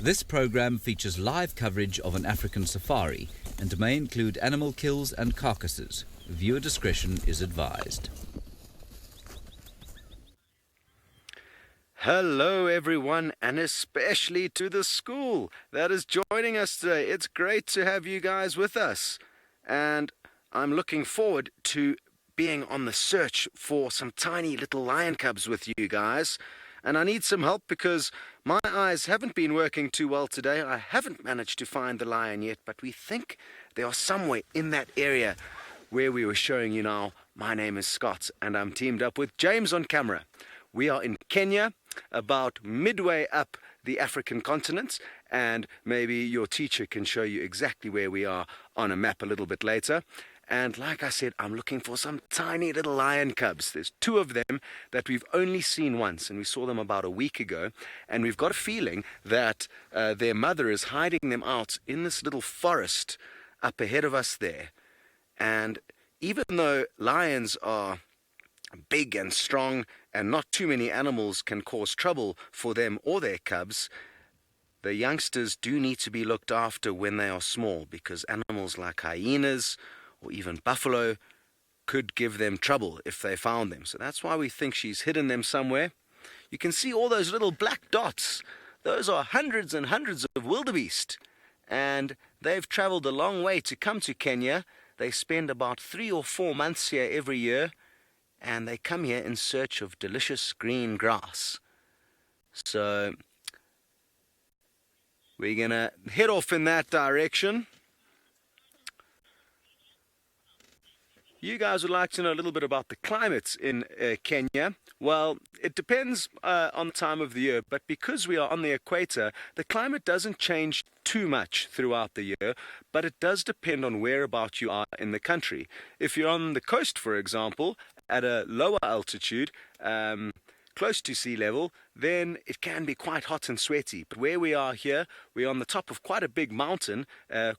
This program features live coverage of an African safari and may include animal kills and carcasses. Viewer discretion is advised. Hello everyone, and especially to the school that is joining us today. It's great to have you guys with us, and I'm looking forward to being on the search for some tiny little lion cubs with you guys. And I need some help because my eyes haven't been working too well today. I haven't managed to find the lion yet, but we think they are somewhere in that area where we were showing you now. My name is Scott, and I'm teamed up with James on camera. We are in Kenya, about midway up the African continent, and maybe your teacher can show you exactly where we are on a map a little bit later. And like I said, I'm looking for some tiny little lion cubs. There's 2 of them that we've only seen once, and we saw them about a week ago. And we've got a feeling that their mother is hiding them out in this little forest up ahead of us there. And even though lions are big and strong and not too many animals can cause trouble for them or their cubs, the youngsters do need to be looked after when they are small, because animals like hyenas or even buffalo could give them trouble if they found them. So that's why we think she's hidden them somewhere. You can see all those little black dots. Those are hundreds and hundreds of wildebeest, and they've traveled a long way to come to Kenya. They spend about 3 or 4 months here every year, and they come here in search of delicious green grass. So we're gonna head off in that direction. You guys would like to know a little bit about the climate in Kenya. Well, it depends on the time of the year, but because we are on the equator, the climate doesn't change too much throughout the year, but it does depend on whereabout you are in the country. If you're on the coast, for example, at a lower altitude, close to sea level, then it can be quite hot and sweaty. But where we are here, we're on the top of quite a big mountain,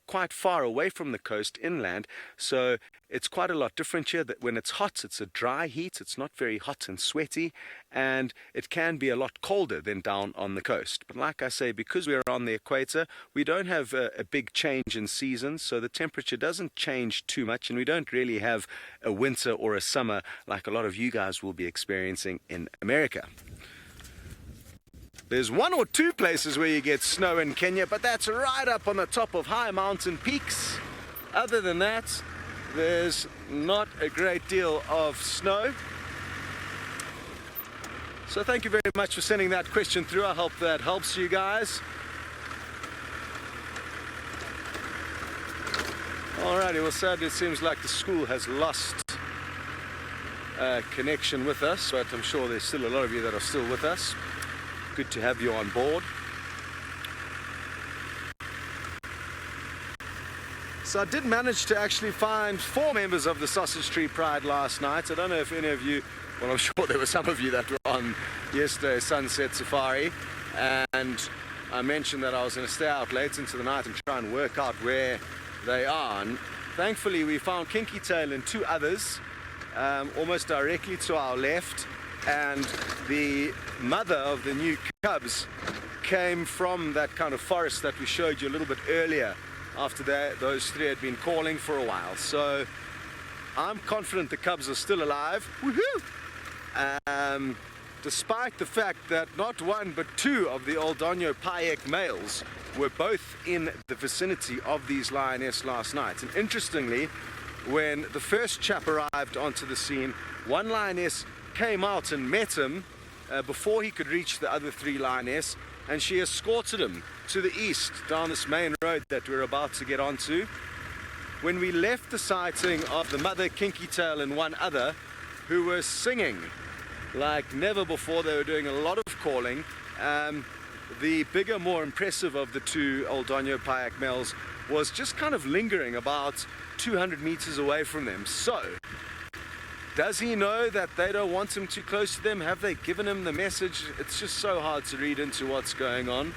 quite far away from the coast inland, so it's quite a lot different here. That when it's hot, it's a dry heat, it's not very hot and sweaty, and it can be a lot colder than down on the coast. But like I say, because we're on the equator, we don't have a big change in seasons, so the temperature doesn't change too much, and we don't really have a winter or a summer like a lot of you guys will be experiencing in America. There's 1 or 2 places where you get snow in Kenya, but that's right up on the top of high mountain peaks. Other than that, there's not a great deal of snow. So thank you very much for sending that question through. I hope that helps you guys. Alrighty, well, sadly it seems like the school has lost connection with us, but I'm sure there's still a lot of you that are still with us. Good to have you on board. So I did manage to actually find 4 members of the Sausage Tree Pride last night. I don't know if any of you, well, I'm sure there were some of you that were on yesterday's sunset safari, and I mentioned that I was going to stay out late into the night and try and work out where they are. And thankfully we found Kinky Tail and 2 others almost directly to our left, and the mother of the new cubs came from that kind of forest that we showed you a little bit earlier, after those 3 had been calling for a while. So I'm confident the cubs are still alive. Woohoo! Despite the fact that not 1 but 2 of the Oldonyo Payek males were both in the vicinity of these lioness last night. And interestingly, when the first chap arrived onto the scene, 1 lioness came out and met him before he could reach the other 3 lioness, and she escorted him to the east down this main road that we're about to get onto. When we left the sighting of the mother Kinky Tail and 1 other, who were singing like never before, they were doing a lot of calling. The bigger, more impressive of the 2 Oldonyo Payek males was just kind of lingering about 200 meters away from them. So does he know that they don't want him too close to them? Have they given him the message? It's just so hard to read into what's going on.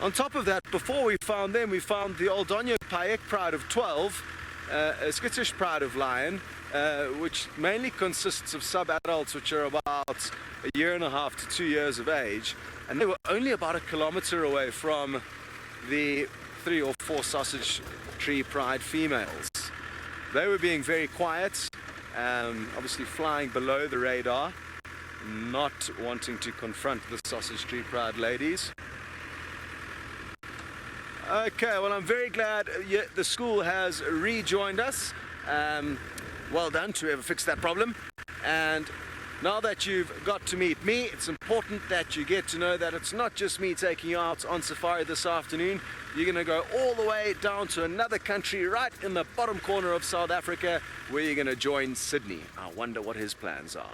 On top of that, before we found them, we found the Oldonyo Payek pride of 12, a skittish pride of lion, which mainly consists of sub-adults, which are about 1.5 to 2 years of age. And they were only about a kilometer away from the 3 or 4 sausage tree pride females. They were being very quiet, obviously flying below the radar, not wanting to confront the sausage tree pride ladies. Okay, well, I'm very glad the school has rejoined us. Well done to whoever fixed that problem. And now that you've got to meet me, it's important that you get to know that it's not just me taking you out on safari this afternoon. You're going to go all the way down to another country right in the bottom corner of South Africa, where you're going to join Sydney. I wonder what his plans are.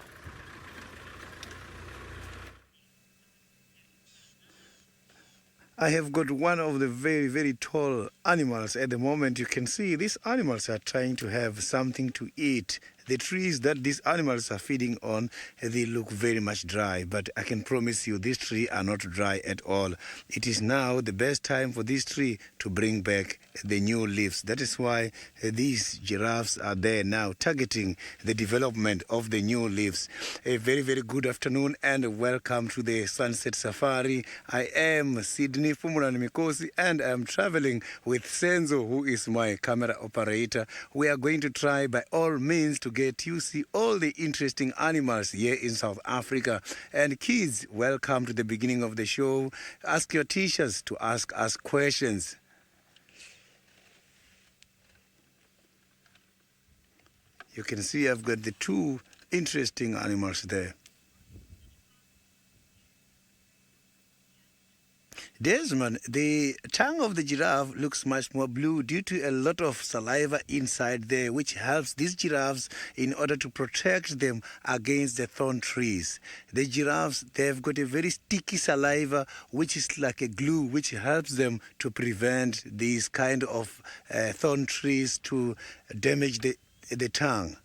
I have got one of the very, very tall animals at the moment. You can see these animals are trying to have something to eat. The trees that these animals are feeding on, they look very much dry, but I can promise you these trees are not dry at all. It is now the best time for this tree to bring back the new leaves. That is why these giraffes are there now, targeting the development of the new leaves. A very, very good afternoon and welcome to the Sunset Safari. I am Sydney Fumulan Mikosi and I am traveling with Senzo, who is my camera operator. We are going to try by all means to get you see all the interesting animals here in South Africa. And kids, welcome to the beginning of the show. Ask your teachers to ask us questions. You can see I've got the two interesting animals there. Desmond, the tongue of the giraffe looks much more blue due to a lot of saliva inside there, which helps these giraffes in order to protect them against the thorn trees. The giraffes, they've got a very sticky saliva, which is like a glue, which helps them to prevent these kind of thorn trees to damage the tongue.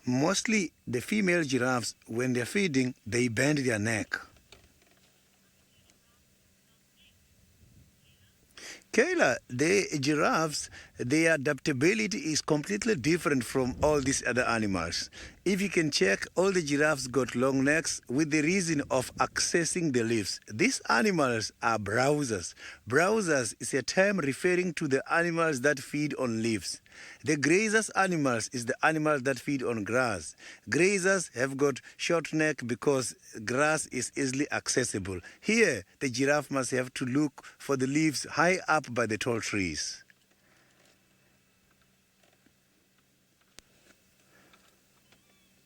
Mostly the female giraffes, when they're feeding, they bend their neck. Kayla, the giraffes, their adaptability is completely different from all these other animals. If you can check, all the giraffes got long necks with the reason of accessing the leaves. These animals are browsers. Browsers is a term referring to the animals that feed on leaves. The grazers animals is the animals that feed on grass. Grazers have got short neck because grass is easily accessible. Here, the giraffe must have to look for the leaves high up by the tall trees.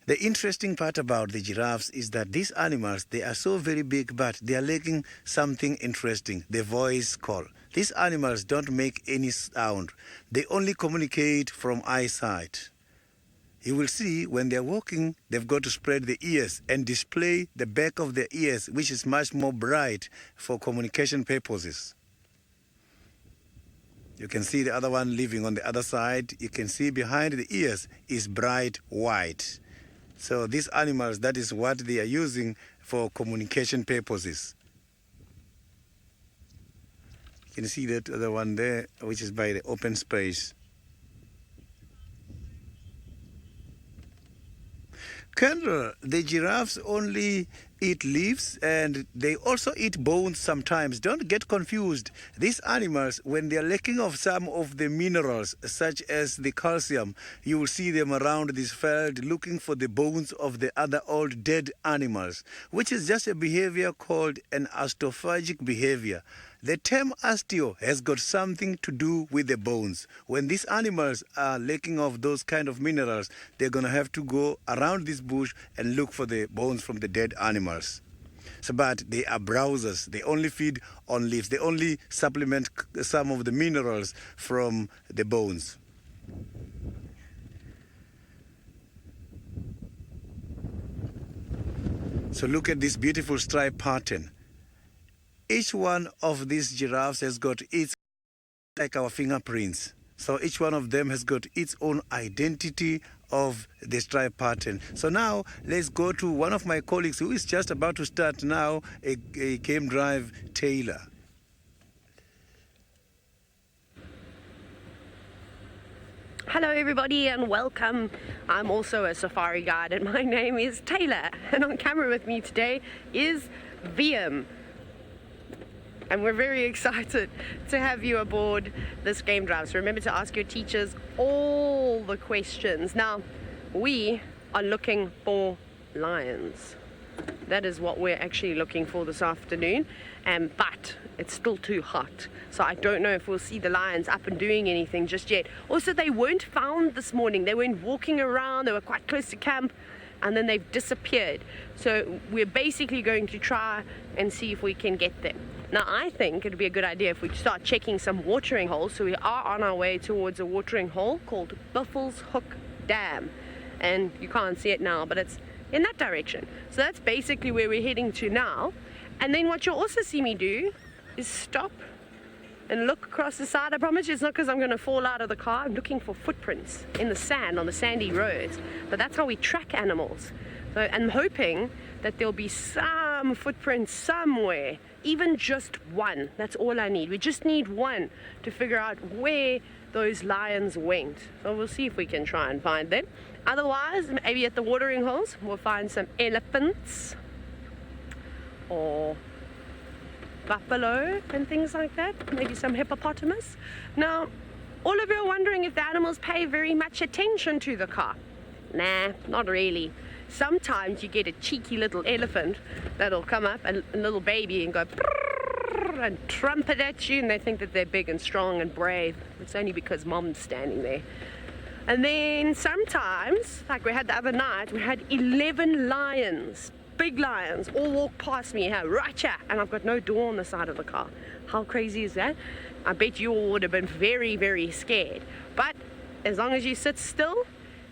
The interesting part about the giraffes is that these animals, they are so very big, but they are lacking something interesting, the voice call. These animals don't make any sound. They only communicate from eyesight. You will see when they're walking, they've got to spread the ears and display the back of their ears, which is much more bright for communication purposes. You can see the other one living on the other side. You can see behind the ears is bright white. So these animals, that is what they are using for communication purposes. You can see that other one there, which is by the open space. Kendall, the giraffes only eat leaves and they also eat bones sometimes. Don't get confused. These animals, when they are lacking of some of the minerals, such as the calcium, you will see them around this field looking for the bones of the other old dead animals, which is just a behavior called an osteophagic behavior. The term osteo has got something to do with the bones. When these animals are lacking of those kind of minerals, they're going to have to go around this bush and look for the bones from the dead animals. So, but they are browsers. They only feed on leaves. They only supplement some of the minerals from the bones. So look at this beautiful stripe pattern. Each one of these giraffes has got its, like our fingerprints. So each one of them has got its own identity of the stripe pattern. So now let's go to one of my colleagues who is just about to start now, a game drive, Taylor. Hello everybody and welcome. I'm also a safari guide and my name is Taylor, and on camera with me today is VM. And we're very excited to have you aboard this game drive. So remember to ask your teachers all the questions. Now, we are looking for lions. That is what we're actually looking for this afternoon, but it's still too hot, so I don't know if we'll see the lions up and doing anything just yet. Also, they weren't found this morning. They weren't walking around. They were quite close to camp, and then they've disappeared. So we're basically going to try and see if we can get them. Now, I think it'd be a good idea if we start checking some watering holes. So we are on our way towards a watering hole called Buffels Hook Dam, and you can't see it now, but it's in that direction. So that's basically where we're heading to now. And then what you'll also see me do is stop and look across the side. I promise you it's not because I'm going to fall out of the car. I'm looking for footprints in the sand on the sandy roads. But that's how we track animals. So I'm hoping that there'll be some footprints somewhere, even just one. That's all I need. We just need one to figure out where those lions went. So we'll see if we can try and find them. Otherwise, maybe at the watering holes, we'll find some elephants or buffalo and things like that. Maybe some hippopotamus. Now, all of you are wondering if the animals pay very much attention to the car. Nah, not really. Sometimes you get a cheeky little elephant that'll come up, a little baby, and go and trumpet at you, and they think that they're big and strong and brave. It's only because mom's standing there. And then sometimes, like we had the other night, we had 11 lions, big lions, all walk past me here, right here, and I've got no door on the side of the car. How crazy is that? I bet you all would have been very, very scared. But as long as you sit still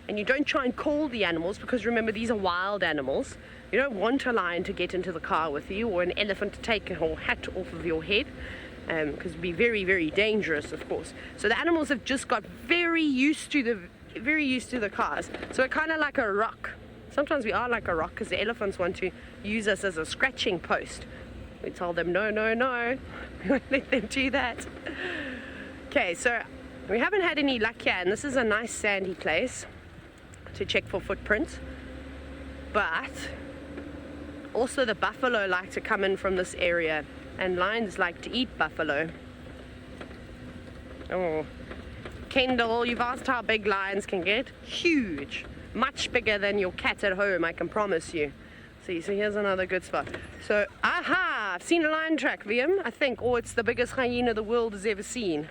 and you don't try and call the animals, because remember, these are wild animals. You don't want a lion to get into the car with you, or an elephant to take your hat off of your head, because it'd be very, very dangerous, of course. So the animals have just got very used to the cars. So we're kind of like a rock. Sometimes we are like a rock because the elephants want to use us as a scratching post. We tell them no, no, no. We won't let them do that. Okay, so we haven't had any luck here, and this is a nice sandy place to check for footprints. But also the buffalo like to come in from this area, and lions like to eat buffalo. Oh, Kendall, you've asked how big lions can get. Huge. Much bigger than your cat at home, I can promise you. See, so here's another good spot. So, aha! I've seen a lion track, VM, I think. Oh, it's the biggest hyena the world has ever seen.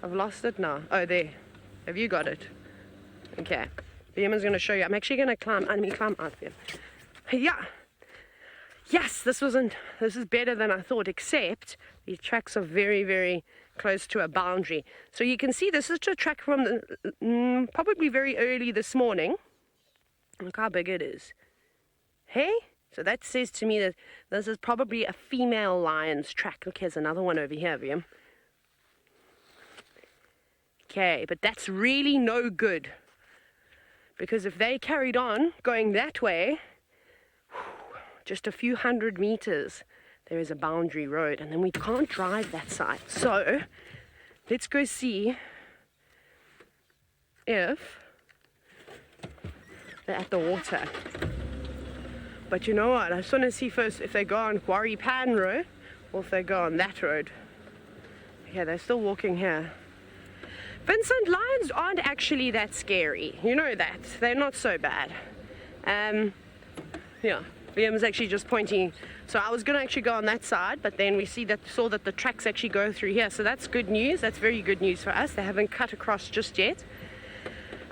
I've lost it now. Oh, there. Have you got it? Okay. VM is going to show you. I'm actually going to climb. Let me climb out here. Yeah. Yes, this is better than I thought, except these tracks are very, very close to a boundary. So you can see this is a track from probably very early this morning. Look how big it is. Hey? So that says to me that this is probably a female lion's track. Look, here's another one over here, VM. Okay, but that's really no good. Because if they carried on going that way, just a few hundred meters, there is a boundary road, and then we can't drive that side. So let's go see if they're at the water. But you know what? I just want to see first if they go on Quarry Pan Road or if they go on that road. Yeah, they're still walking here. Vincent, lions aren't actually that scary. You know that. They're not so bad. Yeah. Liam is actually just pointing. So I was going to actually go on that side, but then we saw that the tracks actually go through here. So that's good news. That's very good news for us. They haven't cut across just yet.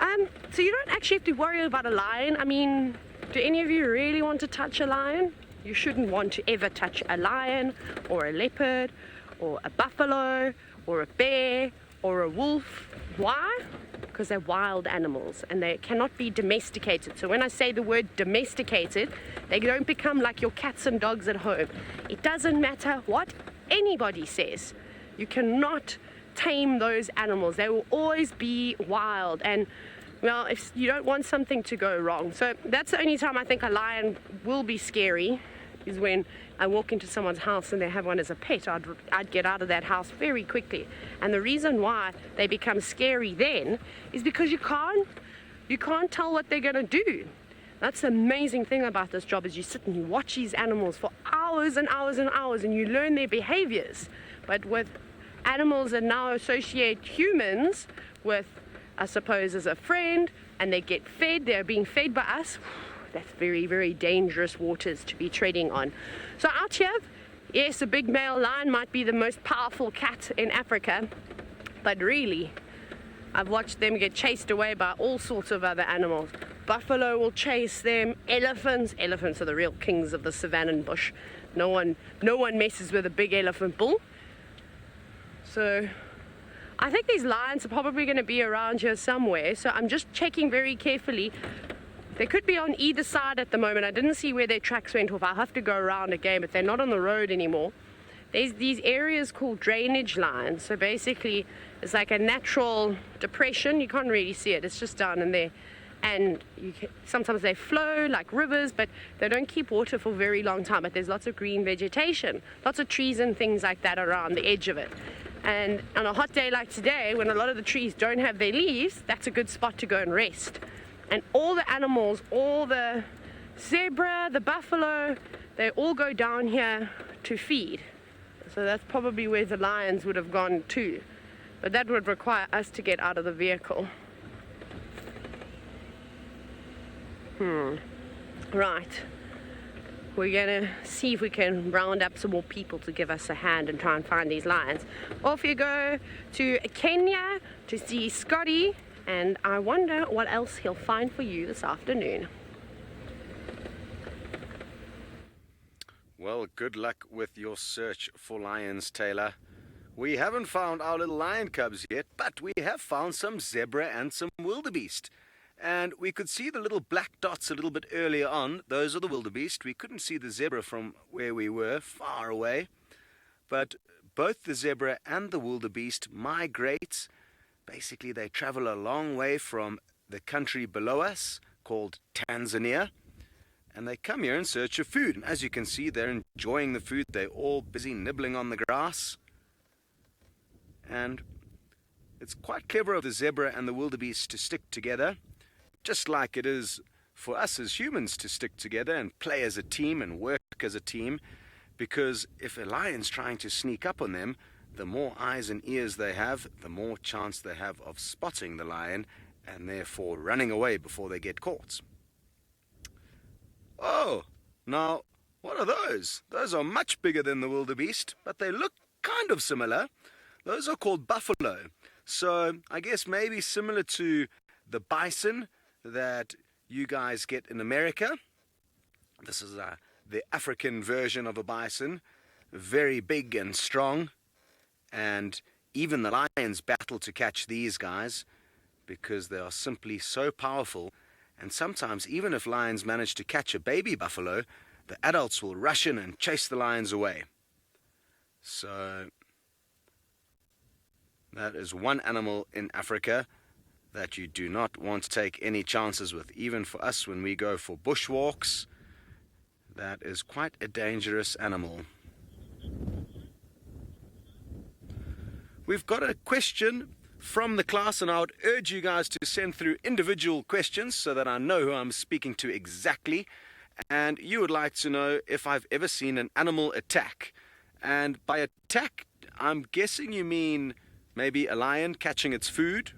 So you don't actually have to worry about a lion. I mean, do any of you really want to touch a lion? You shouldn't want to ever touch a lion or a leopard or a buffalo or a bear or a wolf. Why? Because they're wild animals and they cannot be domesticated. So when I say the word domesticated, they don't become like your cats and dogs at home. It doesn't matter what anybody says. You cannot tame those animals. They will always be wild, and well, if you don't want something to go wrong. So that's the only time I think a lion will be scary, is when I walk into someone's house and they have one as a pet, I'd get out of that house very quickly. And the reason why they become scary then is because you can't tell what they're going to do. That's the amazing thing about this job, is you sit and you watch these animals for hours and hours and hours and you learn their behaviors. But with animals that now associate humans with, I suppose, as a friend, and they get fed, they're being fed by us, that's very, very dangerous waters to be treading on. So out here, yes, a big male lion might be the most powerful cat in Africa, but really, I've watched them get chased away by all sorts of other animals. Buffalo will chase them, elephants are the real kings of the savanna and bush. No one messes with a big elephant bull. So I think these lions are probably going to be around here somewhere, so I'm just checking very carefully. They could be on either side at the moment. I didn't see where their tracks went off. I'll have to go around again, but they're not on the road anymore. There's these areas called drainage lines. So basically, it's like a natural depression. You can't really see it. It's just down in there. And sometimes they flow like rivers, but they don't keep water for a very long time. But there's lots of green vegetation, lots of trees and things like that around the edge of it. And on a hot day like today, when a lot of the trees don't have their leaves, that's a good spot to go and rest. And all the animals, all the zebra, the buffalo, they all go down here to feed. So that's probably where the lions would have gone too. But that would require us to get out of the vehicle. Right. We're gonna see if we can round up some more people to give us a hand and try and find these lions. Off you go to Kenya to see Scotty, and I wonder what else he'll find for you this afternoon. Well, good luck with your search for lions, Taylor. We haven't found our little lion cubs yet, but we have found some zebra and some wildebeest. And we could see the little black dots a little bit earlier on. Those are the wildebeest. We couldn't see the zebra from where we were, far away. But both the zebra and the wildebeest migrate. Basically, they travel a long way from the country below us, called Tanzania. And they come here in search of food. And as you can see, they're enjoying the food. They're all busy nibbling on the grass. And it's quite clever of the zebra and the wildebeest to stick together, just like it is for us as humans to stick together and play as a team and work as a team, because if a lion's trying to sneak up on them, the more eyes and ears they have, the more chance they have of spotting the lion and therefore running away before they get caught. Oh, now, what are those? Those are much bigger than the wildebeest, but they look kind of similar. Those are called buffalo. So I guess maybe similar to the bison that you guys get in America. This is the African version of a bison, very big and strong, and even the lions battle to catch these guys because they are simply so powerful. And sometimes, even if lions manage to catch a baby buffalo, the adults will rush in and chase the lions away. So that is one animal in Africa that you do not want to take any chances with. Even for us when we go for bushwalks, that is quite a dangerous animal. We've got a question from the class, and I would urge you guys to send through individual questions so that I know who I'm speaking to exactly. And you would like to know if I've ever seen an animal attack. And by attack, I'm guessing you mean maybe a lion catching its food,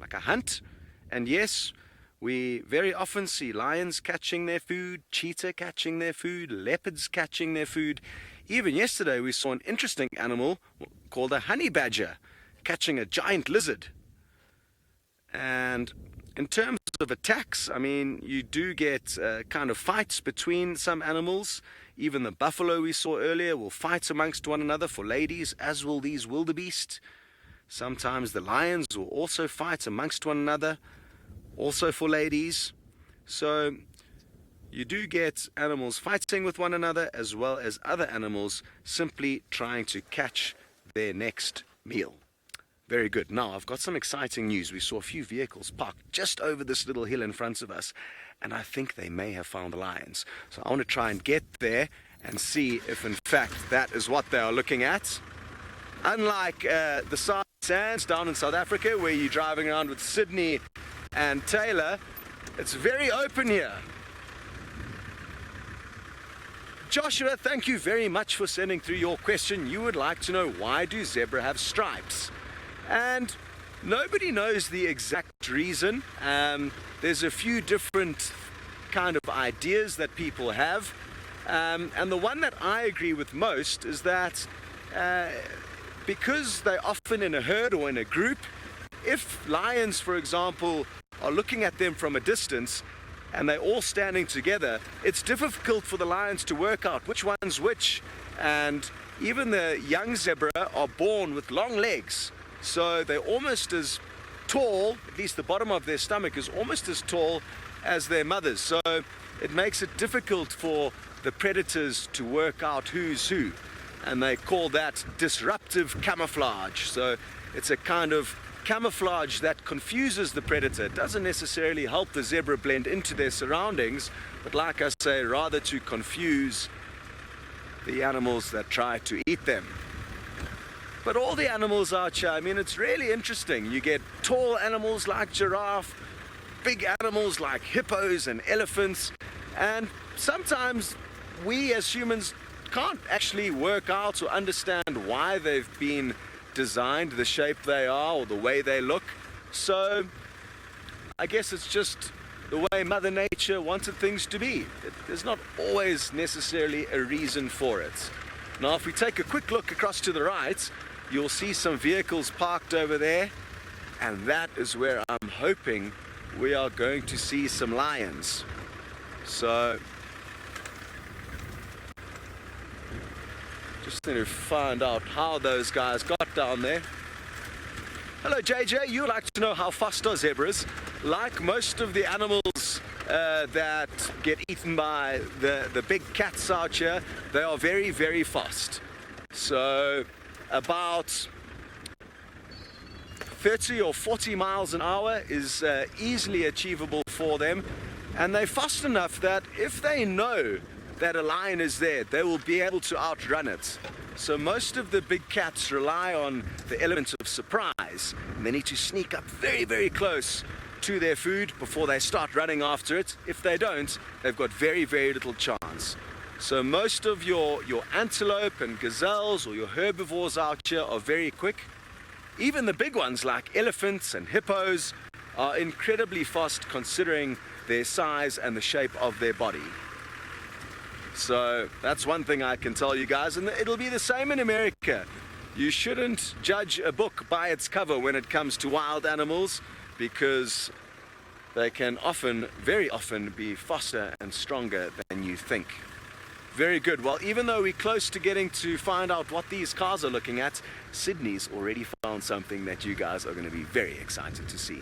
like a hunt. And yes, we very often see lions catching their food, cheetah catching their food, leopards catching their food. Even yesterday we saw an interesting animal called a honey badger catching a giant lizard. And in terms of attacks, I mean, you do get kind of fights between some animals. Even the buffalo we saw earlier will fight amongst one another for ladies, as will these wildebeest. Sometimes the lions will also fight amongst one another, also for ladies. So you do get animals fighting with one another, as well as other animals simply trying to catch their next meal. Very good. Now, I've got some exciting news. We saw a few vehicles parked just over this little hill in front of us, and I think they may have found the lions. So I want to try and get there and see if in fact that is what they are looking at. Unlike the Sabi Sands down in South Africa, where you're driving around with Sydney and Taylor, it's very open here. Joshua, thank you very much for sending through your question. You would like to know, why do zebra have stripes? And nobody knows the exact reason. There's a few different kind of ideas that people have. And the one that I agree with most is that because they're often in a herd or in a group, if lions, for example, are looking at them from a distance and they're all standing together, it's difficult for the lions to work out which one's which. And even the young zebra are born with long legs, so they're almost as tall, at least the bottom of their stomach is almost as tall as their mothers. So it makes it difficult for the predators to work out who's who. And they call that disruptive camouflage. So it's a kind of camouflage that confuses the predator. It doesn't necessarily help the zebra blend into their surroundings, but like I say, rather to confuse the animals that try to eat them. But all the animals out here, I mean, it's really interesting. You get tall animals like giraffe, big animals like hippos and elephants, and sometimes we as humans can't actually work out or understand why they've been designed the shape they are or the way they look. So I guess it's just the way Mother Nature wanted things to be. There's not always necessarily a reason for it. Now, if we take a quick look across to the right, you'll see some vehicles parked over there, and that is where I'm hoping we are going to see some lions. So just need to find out how those guys got down there. Hello JJ, you like to know how fast are zebras? Like most of the animals that get eaten by the big cats out here, they are very, very fast. So about 30 or 40 miles an hour is easily achievable for them. And they're fast enough that if they know that a lion is there, they will be able to outrun it. So most of the big cats rely on the element of surprise, and they need to sneak up very, very close to their food before they start running after it. If they don't, they've got very, very little chance. So most of your antelope and gazelles or your herbivores out here are very quick. Even the big ones like elephants and hippos are incredibly fast considering their size and the shape of their body. So that's one thing I can tell you guys, and it'll be the same in America. You shouldn't judge a book by its cover when it comes to wild animals, because they can often, very often, be faster and stronger than you think. Very good. Well, even though we're close to getting to find out what these cars are looking at, Sydney's already found something that you guys are going to be very excited to see.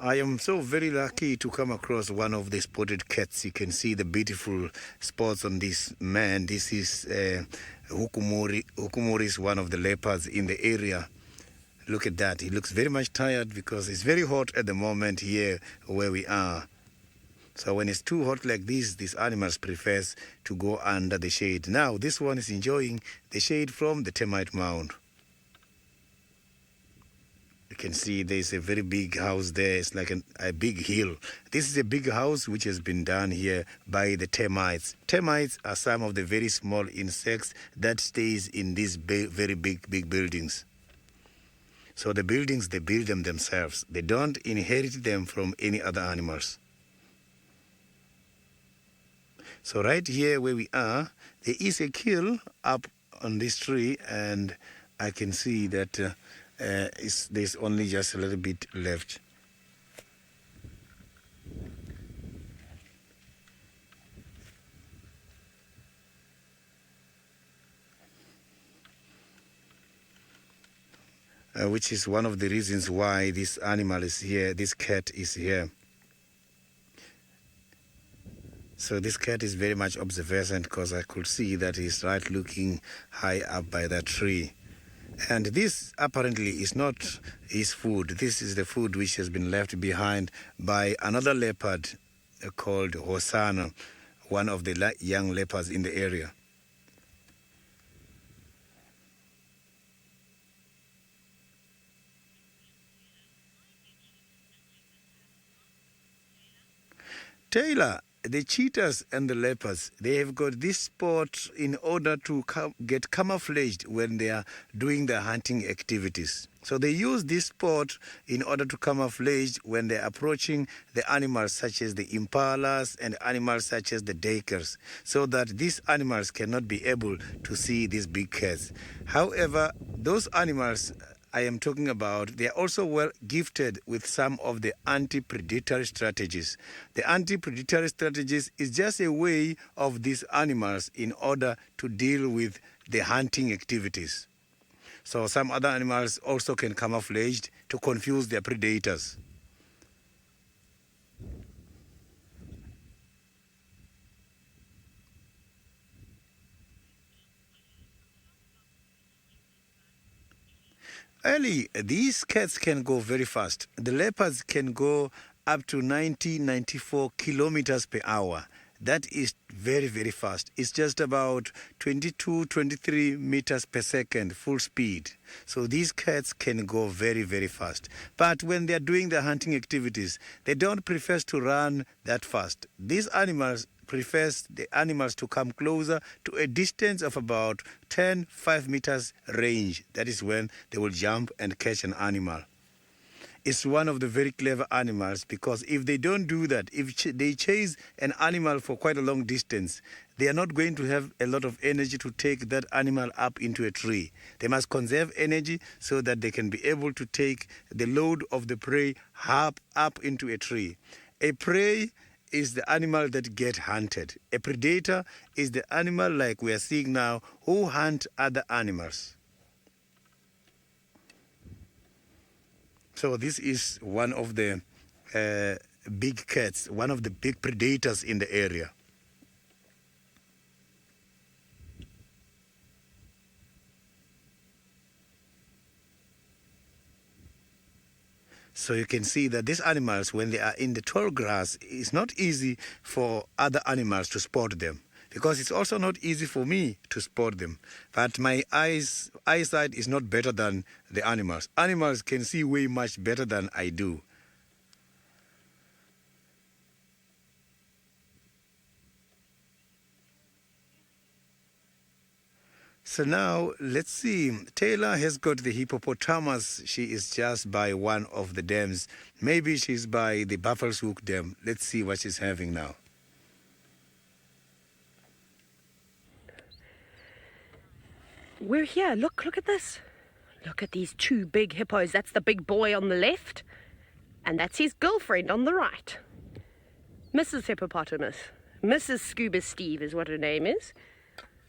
I am so very lucky to come across one of the spotted cats. You can see the beautiful spots on this man. This is Hukumori. Hukumori is one of the leopards in the area. Look at that. He looks very much tired because it's very hot at the moment here where we are. So when it's too hot like this animals prefers to go under the shade. Now this one is enjoying the shade from the termite mound. You can see there's a very big house there. It's like a big hill. This is a big house which has been done here by the termites. Termites are some of the very small insects that stays in these very big buildings. So the buildings, they build them themselves. They don't inherit them from any other animals. So right here where we are, there is a kill up on this tree, and I can see that there's only just a little bit left. Which is one of the reasons why this animal is here, this cat is here. So this cat is very much observant because I could see that he's right looking high up by that tree. And this apparently is not his food. This is the food which has been left behind by another leopard called Hosanna, one of the young leopards in the area. Taylor, the cheetahs and the leopards, they have got this spot in order to get camouflaged when they are doing their hunting activities. So they use this spot in order to camouflage when they're approaching the animals such as the impalas and animals such as the duikers, so that these animals cannot be able to see these big cats. However, those animals I am talking about, they are also well gifted with some of the anti-predatory strategies. The anti-predatory strategies is just a way of these animals in order to deal with the hunting activities. So some other animals also can camouflage to confuse their predators. Early, these cats can go very fast. The leopards can go up to 94 kilometers per hour. That is very, very fast. It's just about 23 meters per second, full speed. So these cats can go very, very fast. But when they're doing their hunting activities, they don't prefer to run that fast. These animals prefers the animals to come closer to a distance of about 5 meters range. That is when they will jump and catch an animal. It's one of the very clever animals, because if they don't do that, if they chase an animal for quite a long distance, they are not going to have a lot of energy to take that animal up into a tree. They must conserve energy so that they can be able to take the load of the prey up into a tree. A prey is the animal that get hunted. A predator is the animal, like we are seeing now, who hunt other animals. So this is one of the big cats, one of the big predators in the area. So you can see that these animals, when they are in the tall grass, it's not easy for other animals to spot them, because it's also not easy for me to spot them. But my eyesight is not better than the animals. Animals can see way much better than I do. So now, let's see. Taylor has got the hippopotamus. She is just by one of the dams. Maybe she's by the Buffalo's Hook Dam. Let's see what she's having now. We're here. Look at this. Look at these two big hippos. That's the big boy on the left, and that's his girlfriend on the right. Mrs. Hippopotamus. Mrs. Scuba Steve is what her name is.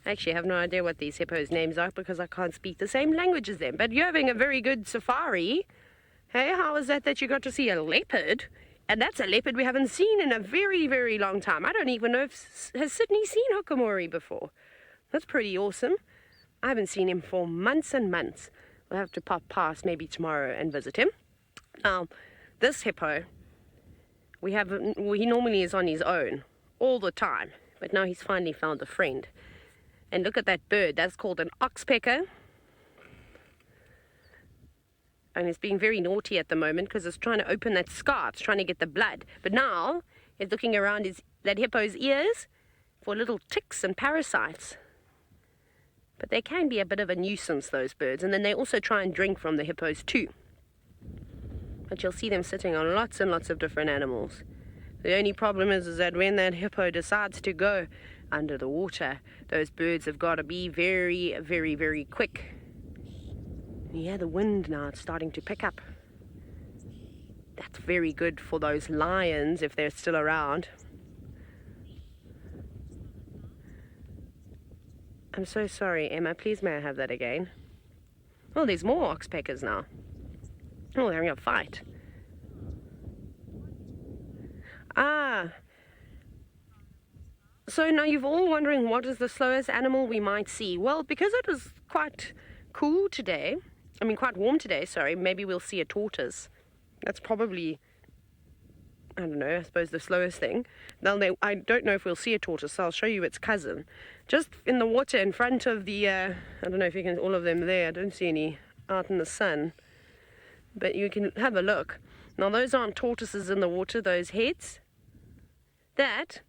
I actually have no idea what these hippos' names are because I can't speak the same language as them. But you're having a very good safari. Hey, how is that you got to see a leopard? And that's a leopard we haven't seen in a very, very long time. I don't even know if... Has Sydney seen Hokomori before? That's pretty awesome. I haven't seen him for months and months. We'll have to pop past maybe tomorrow and visit him. Now, this hippo, he normally is on his own all the time. But now he's finally found a friend. And look at that bird. That's called an oxpecker. And it's being very naughty at the moment because it's trying to open that scar. It's trying to get the blood. But now it's looking around that hippo's ears for little ticks and parasites. But they can be a bit of a nuisance, those birds. And then they also try and drink from the hippos too. But you'll see them sitting on lots and lots of different animals. The only problem is that when that hippo decides to go under the water, those birds have got to be very, very, very quick. Yeah, the wind now, it's starting to pick up. That's very good for those lions if they're still around. I'm so sorry, Emma. Please may I have that again? Oh, there's more oxpeckers now. Oh, they're having a fight. So now you're all wondering what is the slowest animal we might see. Well, because it was quite cool today, quite warm today, sorry, maybe we'll see a tortoise. That's probably I don't know, I suppose the slowest thing. I don't know if we'll see a tortoise, so I'll show you its cousin. Just in the water in front of the, I don't know if you can, all of them there, I don't see any out in the sun. But you can have a look. Now those aren't tortoises in the water, those heads. That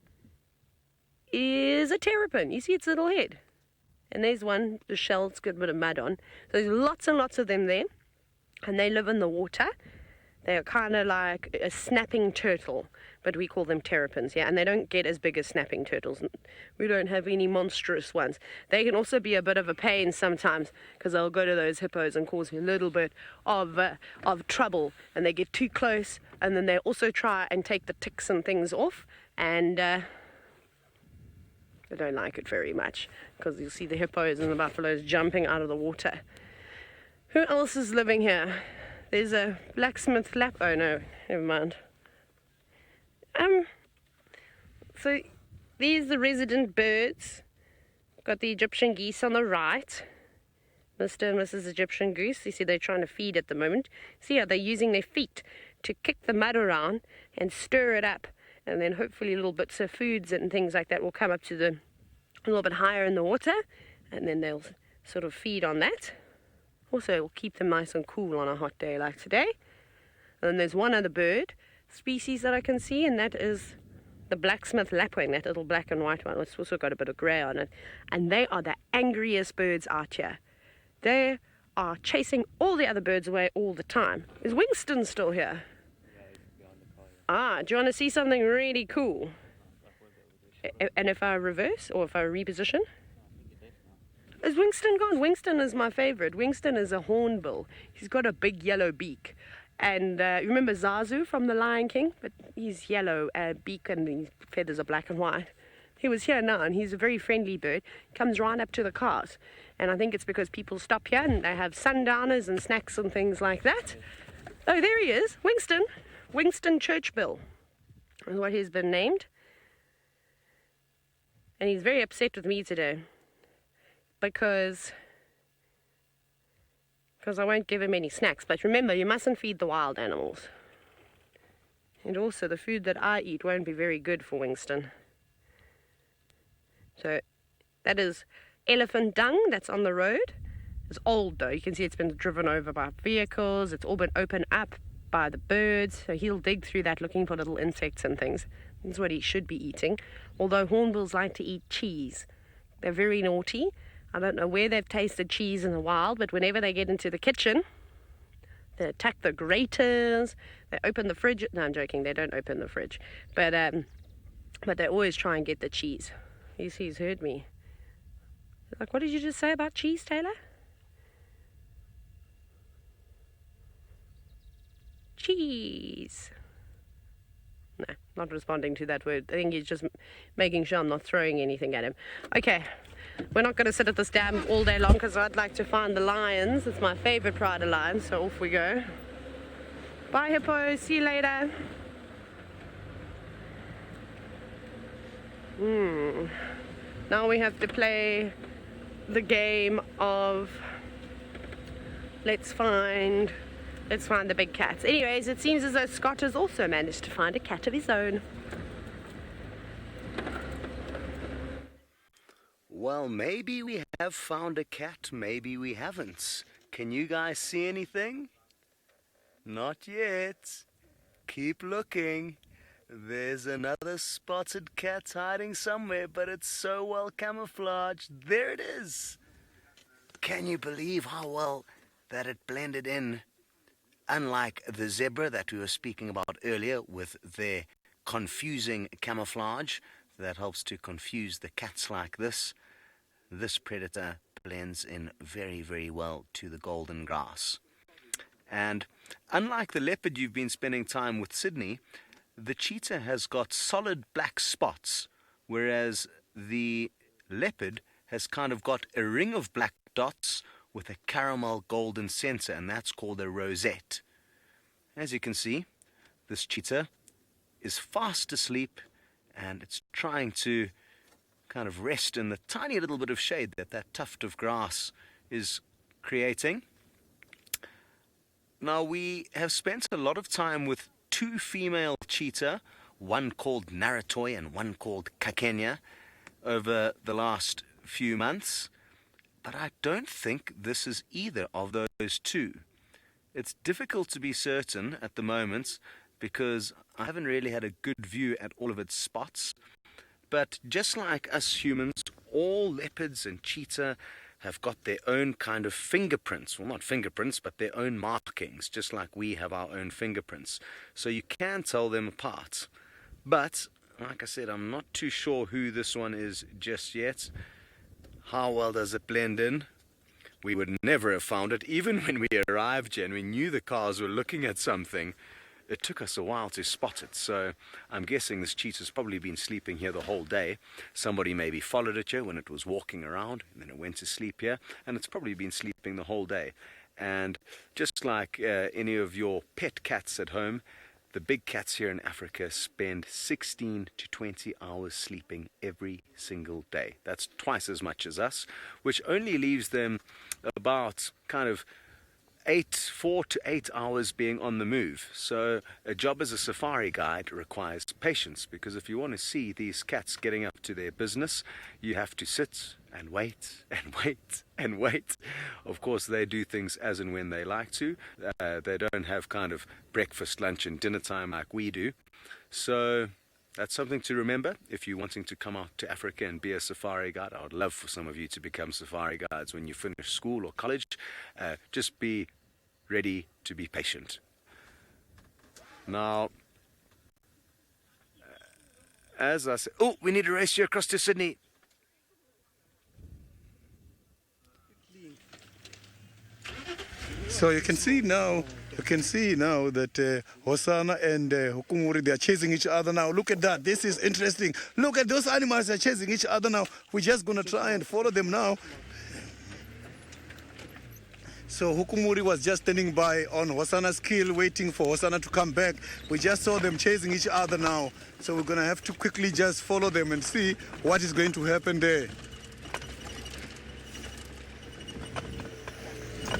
is a terrapin. You see its little head. And there's one, the shell's got a bit of mud on. So there's lots and lots of them there. And they live in the water. They're kind of like a snapping turtle, but we call them terrapins, yeah, and they don't get as big as snapping turtles. We don't have any monstrous ones. They can also be a bit of a pain sometimes because they'll go to those hippos and cause a little bit of trouble, and they get too close, and then they also try and take the ticks and things off, and they don't like it very much because you'll see the hippos and the buffaloes jumping out of the water. Who else is living here? There's a blacksmith oh no, never mind. So these are the resident birds. Got the Egyptian geese on the right. Mr. and Mrs. Egyptian goose. You see they're trying to feed at the moment. See how they're using their feet to kick the mud around and stir it up. And then hopefully little bits of foods and things like that will come up to a little bit higher in the water. And then they'll sort of feed on that. Also, it will keep them nice and cool on a hot day like today. And then there's one other bird species that I can see, and that is the blacksmith lapwing, that little black and white one. It's also got a bit of grey on it. And they are the angriest birds out here. They are chasing all the other birds away all the time. Is Winston still here? Yeah, he's behind the car. Ah, do you want to see something really cool? And if I reverse or if I reposition? Is Winston gone? Winston is my favorite. Winston is a hornbill. He's got a big yellow beak. And you remember Zazu from The Lion King? But he's yellow beak and his feathers are black and white. He was here now, and he's a very friendly bird. Comes right up to the cars. And I think it's because people stop here and they have sundowners and snacks and things like that. Oh, there he is. Winston. Winston Churchbill is what he's been named. And he's very upset with me today. Because I won't give him any snacks. But remember, you mustn't feed the wild animals. And also, the food that I eat won't be very good for Winston. So, that is elephant dung that's on the road. It's old though. You can see it's been driven over by vehicles. It's all been opened up by the birds. So he'll dig through that looking for little insects and things. That's what he should be eating. Although hornbills like to eat cheese. They're very naughty. I don't know where they've tasted cheese in the wild, but whenever they get into the kitchen, they attack the graters, they open the fridge. No, I'm joking, they don't open the fridge. But they always try and get the cheese. He's heard me. Like, what did you just say about cheese, Taylor? Cheese. No, not responding to that word. I think he's just making sure I'm not throwing anything at him. Okay. We're not going to sit at this dam all day long because I'd like to find the lions. It's my favorite pride of lions, so off we go. Bye, hippo. See you later. Now we have to play the game of let's find the big cats. Anyways, it seems as though Scott has also managed to find a cat of his own. Well, maybe we have found a cat, maybe we haven't. Can you guys see anything? Not yet. Keep looking. There's another spotted cat hiding somewhere, but it's so well camouflaged. There it is. Can you believe how well that it blended in? Unlike the zebra that we were speaking about earlier with their confusing camouflage that helps to confuse the cats like this. This predator blends in very, very well to the golden grass. And unlike the leopard you've been spending time with, Sydney, the cheetah has got solid black spots, whereas the leopard has kind of got a ring of black dots with a caramel golden center, and that's called a rosette. As you can see, this cheetah is fast asleep, and it's trying to kind of rest in the tiny little bit of shade that tuft of grass is creating. Now, we have spent a lot of time with 2 female cheetah, one called Naratoi and one called Kakenya, over the last few months. But I don't think this is either of those 2. It's difficult to be certain at the moment because I haven't really had a good view at all of its spots. But just like us humans, all leopards and cheetah have got their own kind of fingerprints. Well, not fingerprints, but their own markings, just like we have our own fingerprints. So you can tell them apart. But, like I said, I'm not too sure who this one is just yet. How well does it blend in? We would never have found it, even when we arrived here and we knew the cars were looking at something. It took us a while to spot it, so I'm guessing this cheetah's probably been sleeping here the whole day. Somebody maybe followed it here when it was walking around, and then it went to sleep here, and it's probably been sleeping the whole day. And just like any of your pet cats at home, the big cats here in Africa spend 16 to 20 hours sleeping every single day. That's twice as much as us, which only leaves them about kind of 4 to 8 hours being on the move. So a job as a safari guide requires patience, because if you want to see these cats getting up to their business, you have to sit and wait and wait and wait. Of course, they do things as and when they like to. They don't have kind of breakfast, lunch and dinner time like we do. So that's something to remember if you're wanting to come out to Africa and be a safari guide. I would love for some of you to become safari guides when you finish school or college. Just be ready to be patient. Now, as I said, oh, we need to race you across to Sydney. So you can see now that Hosana and Hukumuri, they are chasing each other now. Look at that. This is interesting. Look at those animals, are chasing each other now. We're just going to try and follow them now. So Hukumuri was just standing by on Hosana's kill, waiting for Hosana to come back. We just saw them chasing each other now. So we're going to have to quickly just follow them and see what is going to happen there.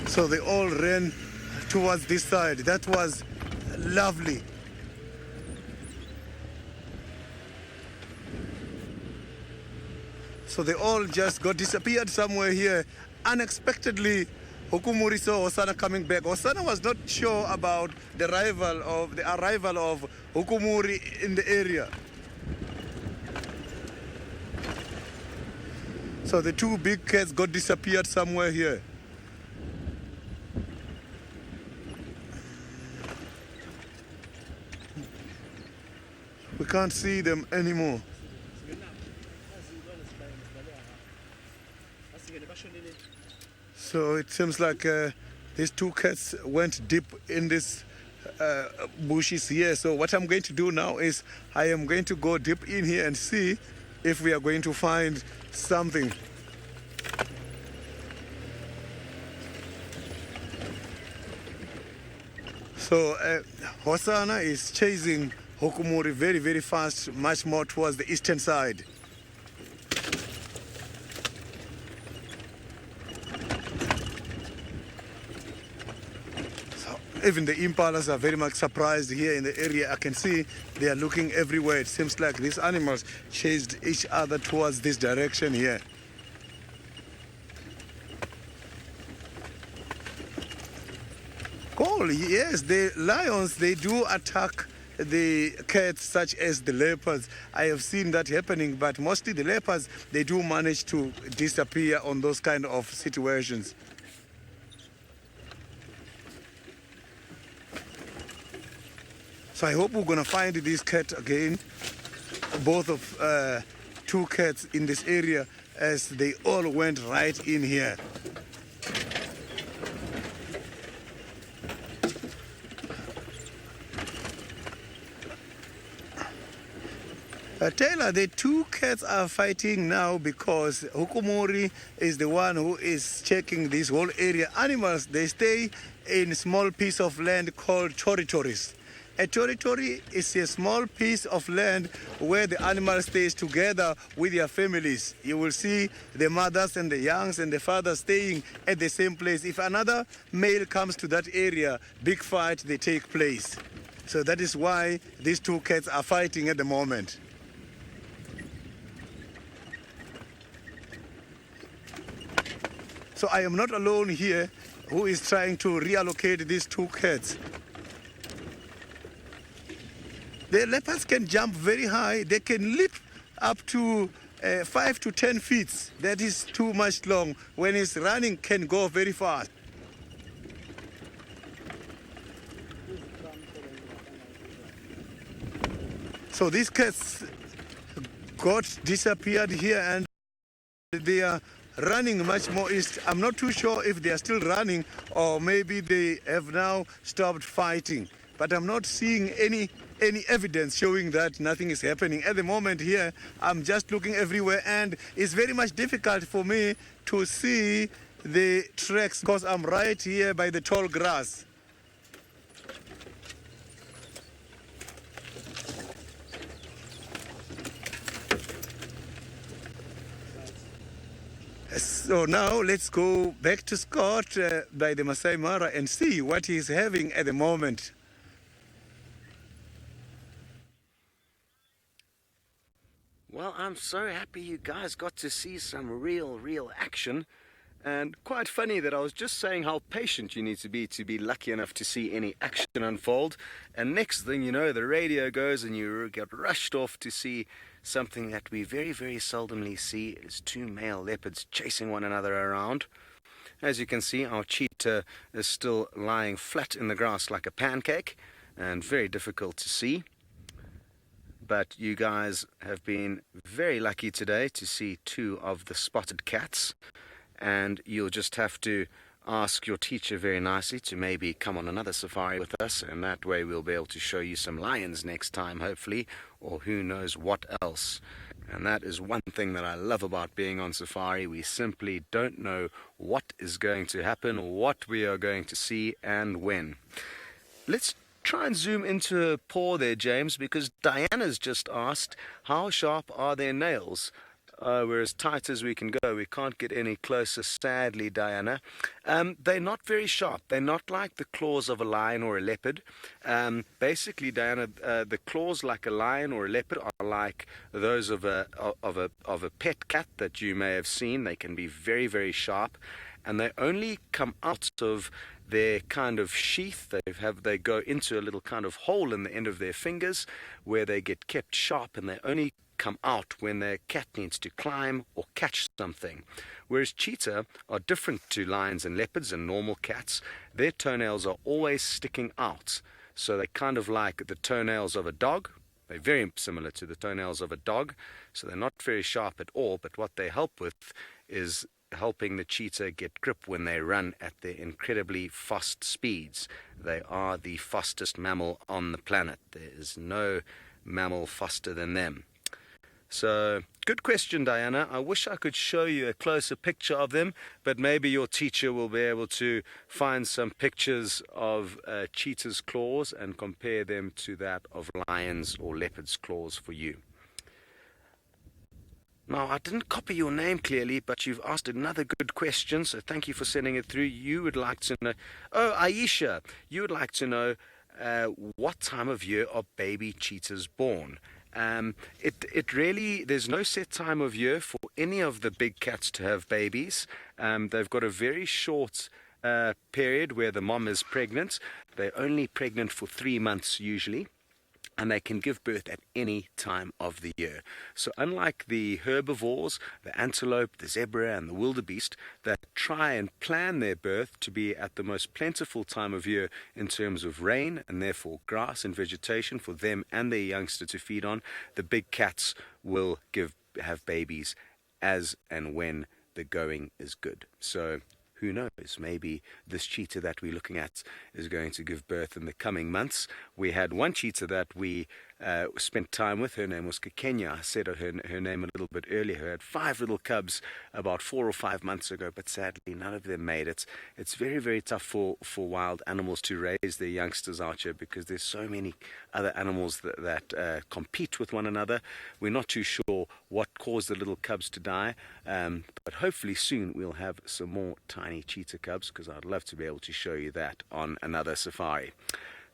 So they all ran towards this side. That was lovely. So they all just got disappeared somewhere here. Unexpectedly, Hukumuri saw Hosana coming back. Hosana was not sure about the arrival of Hukumuri in the area. So the 2 big cats got disappeared somewhere here. We can't see them anymore. So it seems like these 2 cats went deep in this bushes here. So what I'm going to do now is I am going to go deep in here and see if we are going to find something. So Hosana is chasing Hukumuri very, very fast, much more towards the eastern side. So even the impalas are very much surprised here in the area. I can see they are looking everywhere. It seems like these animals chased each other towards this direction here. Cool, yes, the lions, they do attack the cats such as the leopards. I have seen that happening, but mostly the leopards, they do manage to disappear on those kind of situations. So I hope we're going to find these cats again, both of 2 cats in this area, as they all went right in here. Taylor, the 2 cats are fighting now because Hukumuri is the one who is checking this whole area. Animals, they stay in a small piece of land called territories. A territory is a small piece of land where the animal stays together with their families. You will see the mothers and the youngs and the fathers staying at the same place. If another male comes to that area, big fight, they take place. So that is why these two cats are fighting at the moment. So I am not alone here who is trying to reallocate these two cats. The leopards can jump very high. They can leap up to 5 to 10 feet. That is too much long. When it's running, can go very fast. So these cats got disappeared here and they are running much more east. I'm not too sure if they are still running or maybe they have now stopped fighting. But I'm not seeing any evidence showing that nothing is happening. At the moment here, I'm just looking everywhere and it's very much difficult for me to see the tracks because I'm right here by the tall grass. So now let's go back to Scott by the Maasai Mara and see what he's having at the moment. Well, I'm so happy you guys got to see some real action. And quite funny that I was just saying how patient you need to be lucky enough to see any action unfold. And next thing you know, the radio goes and you get rushed off to see something that we very seldomly see. Is two male leopards chasing one another around. As you can see, our cheetah is still lying flat in the grass like a pancake and very difficult to see. But you guys have been very lucky today to see two of the spotted cats. And you'll just have to ask your teacher very nicely to maybe come on another safari with us, and that way we'll be able to show you some lions next time, hopefully, or who knows what else. And that is one thing that I love about being on safari. We simply don't know what is going to happen, what we are going to see, and when. Let's try and zoom into a paw there, James, because Diana's just asked, how sharp are their nails? We're as tight as we can go. We can't get any closer, sadly, Diana. They're not very sharp. They're not like the claws of a lion or a leopard. Basically, Diana, the claws like a lion or a leopard are like those of a pet cat that you may have seen. They can be very sharp, and they only come out of their kind of sheath. They go into a little kind of hole in the end of their fingers where they get kept sharp, and they only come out when their cat needs to climb or catch something. Whereas cheetah are different to lions and leopards and normal cats. Their toenails are always sticking out. So they're kind of like the toenails of a dog. They're very similar to the toenails of a dog. So they're not very sharp at all, but what they help with is helping the cheetah get grip when they run at their incredibly fast speeds. They are the fastest mammal on the planet. There is no mammal faster than them. So, good question, Diana. I wish I could show you a closer picture of them, but maybe your teacher will be able to find some pictures of cheetah's claws and compare them to that of lions or leopard's claws for you. Now, I didn't copy your name clearly, but you've asked another good question, so thank you for sending it through. You would like to know... Oh, Aisha, you would like to know what time of year are baby cheetahs born? It really, there's no set time of year for any of the big cats to have babies. They've got a very short period where the mom is pregnant. They're only pregnant for 3 months usually, and they can give birth at any time of the year. So unlike the herbivores, the antelope, the zebra, and the wildebeest that try and plan their birth to be at the most plentiful time of year in terms of rain and therefore grass and vegetation for them and their youngster to feed on, the big cats will have babies as and when the going is good. So who knows, maybe this cheetah that we're looking at is going to give birth in the coming months. We had one cheetah that we spent time with. Her name was Kekenya. I said her name a little bit earlier. Her had 5 little cubs about 4 or 5 months ago, but sadly none of them made it. It's very tough for wild animals to raise their youngsters out here because there's so many other animals that compete with one another. We're not too sure what caused the little cubs to die, but hopefully soon we'll have some more tiny cheetah cubs, because I'd love to be able to show you that on another safari.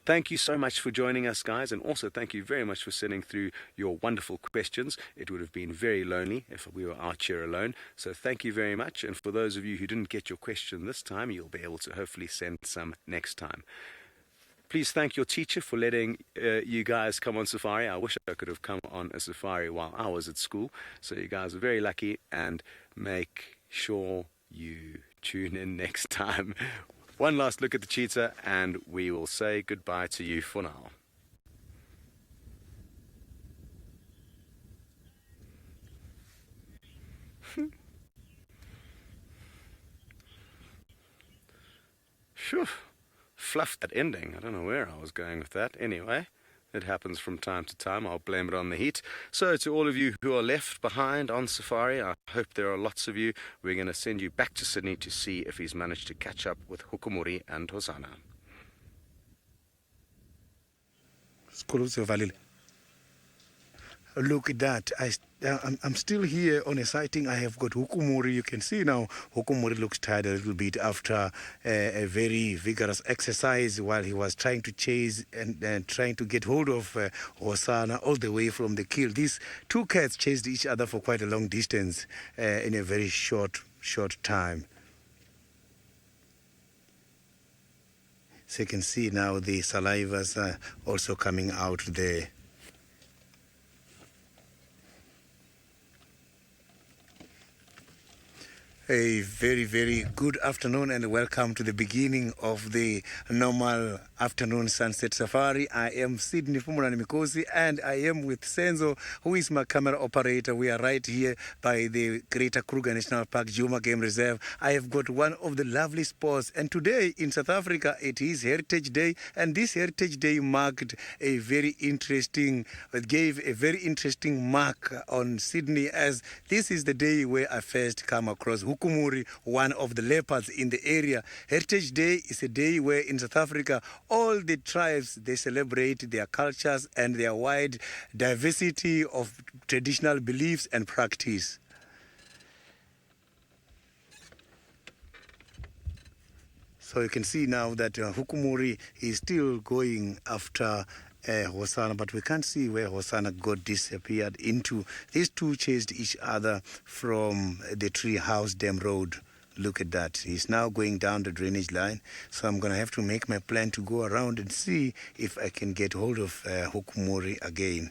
Thank you so much for joining us, guys, and also thank you very much for sending through your wonderful questions. It would have been very lonely if we were out here alone, so thank you very much. And for those of you who didn't get your question this time, you'll be able to hopefully send some next time. Please thank your teacher for letting you guys come on safari. I wish I could have come on a safari while I was at school, so you guys are very lucky, and make sure you tune in next time. One last look at the cheetah, and we will say goodbye to you for now. Phew, fluffed that ending. I don't know where I was going with that. Anyway, it happens from time to time. I'll blame it on the heat. So to all of you who are left behind on safari, I hope there are lots of you. We're going to send you back to Sydney to see if he's managed to catch up with Hukumuri and Hosanna. Look at that. I'm still here on a sighting. I have got Hukumuri. You can see now Hukumuri looks tired a little bit after a very vigorous exercise while he was trying to chase and trying to get hold of Hosanna all the way from the kill. These two cats chased each other for quite a long distance in a very short time. So you can see now the salivas are also coming out there. A very, very good afternoon and welcome to the beginning of the normal afternoon sunset safari. I am Sydney Fumulani Mikosi and I am with Senzo, who is my camera operator. We are right here by the Greater Kruger National Park, Juma Game Reserve. I have got one of the lovely spots, and today in South Africa it is Heritage Day, and this Heritage Day marked a very interesting, gave a very interesting mark on Sydney, as this is the day where I first come across Hukumuri, one of the leopards in the area. Heritage Day is a day where in South Africa all the tribes, they celebrate their cultures and their wide diversity of traditional beliefs and practice. So you can see now that Hukumuri is still going after Hosanna, but we can't see where Hosanna got disappeared into. These two chased each other from the Tree House Dam Road. Look at that. He's now going down the drainage line. So I'm going to have to make my plan to go around and see if I can get hold of Hukumuri again.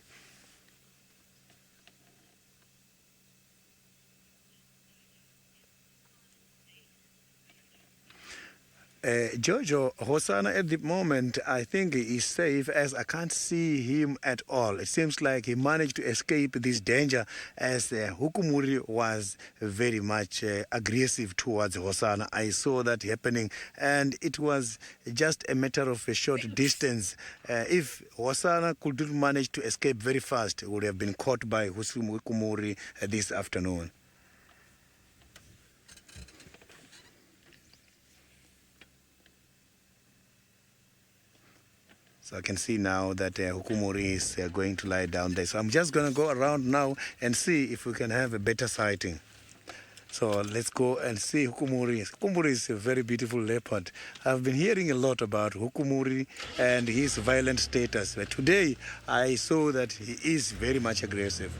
Jojo, Hosanna at the moment, I think he is safe, as I can't see him at all. It seems like he managed to escape this danger, as Hukumuri was very much aggressive towards Hosanna. I saw that happening, and it was just a matter of a short distance. If Hosanna could manage to escape very fast, he would have been caught by Hukumuri this afternoon. So I can see now that Hukumuri is going to lie down there. So I'm just going to go around now and see if we can have a better sighting. So let's go and see Hukumuri. Hukumuri is a very beautiful leopard. I've been hearing a lot about Hukumuri and his violent status. But today I saw that he is very much aggressive.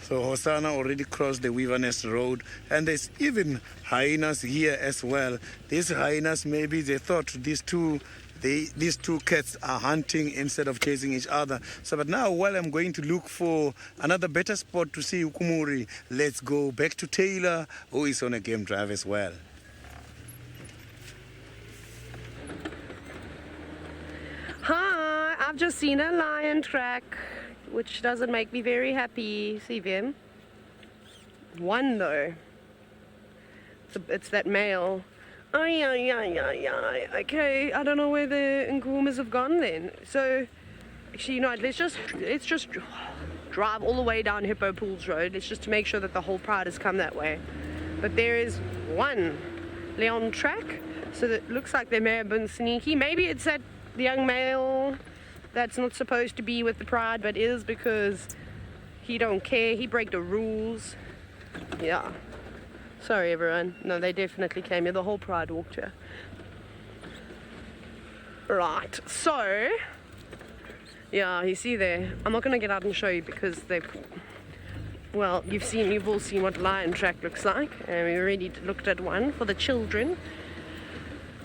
So Hosanna already crossed the Wilderness Road, and there's even hyenas here as well. These hyenas, maybe they thought these two cats are hunting instead of chasing each other. So, but now while I'm going to look for another better spot to see Hukumuri, let's go back to Taylor, who is on a game drive as well. Hi, I've just seen a lion track, which doesn't make me very happy. See them? One though. It's that male. Okay, I don't know where the Nkumas have gone then. So, actually, you know, let's just drive all the way down Hippo Pools Road. Let's just to make sure that the whole pride has come that way. But there is one Leon track, so that looks like they may have been sneaky. Maybe it's that the young male that's not supposed to be with the pride but is because he don't care, he break the rules. Yeah. Sorry everyone. No, they definitely came here. The whole pride walked here. Right, so yeah, you see there, I'm not gonna get out and show you because well, you've all seen what lion track looks like, and we already looked at one for the children.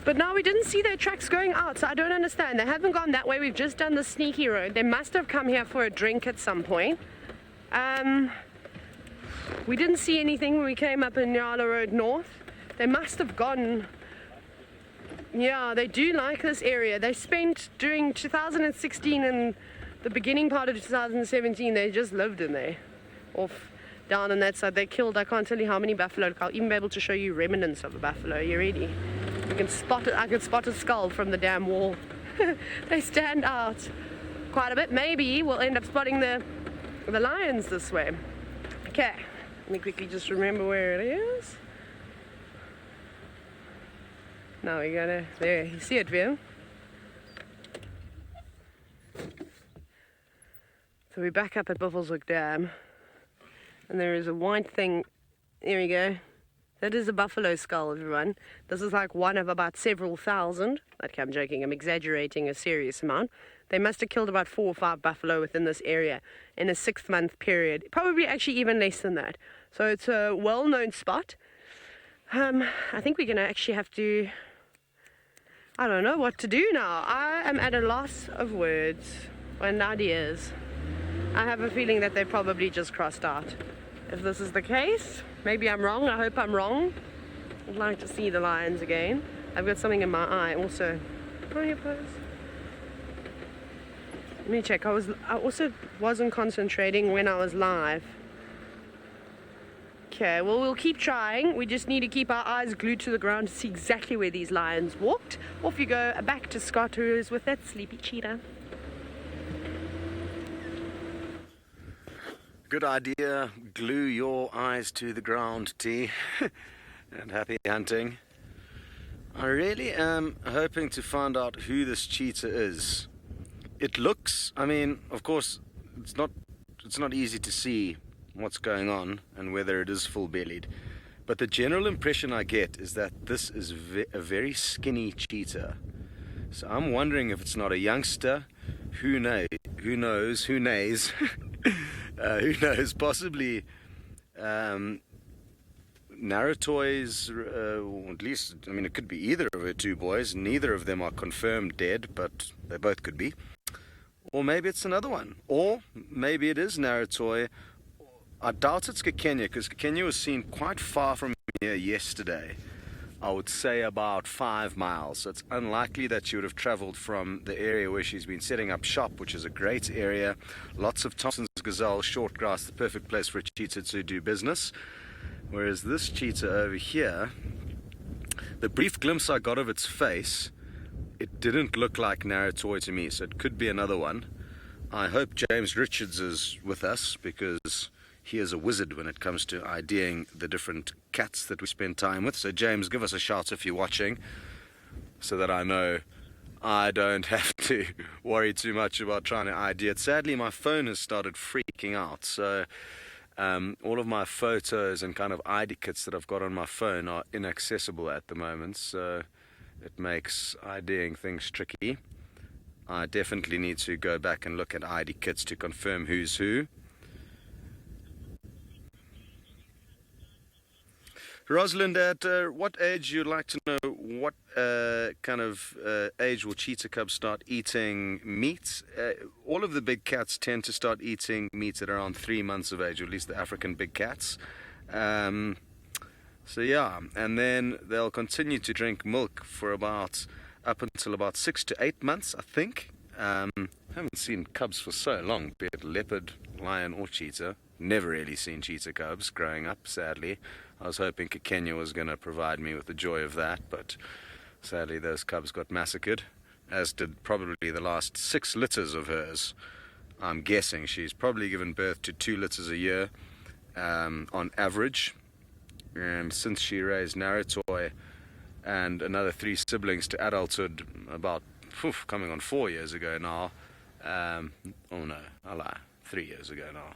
But now we didn't see their tracks going out, so I don't understand. They haven't gone that way. We've just done the sneaky road. They must have come here for a drink at some point. We didn't see anything when we came up in Nyala Road North. They must have gone. Yeah, they do like this area. They spent during 2016 and the beginning part of 2017, they just lived in there. Off down on that side. They killed, I can't tell you how many buffalo. I'll even be able to show you remnants of a buffalo. You ready? You can spot it. I can spot a skull from the damn wall. They stand out quite a bit. Maybe we'll end up spotting the lions this way. Okay, let me quickly just remember where it is. Now we gotta, there, you see it, Vim? So we're back up at Buffelshoek Dam, and there is a white thing. There we go. That is a buffalo skull, everyone. This is like one of about several thousand. Okay, I'm joking, I'm exaggerating a serious amount. They must have killed about 4 or 5 buffalo within this area in a 6-month period. Probably actually even less than that. So it's a well-known spot. I think we're gonna actually have to, I don't know what to do now. I am at a loss of words and ideas. I have a feeling that they probably just crossed out. If this is the case, maybe I'm wrong. I hope I'm wrong. I'd like to see the lions again. I've got something in my eye also. Oh, here, please. Let me check. I also wasn't concentrating when I was live. Okay, well, we'll keep trying. We just need to keep our eyes glued to the ground to see exactly where these lions walked. Off you go, back to Scott, who is with that sleepy cheetah. Good idea. Glue your eyes to the ground, T. And happy hunting. I really am hoping to find out who this cheetah is. It looks, I mean, of course, it's not easy to see what's going on and whether it is full-bellied. But the general impression I get is that this is a very skinny cheetah. So I'm wondering if it's not a youngster. Who knows? Who knows? Who nays? Who knows? Possibly Narratoys, or at least, I mean, it could be either of her 2 boys. Neither of them are confirmed dead, but they both could be. Or maybe it's another one. Or maybe it is Narratoy. I doubt it's Kenya, because Kenya was seen quite far from here yesterday. I would say about 5 miles. So it's unlikely that she would have traveled from the area where she's been setting up shop, which is a great area. Lots of Thompson's gazelle, short grass, the perfect place for a cheetah to do business. Whereas this cheetah over here, the brief glimpse I got of its face, it didn't look like Narratoy to me, so it could be another one. I hope James Richards is with us, because he is a wizard when it comes to IDing the different cats that we spend time with. So James, give us a shout if you're watching, so that I know I don't have to worry too much about trying to ID it. Sadly, my phone has started freaking out, so all of my photos and kind of ID kits that I've got on my phone are inaccessible at the moment, so it makes IDing things tricky. I definitely need to go back and look at ID kits to confirm who's who. Rosalind, at what age you'd like to know what kind of age will cheetah cubs start eating meat? All of the big cats tend to start eating meat at around 3 months of age, or at least the African big cats. So yeah, and then they'll continue to drink milk for up until about 6 to 8 months, I think. Haven't seen cubs for so long, be it leopard, lion or cheetah. Never really seen cheetah cubs growing up, sadly. I was hoping Kenya was going to provide me with the joy of that, but sadly those cubs got massacred, as did probably the last 6 litters of hers. I'm guessing she's probably given birth to 2 litters a year on average. And since she raised Narratoy and another 3 siblings to adulthood about coming on 4 years ago now. Oh no, I lie, 3 years ago now.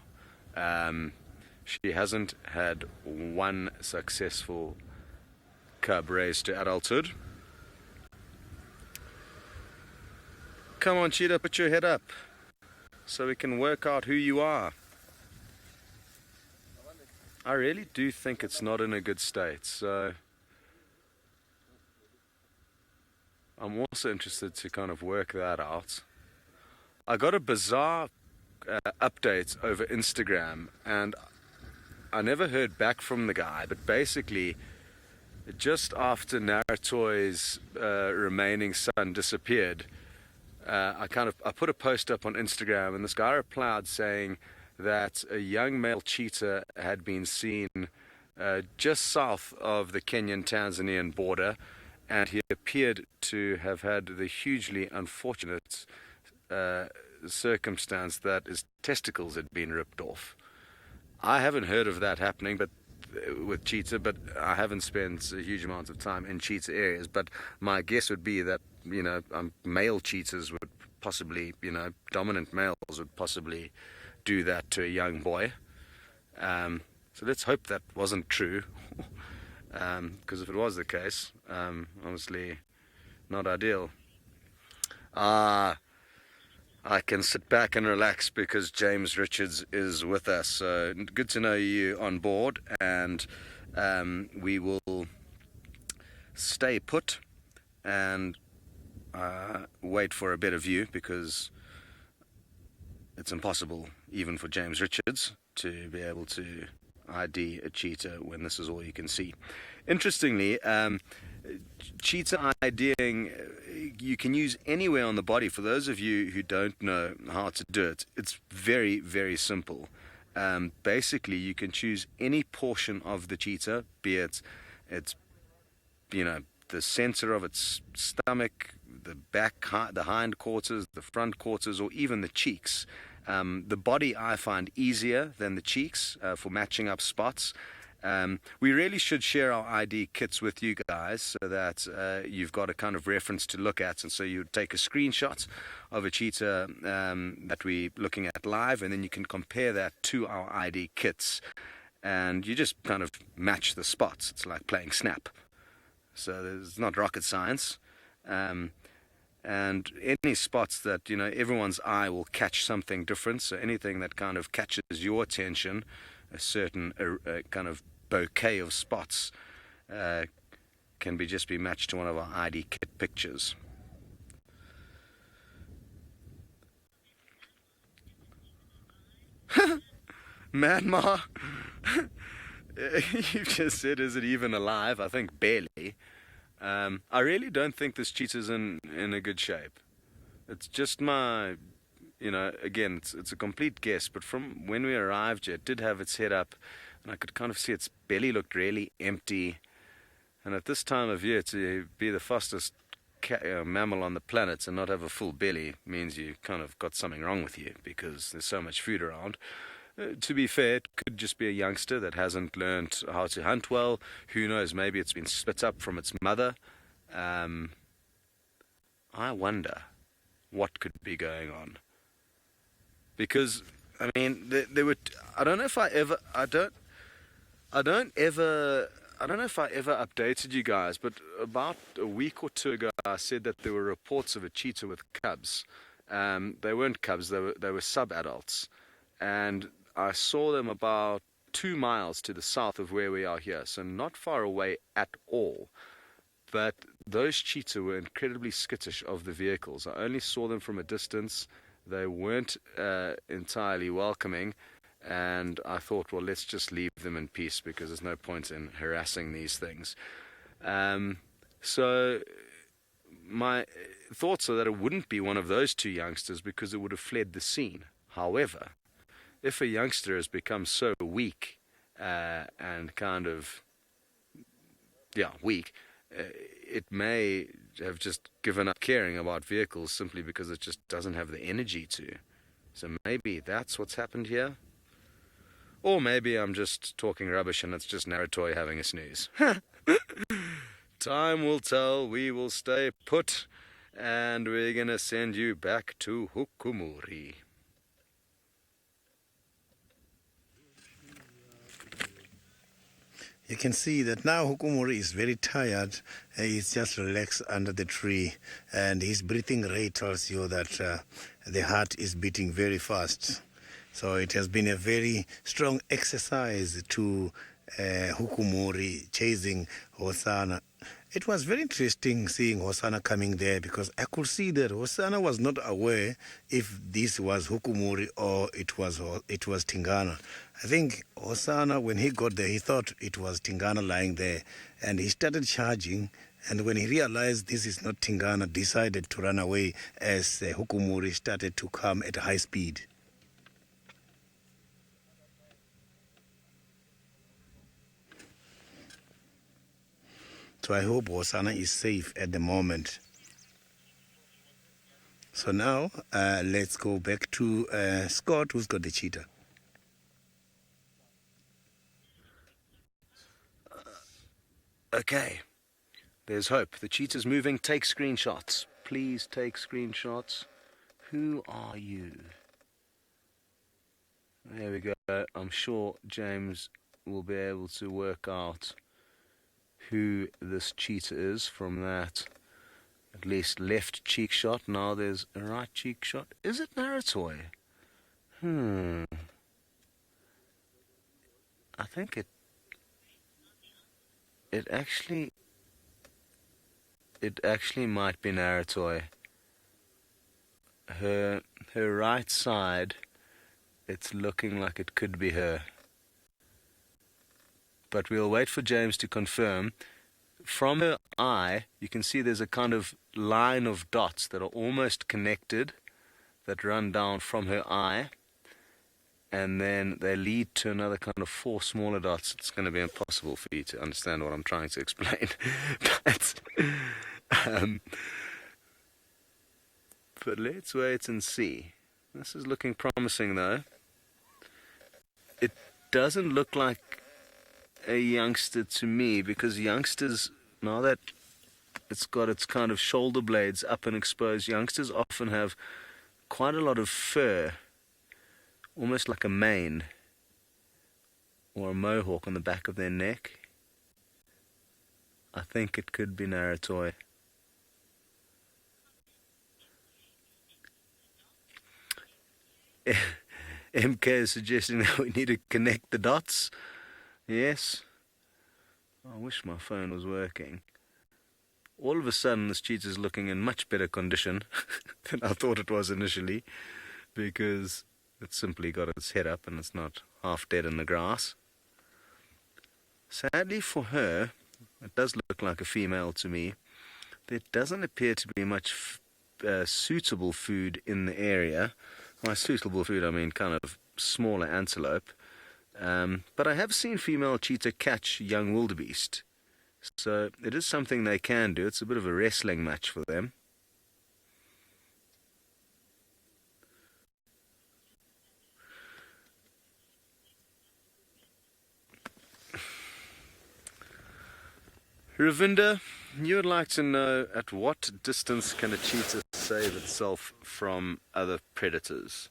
She hasn't had one successful cub raised to adulthood. Come on, Cheetah, put your head up so we can work out who you are. I really do think it's not in a good state, so I'm also interested to kind of work that out. I got a bizarre update over Instagram, and I never heard back from the guy, but basically just after Naratoy's remaining son disappeared, I put a post up on Instagram, and this guy replied saying that a young male cheetah had been seen just south of the Kenyan-Tanzanian border, and he appeared to have had the hugely unfortunate circumstance that his testicles had been ripped off. I haven't heard of that happening, but with cheetah, but I haven't spent a huge amount of time in cheetah areas. But my guess would be that, male cheetahs would possibly, dominant males would possibly do that to a young boy. So let's hope that wasn't true, because if it was the case, honestly, not ideal. I can sit back and relax because James Richards is with us. So good to know you on board, and we will stay put and wait for a better view, because it's impossible even for James Richards to be able to ID a cheetah when this is all you can see. Interestingly, cheetah IDing you can use anywhere on the body. For those of you who don't know how to do it, it's very, very simple. Basically, you can choose any portion of the cheetah, be it the center of its stomach, the back, the hind quarters, the front quarters, or even the cheeks. The body I find easier than the cheeks for matching up spots. We really should share our ID kits with you guys so that you've got a kind of reference to look at. And so you take a screenshot of a cheetah that we're looking at live, and then you can compare that to our ID kits. And you just kind of match the spots. It's like playing Snap. So it's not rocket science. And any spots that, everyone's eye will catch something different. So anything that kind of catches your attention, a certain kind of bouquet of spots, can just be matched to one of our ID kit pictures. Myanmar? You've just said, is it even alive? I think barely. I really don't think this cheetah's in a good shape. It's just my, again, it's a complete guess, but from when we arrived here, it did have its head up, and I could kind of see its belly looked really empty. And at this time of year, to be the fastest mammal on the planet and not have a full belly means you kind of got something wrong with you, because there's so much food around. To be fair, it could just be a youngster that hasn't learned how to hunt well. Who knows, maybe it's been split up from its mother. I wonder what could be going on. Because, there were, I don't know if I ever updated you guys, but about a week or two ago, I said that there were reports of a cheetah with cubs. They weren't cubs, they were sub-adults. And I saw them about 2 miles to the south of where we are here, so not far away at all. But those cheetah were incredibly skittish of the vehicles. I only saw them from a distance. They weren't entirely welcoming, and I thought, well, let's just leave them in peace, because there's no point in harassing these things. So my thoughts are that it wouldn't be one of those two youngsters, because it would have fled the scene. However, if a youngster has become so weak and kind of, weak, it may have just given up caring about vehicles simply because it just doesn't have the energy to. So maybe that's what's happened here. Or maybe I'm just talking rubbish and it's just Naratoy having a snooze. Time will tell. We will stay put and we're going to send you back to Hukumuri. You can see that now Hukumuri is very tired. He's just relaxed under the tree, and his breathing rate tells you that the heart is beating very fast. So it has been a very strong exercise to Hukumuri chasing Hosana. It was very interesting seeing Hosana coming there, because I could see that Hosana was not aware if this was Hukumuri or it was Tingana. I think Hosana, when he got there, he thought it was Tingana lying there, and he started charging. And when he realized this is not Tingana, decided to run away as Hukumuri started to come at high speed. So I hope Hosana is safe at the moment. So now let's go back to Scott, who's got the cheetah. Okay, there's hope. The cheetah's moving. Take screenshots. Please take screenshots. Who are you? There we go. I'm sure James will be able to work out who this cheetah is from that at least left cheek shot. Now there's a right cheek shot. Is it Naratoy? I think it actually might be Naratoy. Her right side, it's looking like it could be her. But we'll wait for James to confirm. From her eye, you can see there's a kind of line of dots that are almost connected, that run down from her eye, and then they lead to another kind of 4 smaller dots. It's going to be impossible for you to understand what I'm trying to explain. But let's wait and see. This is looking promising, though. It doesn't look like a youngster to me, because youngsters, now that it's got its kind of shoulder blades up and exposed, youngsters often have quite a lot of fur, almost like a mane or a mohawk on the back of their neck. I think it could be Naratoy. MK is suggesting that we need to connect the dots. Yes. I wish my phone was working. All of a sudden, this cheetah is looking in much better condition than I thought it was initially, because it's simply got its head up and it's not half dead in the grass. Sadly for her, it does look like a female to me. There doesn't appear to be much suitable food in the area. By suitable food, I mean kind of smaller antelope. But I have seen female cheetah catch young wildebeest. So it is something they can do. It's a bit of a wrestling match for them. Ravinda, you would like to know, at what distance can a cheetah save itself from other predators?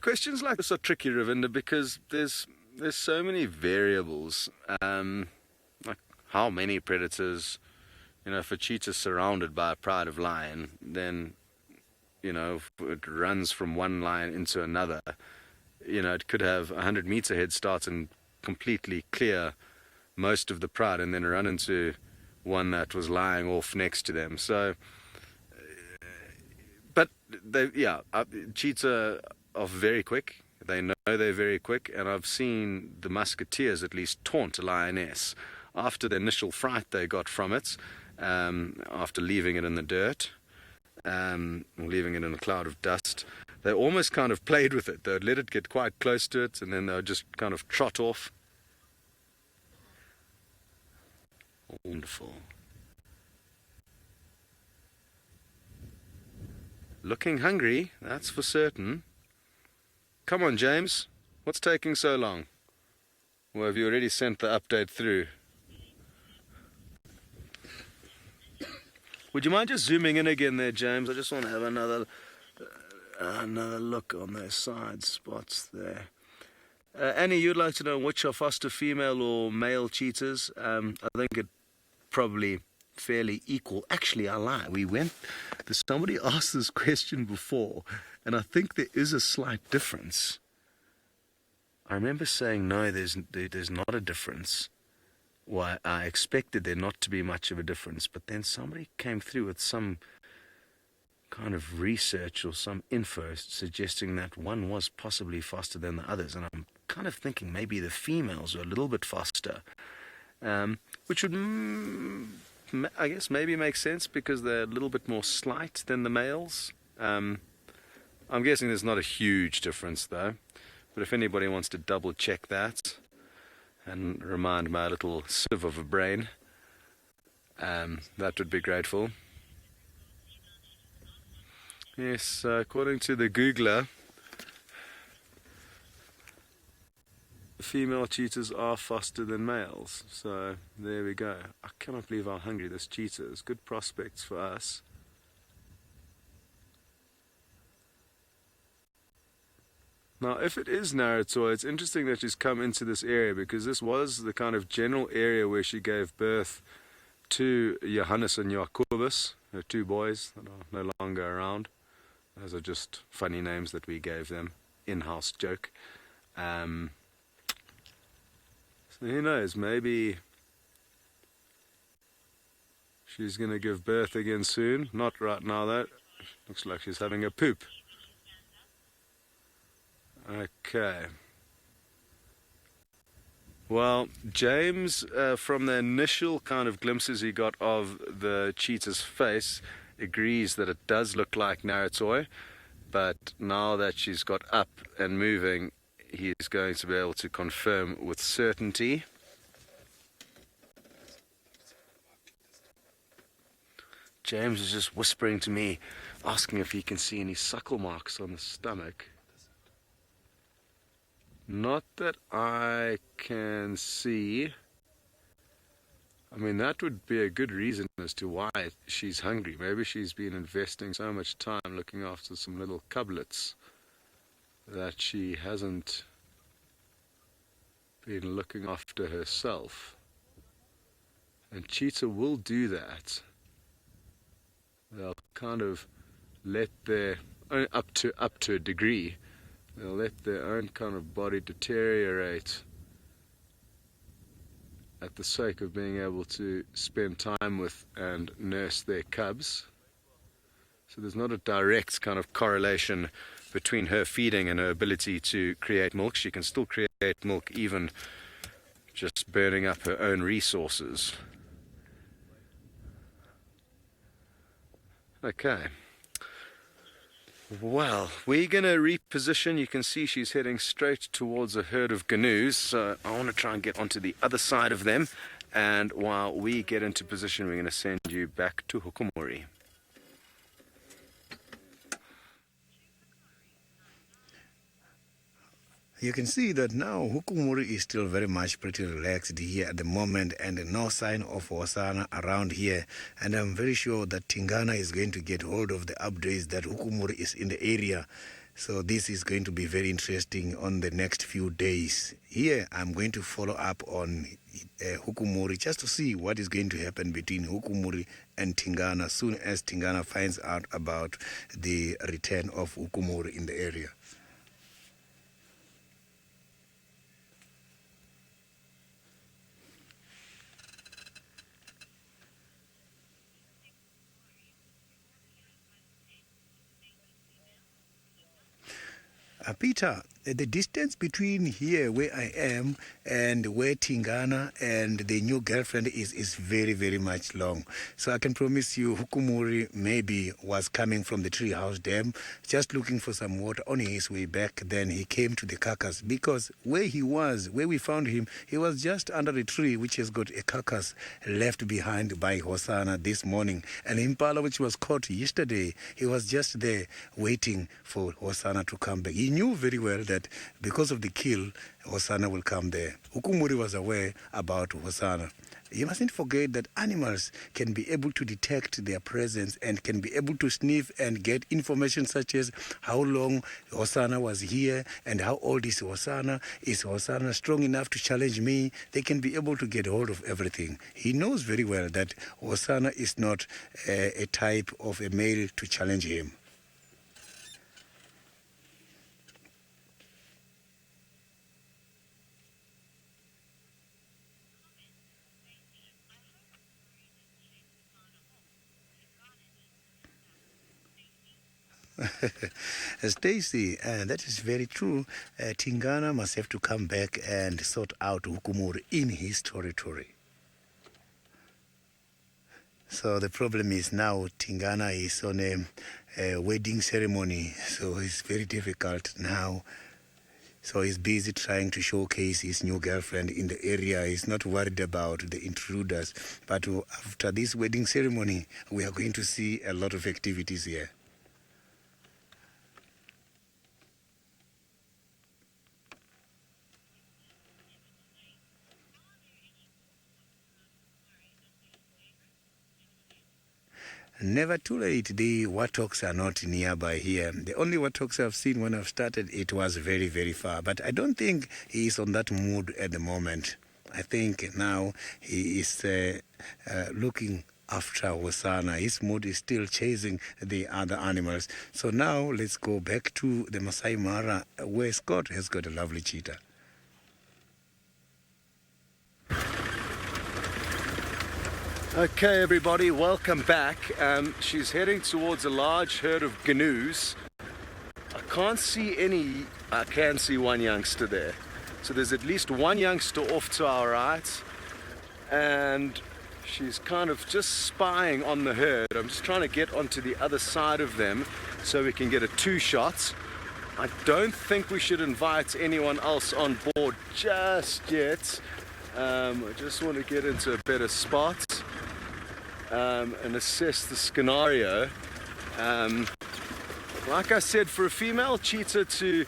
Questions like this are tricky, Ravinda, because there's so many variables. Like how many predators, if a cheetah is surrounded by a pride of lion, then, if it runs from one lion into another, it could have 100-meter head start and completely clear most of the pride and then run into one that was lying off next to them. So, but cheetah are very quick. They know they're very quick, and I've seen the musketeers at least taunt a lioness after the initial fright they got from it, after leaving it in the dirt, or leaving it in a cloud of dust. They almost kind of played with it. They would let it get quite close to it, and then they would just kind of trot off. Wonderful. Looking hungry, that's for certain. Come on, James. What's taking so long? Or have you already sent the update through? Would you mind just zooming in again there, James? I just want to have another look on those side spots there. Annie, you'd like to know which are foster female or male cheetahs? I think it probably fairly equal. Actually, I lie. Somebody asked this question before, and I think there is a slight difference. I remember saying, no, there's not a difference. Well, I expected there not to be much of a difference, but then somebody came through with some kind of research or some info suggesting that one was possibly faster than the others, and I'm kind of thinking maybe the females are a little bit faster, which would, I guess, maybe make sense because they're a little bit more slight than the males. I'm guessing there's not a huge difference though, but if anybody wants to double check that and remind my little sieve of a brain, that would be grateful. Yes, according to the Googler, female cheetahs are faster than males, so there we go. I cannot believe how hungry this cheetah is. Good prospects for us. Now, if it is Naratoy, it's interesting that she's come into this area because this was the kind of general area where she gave birth to Johannes and Jacobus, her two boys that are no longer around. Those are just funny names that we gave them, in-house joke. So who knows, maybe she's going to give birth again soon. Not right now though. Looks like she's having a poop. Okay. Well, James, from the initial kind of glimpses he got of the cheetah's face, agrees that it does look like Naratoy, but now that she's got up and moving, he is going to be able to confirm with certainty. James is just whispering to me, asking if he can see any suckle marks on the stomach. Not that I can see. I mean, that would be a good reason as to why she's hungry. Maybe she's been investing so much time looking after some little cublets that she hasn't been looking after herself. And cheetah will do that. They'll kind of let their, up to a degree, they'll let their own kind of body deteriorate at the sake of being able to spend time with and nurse their cubs. So there's not a direct kind of correlation between her feeding and her ability to create milk. She can still create milk even just burning up her own resources. Okay. Well, we're going to reposition. You can see she's heading straight towards a herd of gnu's. So I want to try and get onto the other side of them. And while we get into position, we're going to send you back to Hukumuri. You can see that now Hukumuri is still very much pretty relaxed here at the moment, and no sign of Hosana around here. And I'm very sure that Tingana is going to get hold of the updates that Hukumuri is in the area. So this is going to be very interesting on the next few days. Here I'm going to follow up on Hukumuri just to see what is going to happen between Hukumuri and Tingana as soon as Tingana finds out about the return of Hukumuri in the area. Peter, the distance between here where I am and where Tingana and the new girlfriend is very, very much long. So I can promise you Hukumuri maybe was coming from the treehouse dam, just looking for some water on his way back. Then he came to the carcass because where we found him, he was just under a tree which has got a carcass left behind by Hosana this morning. And Impala, which was caught yesterday, he was just there waiting for Hosana to come back. He knew very well that that because of the kill, Hosanna will come there. Ukumuri was aware about Hosanna. You mustn't forget that animals can be able to detect their presence and can be able to sniff and get information such as how long Hosanna was here and how old is Hosanna. Is Hosanna strong enough to challenge me? They can be able to get hold of everything. He knows very well that Hosanna is not a type of a male to challenge him. Stacy, that is very true. Tingana must have to come back and sort out Hukumuri in his territory. So the problem is now Tingana is on a wedding ceremony, so it's very difficult now. So he's busy trying to showcase his new girlfriend in the area. He's not worried about the intruders. But after this wedding ceremony, we are going to see a lot of activities here. Never too late. The warthogs are not nearby here. The only warthogs I've seen when I've started, it was very, very far. But I don't think he is on that mood at the moment. I think now he is looking after Hosanna. His mood is still chasing the other animals. So now let's go back to the Maasai Mara, where Scott has got a lovely cheetah. Okay, everybody, welcome back. She's heading towards a large herd of gnus. I can't see any. I can see one youngster there. So there's at least one youngster off to our right, and she's kind of just spying on the herd. I'm just trying to get onto the other side of them so we can get a two-shot. I don't think we should invite anyone else on board just yet. I just want to get into a better spot and assess the scenario. Like I said, for a female cheetah to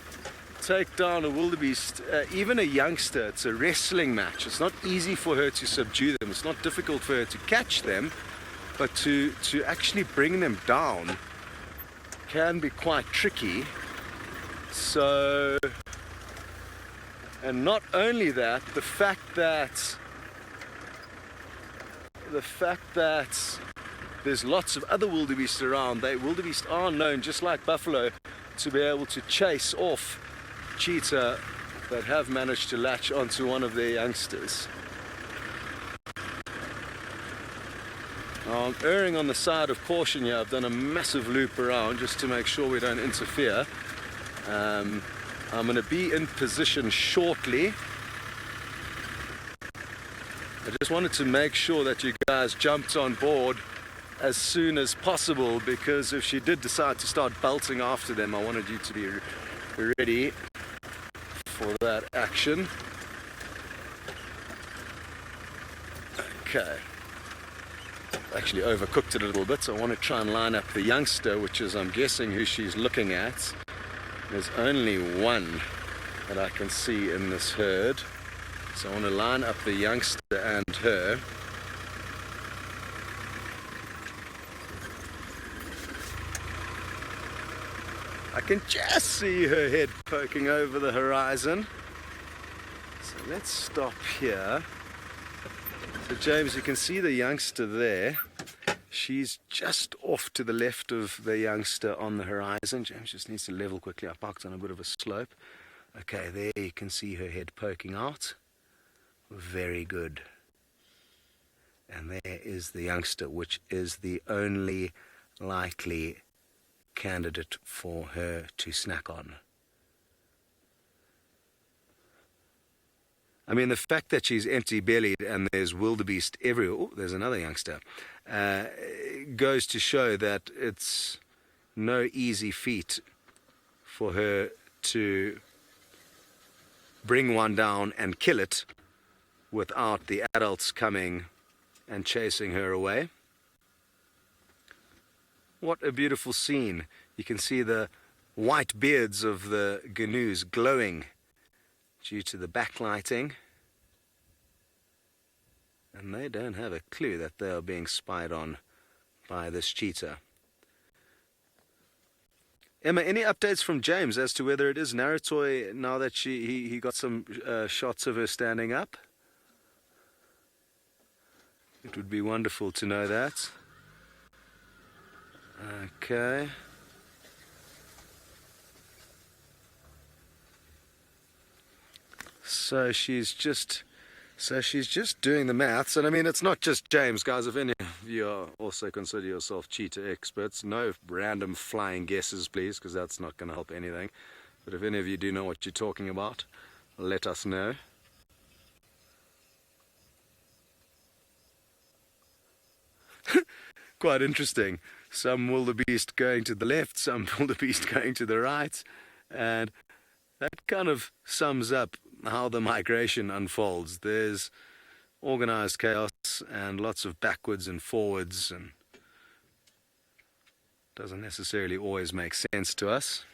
take down a wildebeest, even a youngster, it's a wrestling match. It's not easy for her to subdue them. It's not difficult for her to catch them, but to actually bring them down can be quite tricky. So, and not only that, the fact that there's lots of other wildebeest around. Wildebeest are known, just like buffalo, to be able to chase off cheetah that have managed to latch onto one of their youngsters. Now, I'm erring on the side of caution here. I've done a massive loop around just to make sure we don't interfere. I'm going to be in position shortly. I just wanted to make sure that you guys jumped on board as soon as possible, because if she did decide to start belting after them, I wanted you to be ready for that action. Okay. Actually overcooked it a little bit, so I want to try and line up the youngster, which is, I'm guessing, who she's looking at. There's only one that I can see in this herd. So I want to line up the youngster and her. I can just see her head poking over the horizon. So let's stop here. So James, you can see the youngster there. She's just off to the left of the youngster on the horizon. James just needs to level quickly. I parked on a bit of a slope. Okay, there you can see her head poking out. Very good. And there is the youngster, which is the only likely candidate for her to snack on. I mean, the fact that she's empty-bellied and there's wildebeest everywhere, oh, there's another youngster, goes to show that it's no easy feat for her to bring one down and kill it without the adults coming and chasing her away. What a beautiful scene. You can see the white beards of the gnus glowing due to the backlighting. And they don't have a clue that they are being spied on by this cheetah. Emma, any updates from James as to whether it is Naratoy now that he got some shots of her standing up? It would be wonderful to know that. Okay. So she's just doing the maths, and I mean, it's not just James, guys. If any of you are also consider yourself cheetah experts, no random flying guesses, please, because that's not going to help anything. But if any of you do know what you're talking about, let us know. Quite interesting. Some wildebeest going to the left, some wildebeest going to the right, and that kind of sums up how the migration unfolds. There's organized chaos and lots of backwards and forwards, and doesn't necessarily always make sense to us.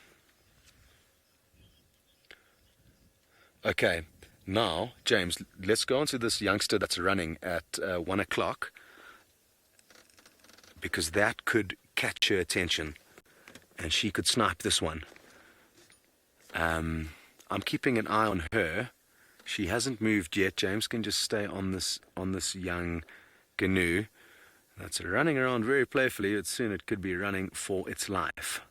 Okay, now, James, let's go on to this youngster that's running at 1 o'clock, because that could catch her attention, and she could snipe this one. I'm keeping an eye on her. She hasn't moved yet. James can just stay on this young gnu that's running around very playfully. But soon it could be running for its life.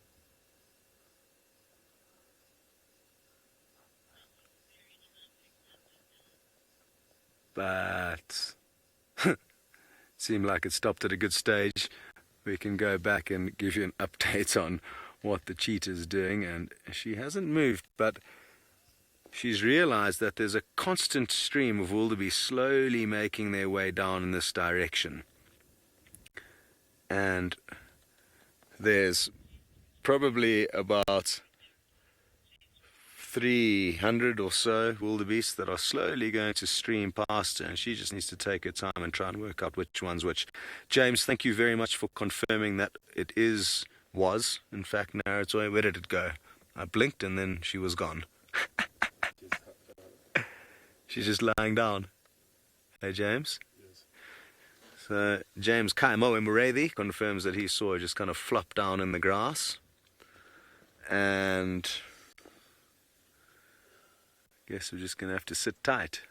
But seemed like it stopped at a good stage. We can go back and give you an update on what the cheetah's doing, and she hasn't moved, but she's realized that there's a constant stream of wildebeest slowly making their way down in this direction. And there's probably about 300 or so wildebeest that are slowly going to stream past her, and she just needs to take her time and try and work out which one's which. James, thank you very much for confirming that it was, in fact, Naratoy. Where did it go? I blinked and then she was gone. She's just lying down. Hey, James? Yes. So, James Kaimo Murethi confirms that he saw her just kind of flop down in the grass. And guess we're just going to have to sit tight.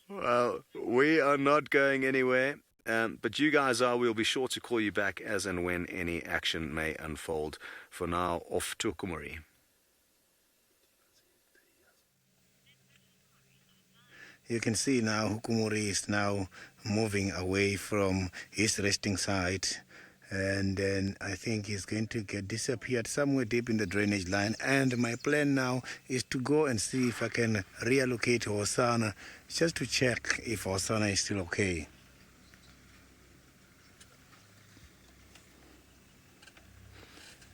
Well, we are not going anywhere, but you guys are. We'll be sure to call you back as and when any action may unfold. For now, off to Hukumuri. You can see now Hukumuri is now moving away from his resting site, and then I think he's going to get disappeared somewhere deep in the drainage line. And my plan now is to go and see if I can reallocate Hosana, just to check if Hosana is still okay.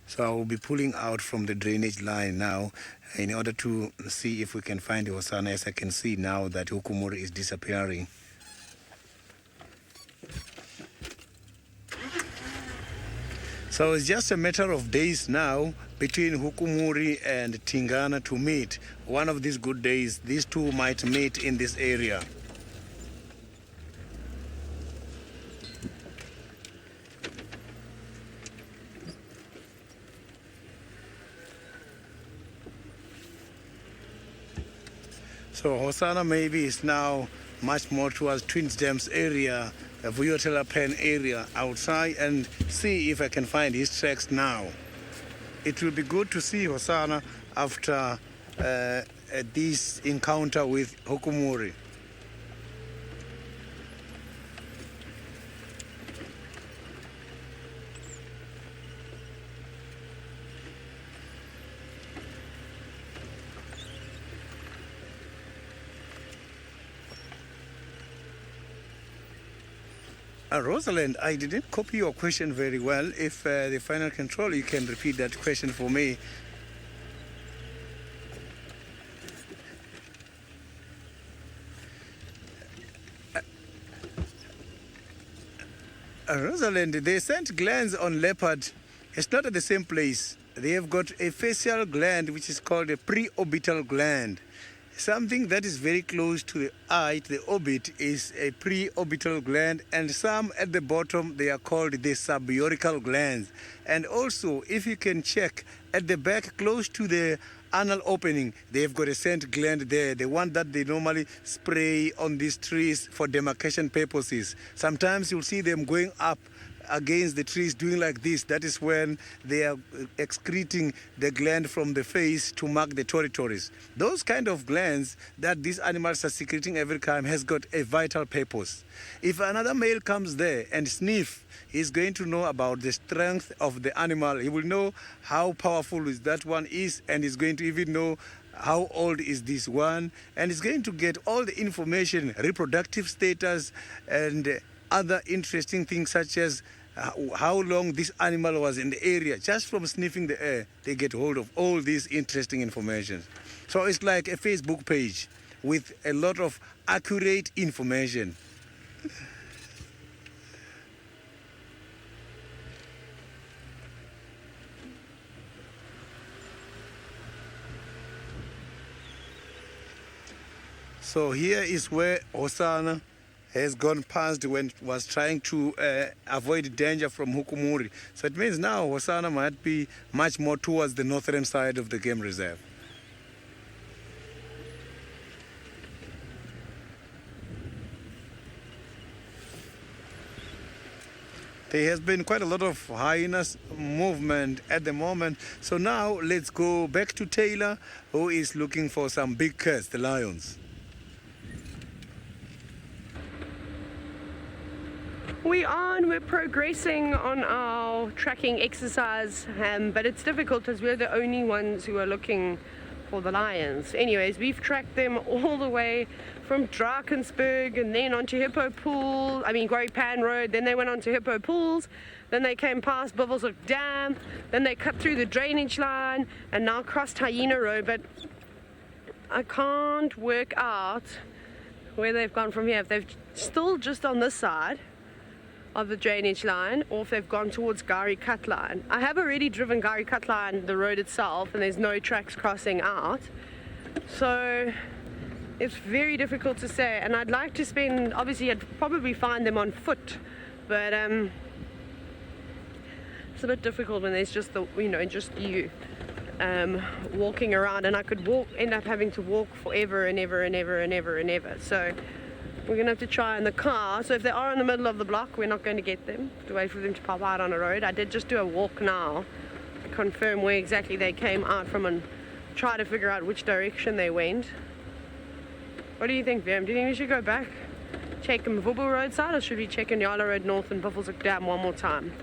So I will be pulling out from the drainage line now in order to see if we can find Hosana, as I can see now that Hukumuri is disappearing. So it's just a matter of days now between Hukumuri and Tingana to meet. One of these good days, these two might meet in this area. So Hosana maybe is now much more towards Twins Dams area, Vuyotela Pen area. I'll try and see if I can find his tracks now. It will be good to see Hosana after this encounter with Hukumuri. Rosalind, I didn't copy your question very well. If the final control, you can repeat that question for me. Rosalind, the scent glands on leopard, it's not at the same place. They have got a facial gland which is called a preorbital gland. Something that is very close to the eye, the orbit, is a preorbital gland, and some at the bottom, they are called the subaurical glands. And also, if you can check at the back close to the anal opening, they've got a scent gland there, the one that they normally spray on these trees for demarcation purposes. Sometimes you'll see them going up against the trees doing like this. That is when they are excreting the gland from the face to mark the territories. Those kind of glands that these animals are secreting every time has got a vital purpose. If another male comes there and sniff, he's going to know about the strength of the animal. He will know how powerful that one is, and he's going to even know how old is this one, and he's going to get all the information, reproductive status, and other interesting things such as how long this animal was in the area. Just from sniffing the air, they get hold of all this interesting information. So it's like a Facebook page with a lot of accurate information. So here is where Hosanna has gone past when it was trying to avoid danger from Hukumuri. So it means now Hosanna might be much more towards the northern side of the game reserve. There has been quite a lot of hyenas movement at the moment. So now let's go back to Taylor, who is looking for some big cats, the lions. We're progressing on our tracking exercise, but it's difficult as we're the only ones who are looking for the lions. Anyways, we've tracked them all the way from Drakensberg and then onto Guaripan Road, then they went onto Hippo Pools, then they came past Buffelshoek Dam, then they cut through the drainage line and now crossed Hyena Road, but I can't work out where they've gone from here. If they've still just on this side of the drainage line, or if they've gone towards Gari Cut Line. I have already driven Gari Cut Line, the road itself, and there's no tracks crossing out, so it's very difficult to say. And I'd like to spend, obviously I'd probably find them on foot, but it's a bit difficult when there's just you walking around, and I could end up having to walk forever and ever and ever and ever and ever. So we're going to have to try in the car. So if they are in the middle of the block, we're not going to get them. To wait for them to pop out on a road. I did just do a walk now to confirm where exactly they came out from and try to figure out which direction they went. What do you think, Vam? Do you think we should go back, check Mvubu Road side, or should we check Nyala Road North and Buffelshoek Dam one more time?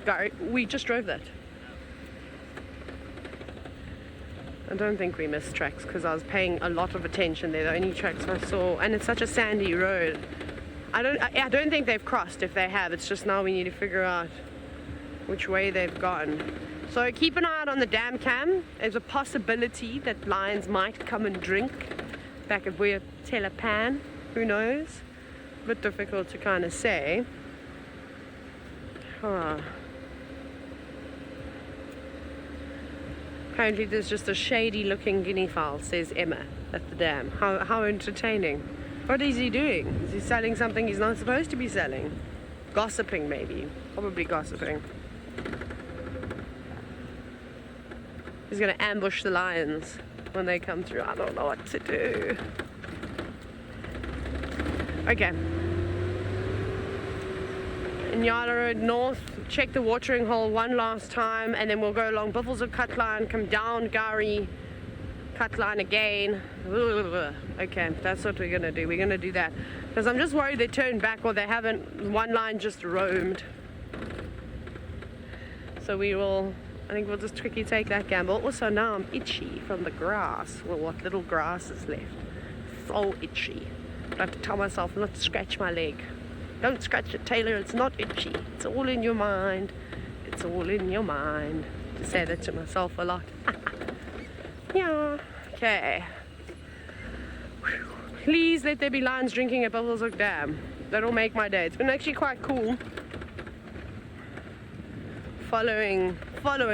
Gary, we just drove that. I don't think we missed tracks because I was paying a lot of attention. They're the only tracks I saw, and it's such a sandy road. I don't think they've crossed. If they have, it's just now we need to figure out which way they've gone. So keep an eye out on the dam cam. There's a possibility that lions might come and drink back at where Telepan. Who knows? A bit difficult to kind of say. Apparently there's just a shady looking guinea fowl, says Emma, at the dam. How entertaining. What is he doing? Is he selling something he's not supposed to be selling? Gossiping maybe. Probably gossiping. He's going to ambush the lions when they come through. I don't know what to do. Okay. Nyala Road North, check the watering hole one last time, and then we'll go along Buffelshoek Cut Line, come down Gari Cut Line again. Okay, that's what we're going to do. We're going to do that. Because I'm just worried they turned back or they haven't, one line just roamed. So I think we'll just quickly take that gamble. Also now I'm itchy from the grass. Well, what little grass is left. So itchy. I have to tell myself not to scratch my leg. Don't scratch it, Taylor, it's not itchy. It's all in your mind. It's all in your mind. To say that to myself a lot. Yeah. Okay. Please let there be lions drinking at Buffelshoek Dam. That'll make my day. It's been actually quite cool following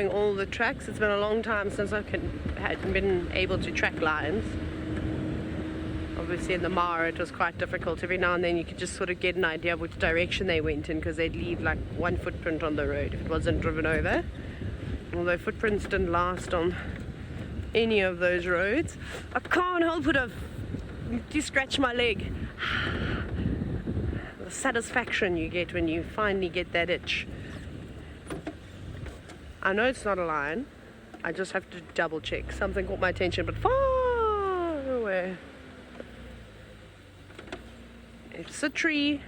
all the tracks. It's been a long time since I had been able to track lions. Obviously in the Mara it was quite difficult. Every now and then you could just sort of get an idea of which direction they went in, because they'd leave like one footprint on the road if it wasn't driven over. Although footprints didn't last on any of those roads. I can't help it, you scratch my leg. The satisfaction you get when you finally get that itch. I know it's not a lion. I just have to double check. Something caught my attention, but far away. It's a tree.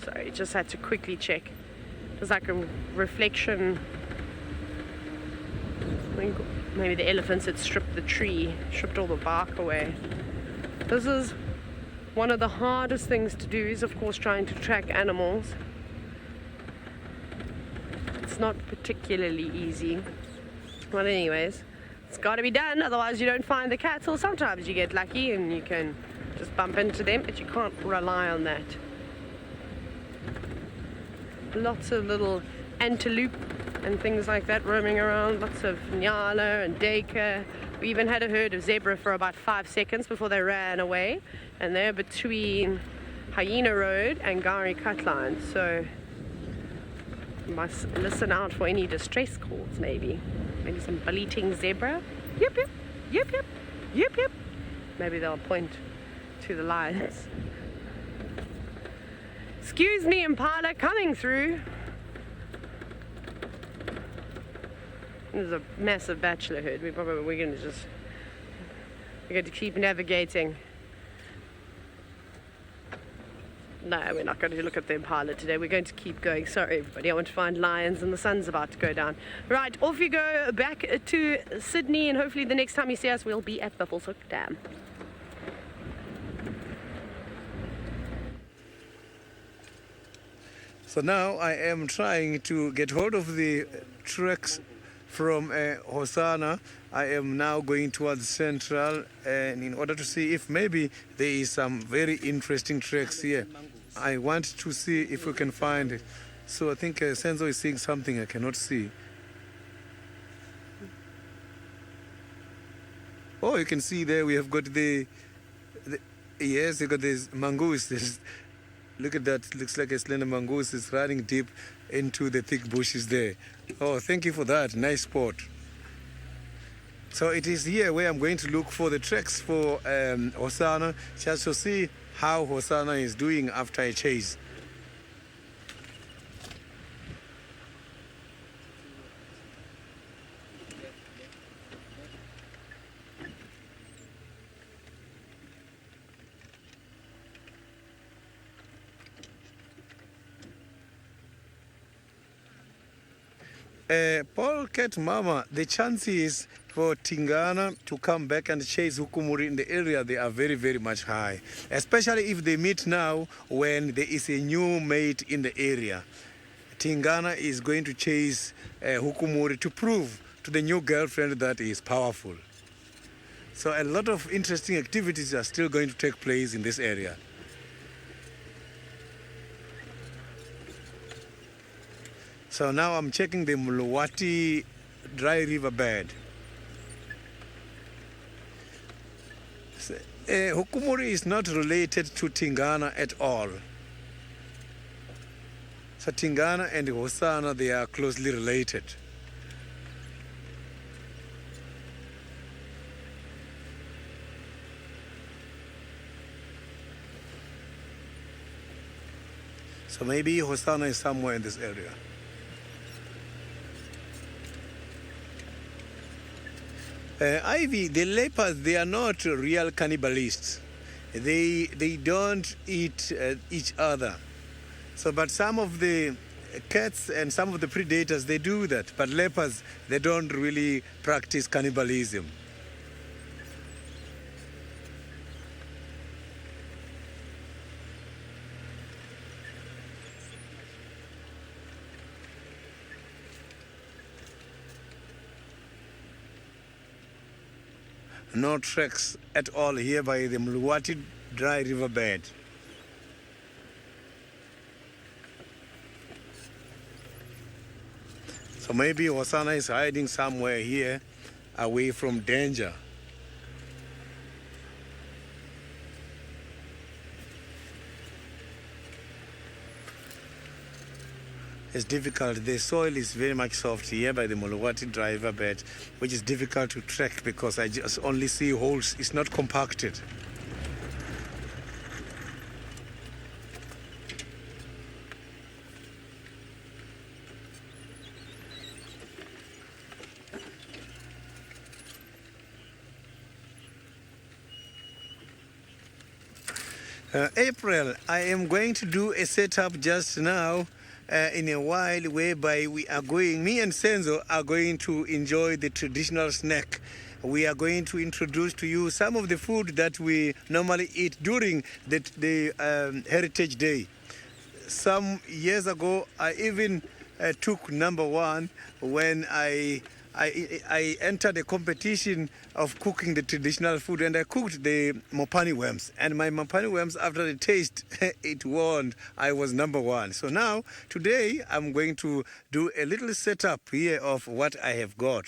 Sorry, just had to quickly check. It was like a reflection. I think maybe the elephants had stripped the tree, stripped all the bark away. This is one of the hardest things to do, is of course trying to track animals. It's not particularly easy. But anyways, it's got to be done, otherwise you don't find the cattle. Sometimes you get lucky and you can just bump into them, but you can't rely on that. Lots of little antelope and things like that roaming around, lots of nyala and duiker. We even had a herd of zebra for about 5 seconds before they ran away, and they're between Hyena Road and Gari Cutline, so you must listen out for any distress calls. Maybe some bleating zebra. Yep, yep, yep, yep, yep, yep. Maybe they'll point to the lions. Excuse me, Impala, coming through. There's a massive bachelor herd. We're going to keep navigating. No, we're not going to look at the Impala today. We're going to keep going. Sorry, everybody. I want to find lions, and the sun's about to go down. Right, off you go back to Sydney, and hopefully the next time you see us, we'll be at Buffelshoek Dam. So now I am trying to get hold of the tracks from Hosana. I am now going towards Central, and in order to see if maybe there is some very interesting tracks here. I want to see if we can find it. So I think Senzo is seeing something I cannot see. Oh, you can see there we have got yes, you got this mongoose. Look at that, looks like a slender mongoose is running deep into the thick bushes there. Oh, thank you for that, nice spot. So it is here where I'm going to look for the tracks for Hosana, just to see how Hosana is doing after a chase. Paul Cat Mama, the chances for Tingana to come back and chase Hukumuri in the area, they are very, very much high. Especially if they meet now when there is a new mate in the area. Tingana is going to chase Hukumuri to prove to the new girlfriend that he is powerful. So a lot of interesting activities are still going to take place in this area. So now I'm checking the Mluwati dry river bed. Hukumuri is not related to Tingana at all. So Tingana and Hosana, they are closely related. So maybe Hosana is somewhere in this area. Ivy, the leopards, they are not real cannibalists. They don't eat each other. So, but some of the cats and some of the predators, they do that. But leopards, they don't really practice cannibalism. No tracks at all here by the Mluwati dry riverbed. So maybe Hosanna is hiding somewhere here, away from danger. It's difficult. The soil is very much soft here by the Molowati dry riverbed, which is difficult to track because I just only see holes. It's not compacted. April, I am going to do a setup just now in a while whereby we are going, me and Senzo are going to enjoy the traditional snack. We are going to introduce to you some of the food that we normally eat during the Heritage Day. Some years ago, I even took number one when I entered a competition of cooking the traditional food, and I cooked the mopani worms. And my mopani worms, after the taste, it won. I was number one. So now, today, I'm going to do a little setup here of what I have got.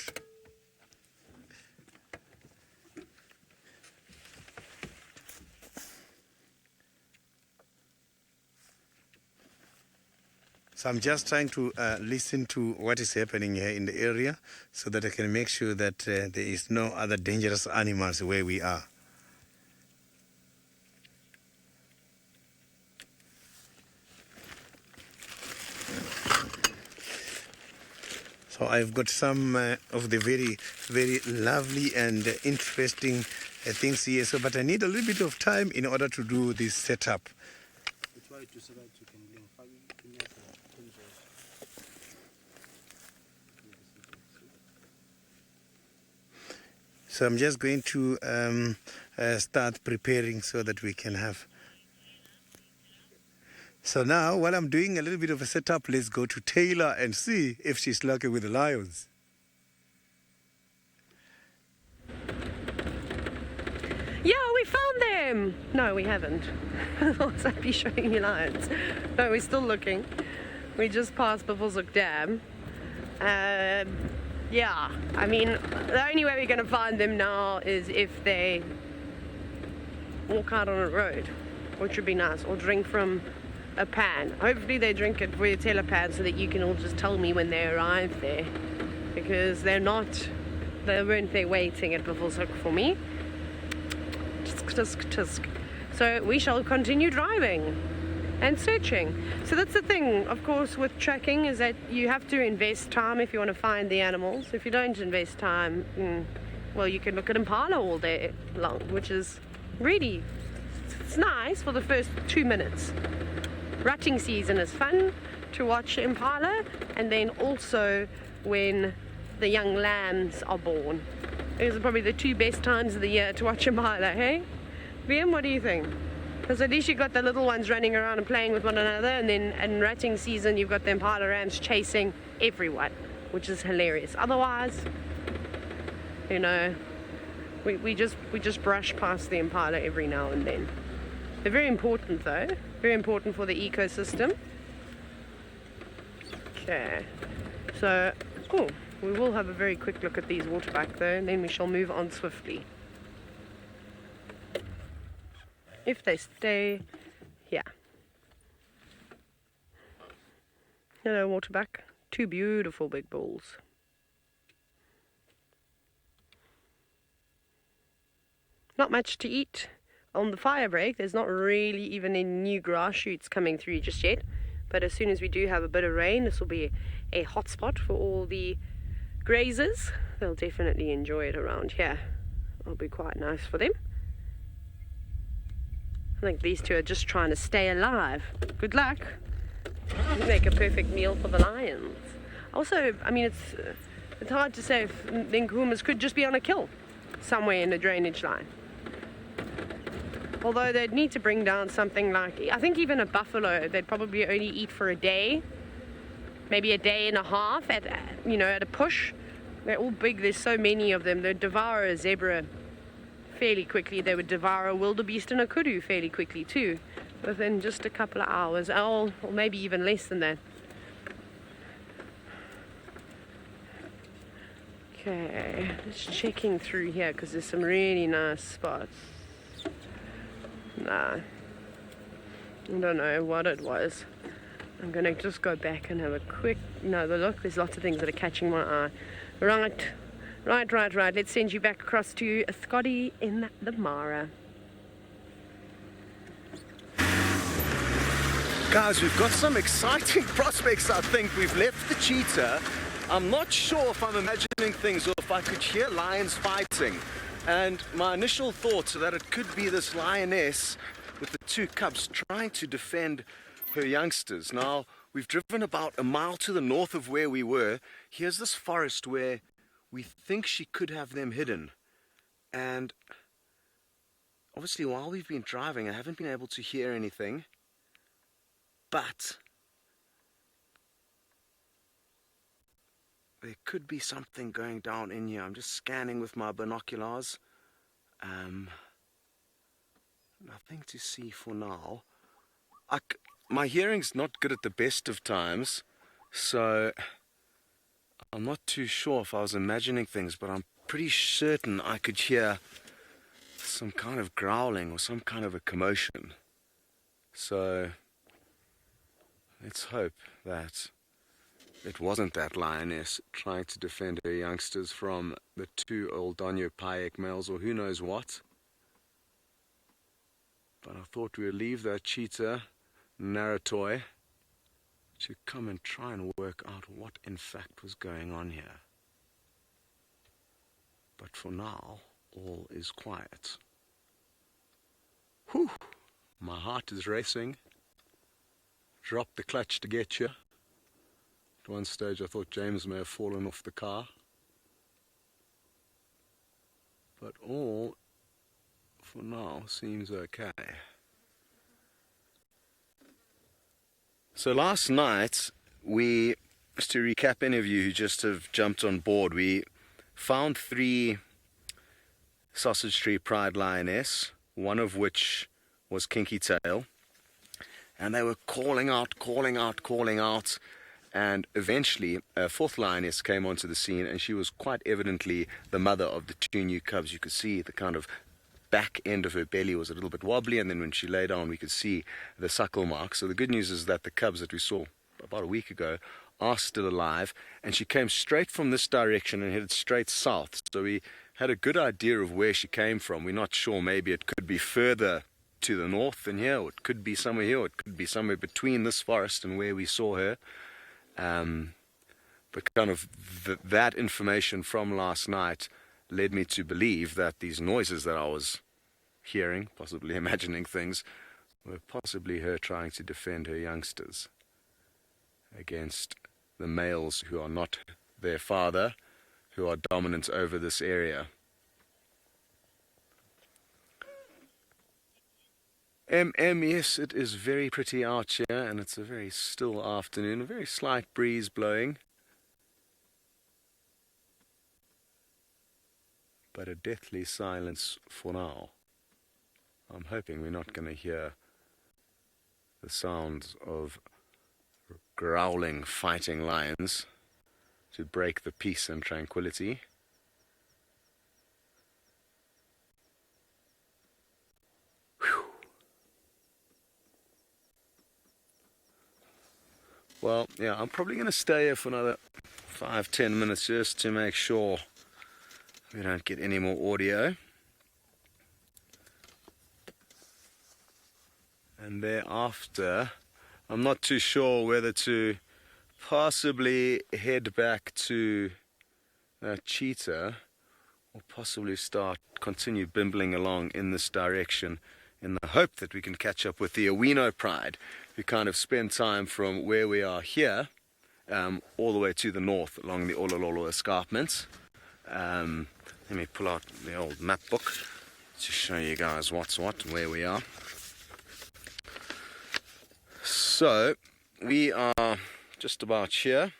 So I'm just trying to listen to what is happening here in the area so that I can make sure that there is no other dangerous animals where we are. So I've got some of the very, very lovely and interesting things here. So, but I need a little bit of time in order to do this setup. So I'm just going to start preparing so that we can have. So now, while I'm doing a little bit of a setup, let's go to Taylor and see if she's lucky with the lions. Yeah, we found them! No, we haven't. I'll be showing you lions. No, we're still looking. We just passed Buffelshoek Dam. Yeah, I mean, the only way we're going to find them now is if they walk out on a road, which would be nice, or drink from a pan. Hopefully they drink it for your telepan so that you can all just tell me when they arrive there, because they weren't there waiting at Buffelshoek for me. Tisk. So we shall continue driving and searching. So that's the thing, of course, with tracking, is that you have to invest time if you want to find the animals. If you don't invest time, well, you can look at impala all day long, which is really, it's nice for the first 2 minutes. Rutting season is fun to watch impala, and then also when the young lambs are born. Those are probably the 2 best times of the year to watch impala, hey? Liam, what do you think? Because at least you've got the little ones running around and playing with one another, and then in rutting season you've got the impala rams chasing everyone, which is hilarious. Otherwise, you know, we just brush past the impala every now and then. They're very important though, very important for the ecosystem. Okay, so we will have a very quick look at these waterback though, and then we shall move on swiftly. If they stay here. Hello, waterback. 2 beautiful big bulls. Not much to eat on the fire break. There's not really even any new grass shoots coming through just yet. But as soon as we do have a bit of rain, this will be a hot spot for all the grazers. They'll definitely enjoy it around here. It'll be quite nice for them. I think these two are just trying to stay alive. Good luck. You make a perfect meal for the lions. Also, I mean, it's hard to say if the nkuhumas could just be on a kill somewhere in the drainage line. Although they'd need to bring down something like, I think even a buffalo, they'd probably only eat for a day, maybe a day and a half at a push. They're all big. There's so many of them. They'd devour a zebra fairly quickly. They would devour a wildebeest and a kudu fairly quickly too, within just a couple of hours, or maybe even less than that. Okay, just checking through here because there's some really nice spots. Nah, I don't know what it was. I'm gonna just go back and have a quick, no, look, there's lots of things that are catching my eye. Right. Let's send you back across to Scotty in the Mara. Guys, we've got some exciting prospects, I think. We've left the cheetah. I'm not sure if I'm imagining things or if I could hear lions fighting. And my initial thoughts are that it could be this lioness with the two cubs trying to defend her youngsters. Now, we've driven about a mile to the north of where we were. Here's this forest where we think she could have them hidden. And obviously, while we've been driving, I haven't been able to hear anything. But there could be something going down in here. I'm just scanning with my binoculars. Nothing to see for now. My hearing's not good at the best of times, so I'm not too sure if I was imagining things, but I'm pretty certain I could hear some kind of growling or some kind of a commotion. So let's hope that it wasn't that lioness trying to defend her youngsters from the two old Donyo Payek males or who knows what. But I thought we would leave that cheetah narratoi to come and try and work out what in fact was going on here. But for now, all is quiet. Whew! My heart is racing. Dropped the clutch to get you. At one stage I thought James may have fallen off the car. But all, for now, seems okay. So last night, just to recap any of you who just have jumped on board, we found 3 sausage tree pride lioness, one of which was kinky tail. And they were calling out, and eventually a 4th lioness came onto the scene, and she was quite evidently the mother of the 2 new cubs. You could see the kind of back end of her belly was a little bit wobbly, and then when she lay down we could see the suckle marks. So the good news is that the cubs that we saw about a week ago are still alive, and she came straight from this direction and headed straight south. So we had a good idea of where she came from. We're not sure, maybe it could be further to the north than here, or it could be somewhere here, or it could be somewhere between this forest and where we saw her. But kind of that information from last night led me to believe that these noises that I was hearing, possibly imagining things, were possibly her trying to defend her youngsters against the males who are not their father, who are dominant over this area. Yes, it is very pretty out here, and it's a very still afternoon, a very slight breeze blowing. But a deathly silence for now. I'm hoping we're not going to hear the sounds of growling, fighting lions to break the peace and tranquility. Well, yeah, I'm probably going to stay here for another 5-10 minutes just to make sure we don't get any more audio. And thereafter, I'm not too sure whether to possibly head back to Cheetah or possibly continue bimbling along in this direction in the hope that we can catch up with the Awino Pride, who kind of spend time from where we are here all the way to the north along the Olololo escarpments. Let me pull out the old map book to show you guys what's what and where we are. So we are just about here,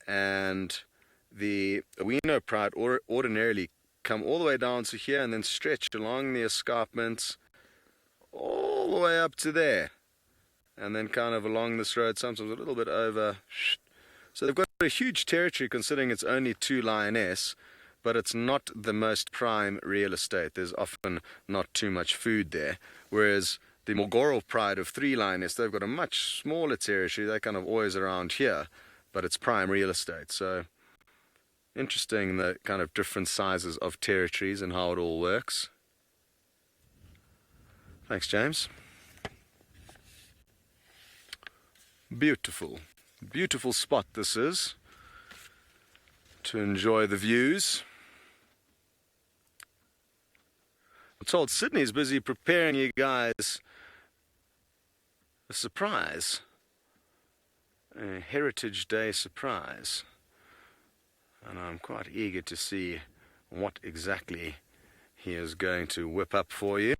and the Awino Pride ordinarily come all the way down to here and then stretch along the escarpment all the way up to there, and then kind of along this road, sometimes a little bit over. So they've got a huge territory considering it's only 2 lioness, but it's not the most prime real estate. There's often not too much food there, whereas the Mogoral pride of 3 lioness, they've got a much smaller territory. They're kind of always around here, but it's prime real estate. So interesting, the kind of different sizes of territories and how it all works. Thanks, James. Beautiful, beautiful spot this is to enjoy the views. I'm told Sydney's busy preparing you guys a surprise, a Heritage Day surprise, and I'm quite eager to see what exactly he is going to whip up for you.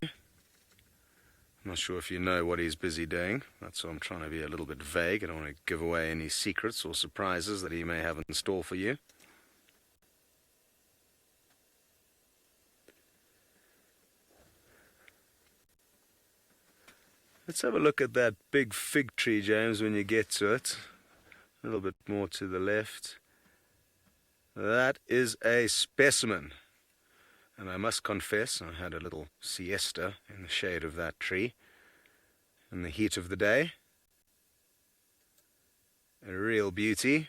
I'm not sure if you know what he's busy doing. That's why I'm trying to be a little bit vague. I don't want to give away any secrets or surprises that he may have in store for you. Let's have a look at that big fig tree, James, when you get to it. A little bit more to the left. That is a specimen. And I must confess, I had a little siesta in the shade of that tree in the heat of the day. A real beauty.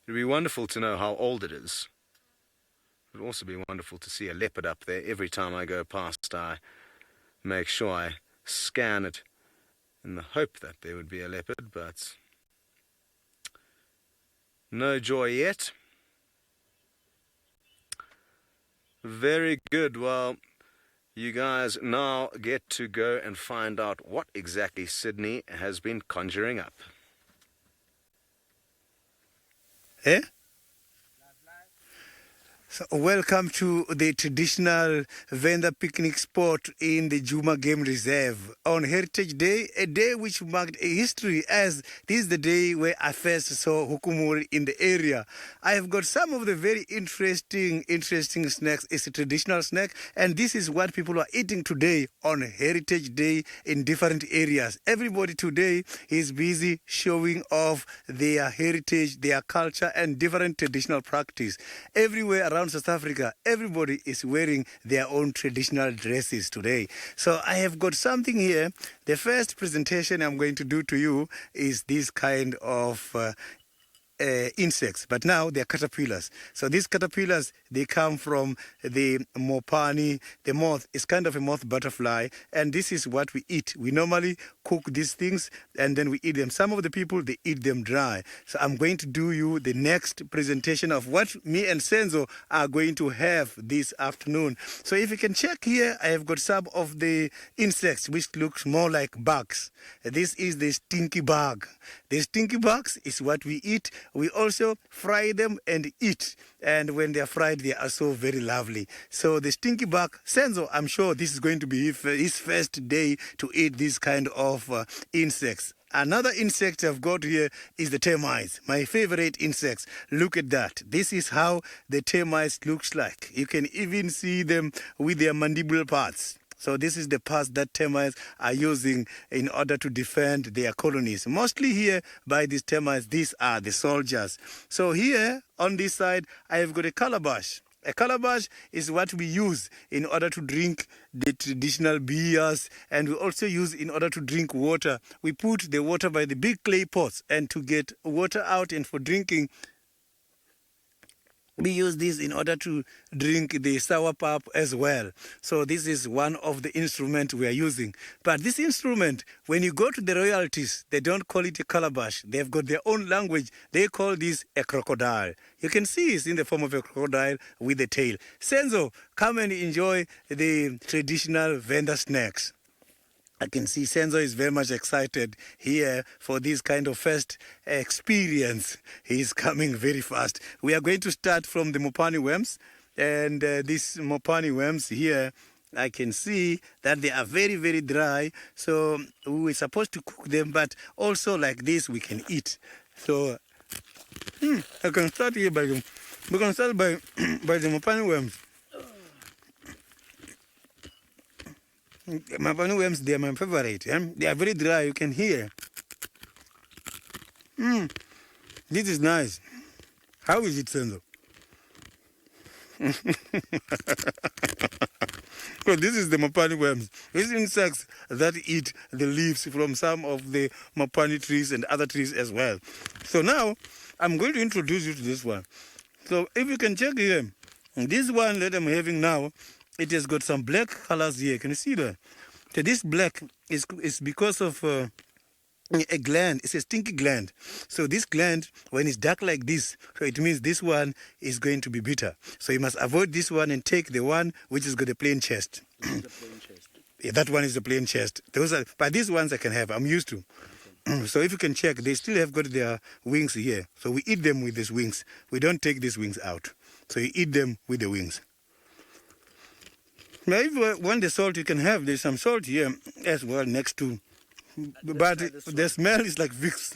It would be wonderful to know how old it is. It would also be wonderful to see a leopard up there. Every time I go past, I make sure I scan it in the hope that there would be a leopard, but no joy yet. Very good. Well, you guys now get to go and find out what exactly Sydney has been conjuring up. Eh? So welcome to the traditional vendor picnic spot in the Juma Game Reserve on Heritage Day, a day which marked a history, as this is the day where I first saw hukumuri in the area. I have got some of the very interesting snacks. It's a traditional snack, and this is what people are eating today on Heritage Day in different areas. Everybody today is busy showing off their heritage, their culture, and different traditional practice. Everywhere around South Africa, everybody is wearing their own traditional dresses today. So I have got something here. The first presentation I'm going to do to you is this kind of insects, but now they're caterpillars. So these caterpillars, they come from the mopani. The moth is kind of a moth butterfly, and this is what we eat. We normally cook these things and then we eat them. Some of the people, they eat them dry. So I'm going to do you the next presentation of what me and Senzo are going to have this afternoon. So if you can check here, I have got some of the insects which looks more like bugs. This is the stinky bug. The stinky bugs is what we eat. We also fry them and eat. And when they are fried, they are so very lovely. So the stinky bug, Senzo, I'm sure this is going to be his first day to eat this kind of insects. Another insect I've got here is the termites, my favorite insects. Look at that. This is how the termites looks like. You can even see them with their mandible parts. So this is the parts that termites are using in order to defend their colonies. Mostly here by these termites, these are the soldiers. So here on this side, I have got a calabash. A calabash is what we use in order to drink the traditional beers, and we also use in order to drink water. We put the water by the big clay pots, and to get water out and for drinking, we use this in order to drink the sour pap as well. So this is one of the instruments we are using. But this instrument, when you go to the royalties, they don't call it a calabash. They've got their own language. They call this a crocodile. You can see it's in the form of a crocodile with a tail. Senzo, come and enjoy the traditional vendor snacks. I can see Senzo is very much excited here for this kind of first experience. He's coming very fast. We are going to start from the mopani worms. And these mopani worms here, I can see that they are very, very dry. So we're supposed to cook them, but also like this we can eat. So I can start here by the mopani worms. Mapani worms, they are my favorite. They are very dry, you can hear. This is nice. How is it, Senzo? So this is the Mapani worms. These insects that eat the leaves from some of the Mapani trees and other trees as well. So now, I'm going to introduce you to this one. So if you can check here, this one that I'm having now, it has got some black colors here. Can you see that? So this black is because of a gland. It's a stinky gland. So this gland, when it's dark like this, so it means this one is going to be bitter. So you must avoid this one and take the one which has got a plain chest. Yeah, that one is the plain chest. But these ones I can have. I'm used to. So if you can check, they still have got their wings here. So we eat them with these wings. We don't take these wings out. So you eat them with the wings. Now if you want the salt, you can have. There's some salt here as well next to. But the smell is like Vicks.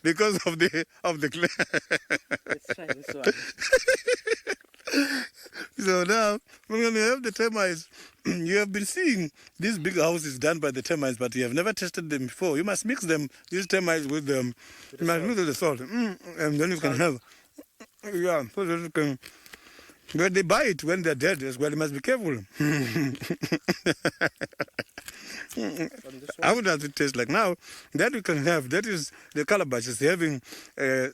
Because of the Let's try this one. So now, when we have the termites, you have been seeing these big houses done by the termites, but you have never tested them before. You must mix them, these termites, with them. You must mix with the salt. And then you can have. Yeah, so that you can. But they bite when they're dead as well. You must be careful. How does it taste like? Now, that you can have, that is the calabash is having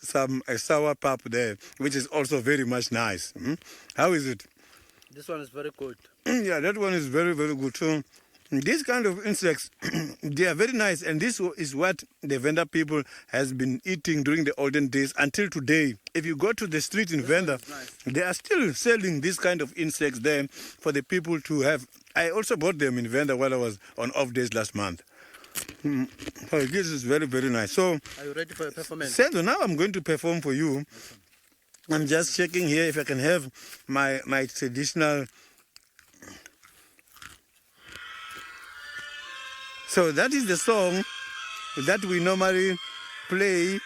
some sour pap there, which is also very much nice. How is it? This one is very good. Yeah, that one is very, very good. So, these kind of insects, they are very nice, and this is what the Venda people has been eating during the olden days until today. If you go to the street in Venda, they are still selling these kind of insects there for the people to have. I also bought them in Venda while I was on off days last month. So this is very, very nice. So, are you ready for your performance? So now I'm going to perform for you. I'm just checking here if I can have my traditional. So that is the song that we normally play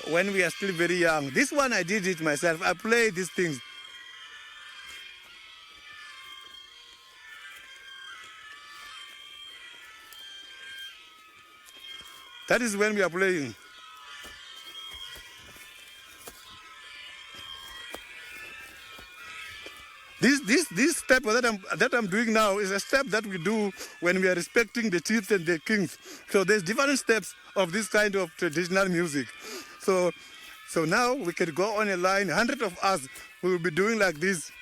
when we are still very young. This one I did it myself. I play these things. That is when we are playing. This step that I'm doing now is a step that we do when we are respecting the chiefs and the kings. So there's different steps of this kind of traditional music. So now we can go on a line. 100 of us will be doing like this.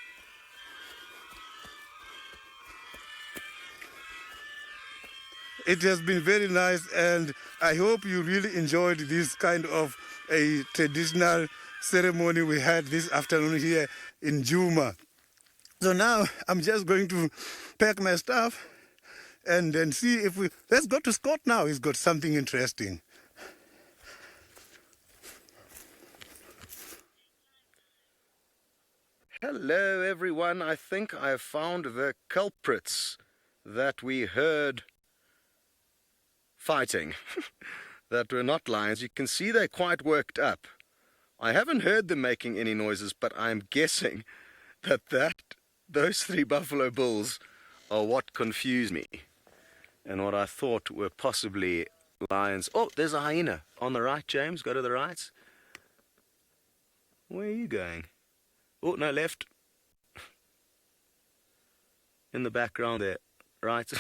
It has been very nice, and I hope you really enjoyed this kind of a traditional ceremony we had this afternoon here in Juma. So now I'm just going to pack my stuff and then see if let's go to Scott now. He's got something interesting. Hello, everyone. I think I have found the culprits that we heard fighting that were not lions. You can see they're quite worked up. I haven't heard them making any noises, but I'm guessing that those 3 buffalo bulls are what confused me and what I thought were possibly lions. Oh, there's a hyena on the right, James. Go to the right. Where are you going? Oh, no, left. In the background there. Right.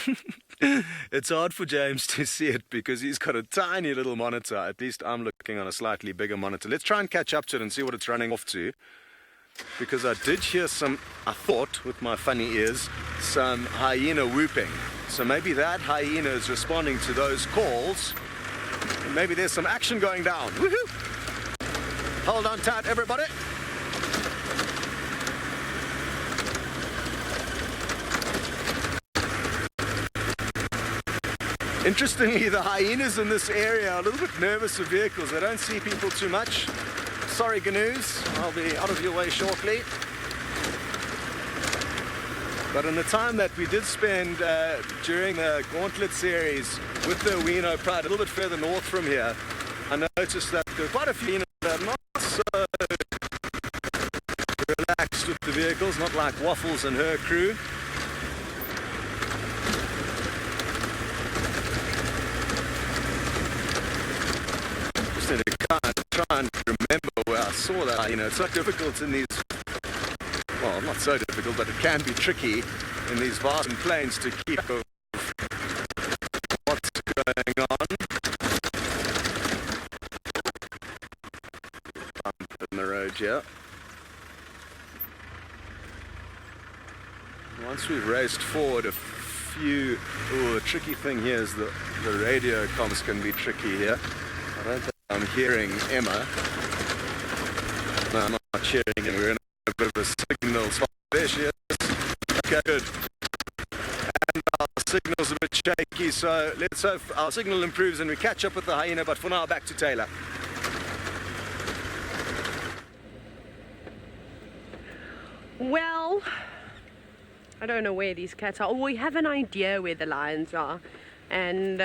It's hard for James to see it because he's got a tiny little monitor. At least I'm looking on a slightly bigger monitor. Let's try and catch up to it and see what it's running off to. Because I did hear I thought, with my funny ears, some hyena whooping. So maybe that hyena is responding to those calls. And maybe there's some action going down. Woohoo! Hold on tight, everybody. Interestingly, the hyenas in this area are a little bit nervous of vehicles. They don't see people too much. Sorry, Ganoos, I'll be out of your way shortly. But in the time that we did spend during the Gauntlet series with the Wino Pride, a little bit further north from here, I noticed that there were quite a few that are not so relaxed with the vehicles, not like Waffles and her crew. saw that. You know, it's not difficult in these, well, not so difficult, but it can be tricky in these vast plains to keep up with what's going on. Bump in the road here. Once we've raced forward a few, the tricky thing here is the radio comms can be tricky here. I don't think I'm hearing Emma. No, I'm not hearing her. We're in a bit of a signal spot. There she is. Okay, good. And our signal's a bit shaky, so let's hope our signal improves and we catch up with the hyena, but for now, back to Taylor. Well, I don't know where these cats are. We have an idea where the lions are, and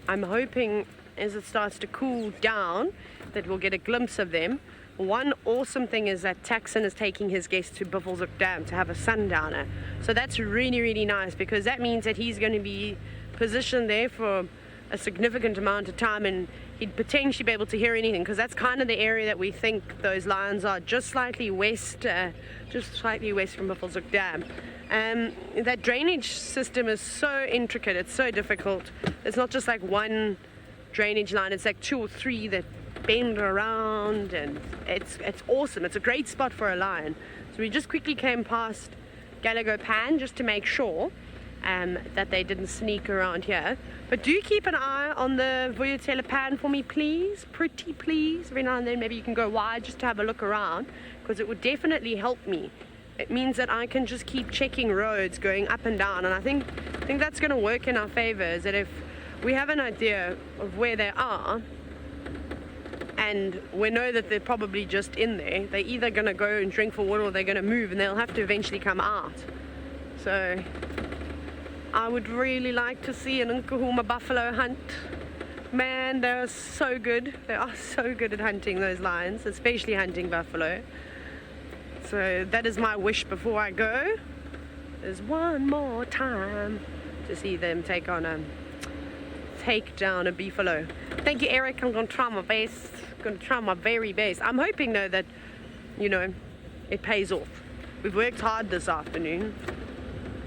I'm hoping as it starts to cool down that we'll get a glimpse of them. One awesome thing is that Taxon is taking his guests to Buffelshoek Dam to have a sundowner. So that's really, really nice, because that means that he's going to be positioned there for a significant amount of time, and he'd potentially be able to hear anything, because that's kind of the area that we think those lions are, just slightly west from Buffelshoek Dam. That drainage system is so intricate, it's so difficult. It's not just like one drainage line, it's like 2 or 3 that bend around, and it's awesome. It's a great spot for a lion. So we just quickly came past Gallagher Pan just to make sure that they didn't sneak around here. But do keep an eye on the Vuyatela Pan for me, please. Pretty please. Every now and then maybe you can go wide just to have a look around, because it would definitely help me. It means that I can just keep checking roads going up and down, and I think that's going to work in our favor, is that if we have an idea of where they are and we know that they're probably just in there, they're either going to go and drink for water or they're going to move, and they'll have to eventually come out. So I would really like to see an Nkuhuma buffalo hunt. Man, they're so good. They are so good at hunting those lions, especially hunting buffalo. So that is my wish before I go, is one more time to see them take down a buffalo. Thank you, Eric. I'm going to try my best. Going to try my very best. I'm hoping though that, it pays off. We've worked hard this afternoon.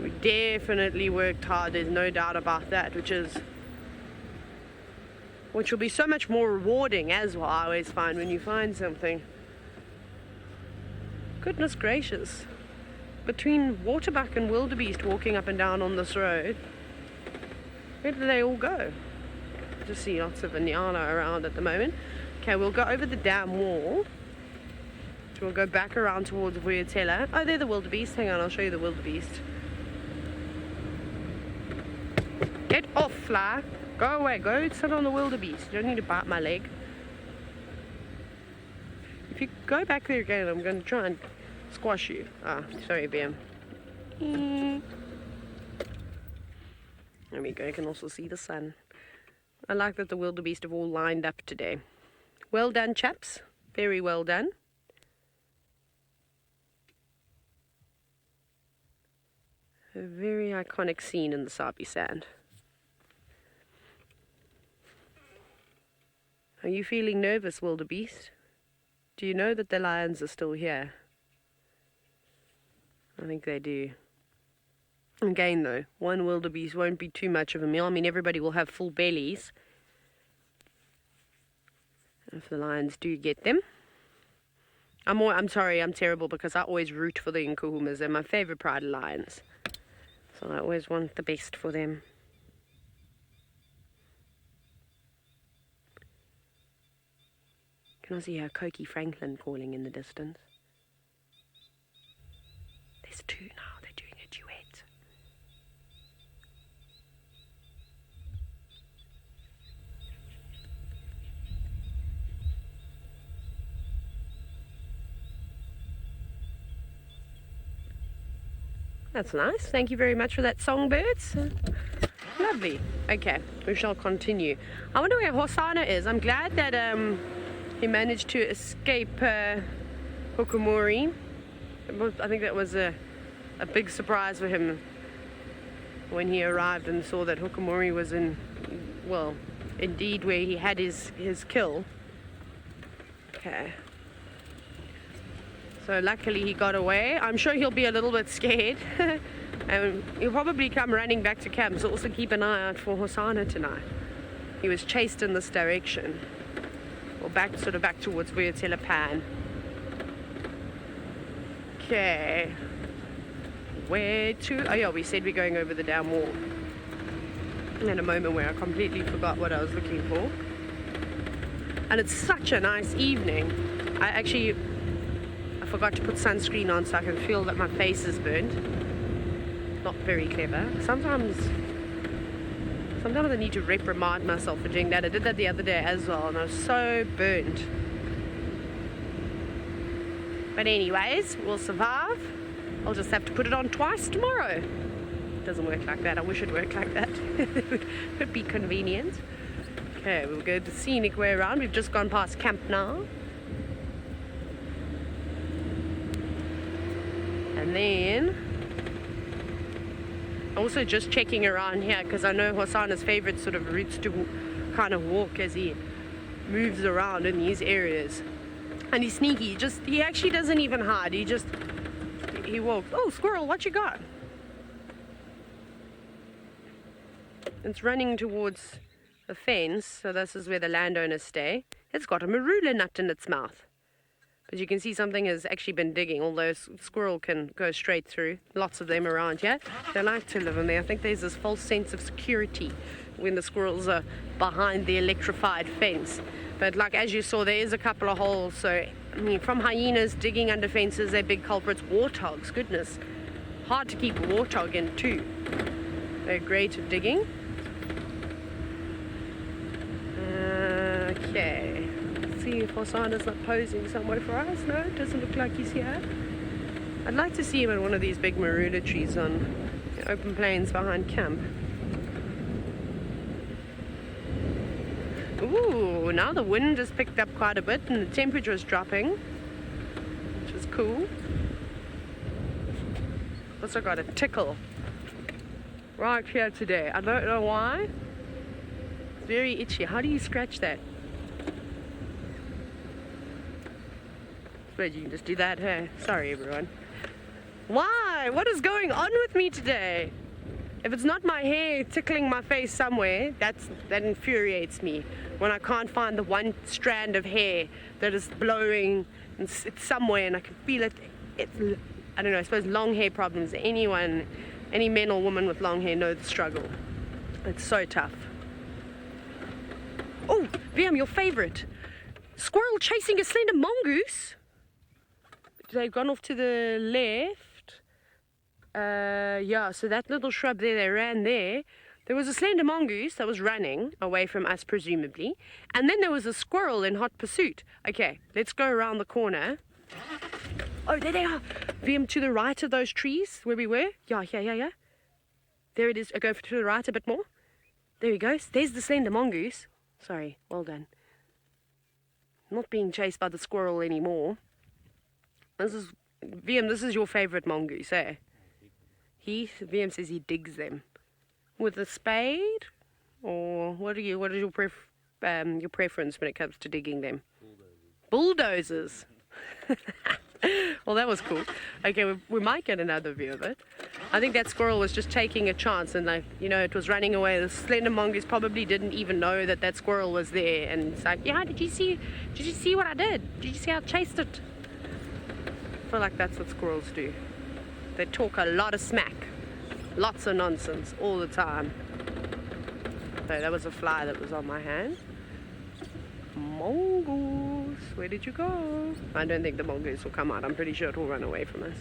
We definitely worked hard. There's no doubt about that, which will be so much more rewarding as well. I always find when you find something. Goodness gracious. Between waterbuck and wildebeest walking up and down on this road, where do they all go? I just see lots of Inyala around at the moment. Okay, we'll go over the dam wall. So we'll go back around towards Vuyatela. Oh, they're the wildebeest. Hang on, I'll show you the wildebeest. Get off, fly. Go away. Go sit on the wildebeest. You don't need to bite my leg. If you go back there again, I'm going to try and squash you. Ah, sorry, BM. There we go. You can also see the sun. I like that the wildebeest have all lined up today. Well done, chaps. Very well done. A very iconic scene in the Sabi Sand. Are you feeling nervous, wildebeest? Do you know that the lions are still here? I think they do. Again though, one wildebeest won't be too much of a meal. I mean, everybody will have full bellies if the lions do get them. I'm sorry, I'm terrible, because I always root for the Nkuhumas. They're my favorite pride of lions. So I always want the best for them. Can I see Koki Franklin calling in the distance? There's 2 now, they're doing a duet. That's nice. Thank you very much for that, songbirds. Lovely. Okay, we shall continue. I wonder where Hosana is. I'm glad that he managed to escape Hukumori. I think that was a big surprise for him when he arrived and saw that Hukumori was indeed where he had his kill. Okay. So luckily he got away. I'm sure he'll be a little bit scared. And he'll probably come running back to camp, so also keep an eye out for Hosanna tonight. He was chased in this direction. Or back towards Pan. Okay. Where to? Oh yeah, we said we're going over the dam wall. I had a moment where I completely forgot what I was looking for. And it's such a nice evening. I forgot to put sunscreen on so I can feel that my face is burnt. Not very clever. Sometimes I need to reprimand myself for doing that. I did that the other day as well, and I was so burnt. But anyways, we'll survive. I'll just have to put it on twice tomorrow. It doesn't work like that. I wish it worked like that. It would be convenient. Okay, we'll go the scenic way around. We've just gone past camp now. And then also just checking around here because I know Hosanna's favorite sort of routes to kind of walk as he moves around in these areas. And he's sneaky. He actually doesn't even hide. He walks. Oh, squirrel, what you got? It's running towards a fence, so this is where the landowners stay. It's got a marula nut in its mouth. But you can see something has actually been digging, although squirrel can go straight through. Lots of them around here. They like to live in there. I think there's this false sense of security when the squirrels are behind the electrified fence. But like as you saw, there is a couple of holes. So, I mean, from hyenas digging under fences, they're big culprits. Warthogs, goodness. Hard to keep a warthog in too. They're great at digging. Okay. Let's see if Hosanna's not posing somewhere for us. No, it doesn't look like he's here. I'd like to see him in one of these big marula trees on the open plains behind camp. Ooh, now the wind has picked up quite a bit and the temperature is dropping, which is cool. Also got a tickle right here today. I don't know why. It's very itchy. How do you scratch that? I suppose you can just do that, hey? Sorry, everyone. Why? What is going on with me today? If it's not my hair tickling my face somewhere, that infuriates me. When I can't find the one strand of hair that is blowing, and it's somewhere and I can feel it. I don't know, I suppose long hair problems. Any man or woman with long hair know the struggle. It's so tough. Oh, VM, your favorite. Squirrel chasing a slender mongoose. They've gone off to the left. Yeah, so that little shrub there, they ran there. There was a slender mongoose that was running away from us, presumably. And then there was a squirrel in hot pursuit. Okay, let's go around the corner. Oh, there they are. VM, to the right of those trees where we were. Yeah. There it is. Go to the right a bit more. There he goes. There's the slender mongoose. Sorry, well done. Not being chased by the squirrel anymore. VM, this is your favorite mongoose, eh? VM says he digs them. With a spade? Or what is your preference when it comes to digging them? Bulldozers. Well, that was cool. Okay, we might get another view of it. I think that squirrel was just taking a chance and it was running away. The slender mongoose probably didn't even know that squirrel was there. And it's like, yeah, did you see what I did? Did you see how I chased it? I feel like that's what squirrels do. They talk a lot of smack. Lots of nonsense all the time. So that was a fly that was on my hand. Mongoose, where did you go? I don't think the mongoose will come out. I'm pretty sure it will run away from us.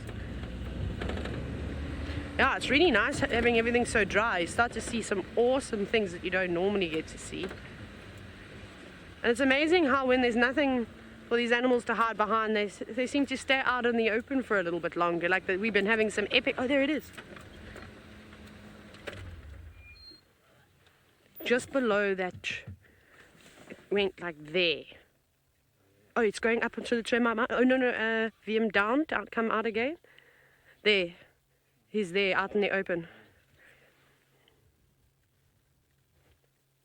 Yeah, it's really nice having everything so dry. You start to see some awesome things that you don't normally get to see. And it's amazing how when there's nothing for these animals to hide behind, they seem to stay out in the open for a little bit longer. Like we've been having some epic... Oh, there it is. Just below that... It went like there. Oh, it's going up onto the termite mound. Oh, no, VM down, come out again. There. He's there, out in the open.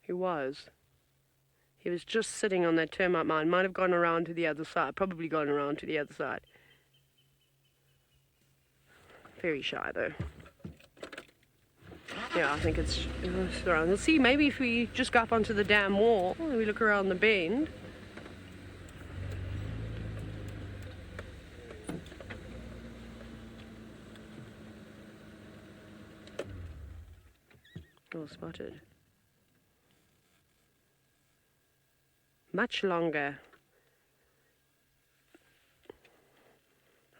He was just sitting on that termite mound. Might have gone around to the other side. Probably gone around to the other side. Very shy though. Yeah, I think it's around. We'll see, maybe if we just go up onto the dam wall and we look around the bend. All spotted. Much longer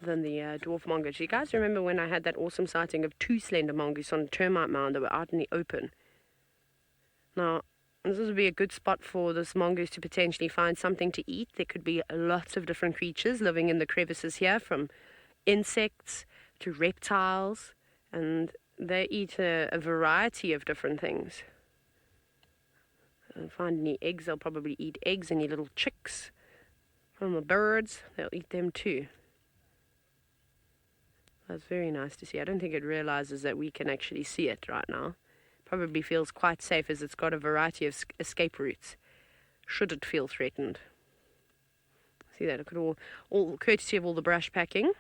than the dwarf mongoose. You guys remember when I had that awesome sighting of 2 slender mongoose on a termite mound that were out in the open? Now, this would be a good spot for this mongoose to potentially find something to eat. There could be lots of different creatures living in the crevices here, from insects to reptiles, and they eat a variety of different things. If they find any eggs, they'll probably eat eggs. Any little chicks from the birds, they'll eat them too. That's very nice to see. I don't think it realizes that we can actually see it right now. Probably feels quite safe as it's got a variety of escape routes, should it feel threatened. See that? Look at all courtesy of all the brush packing.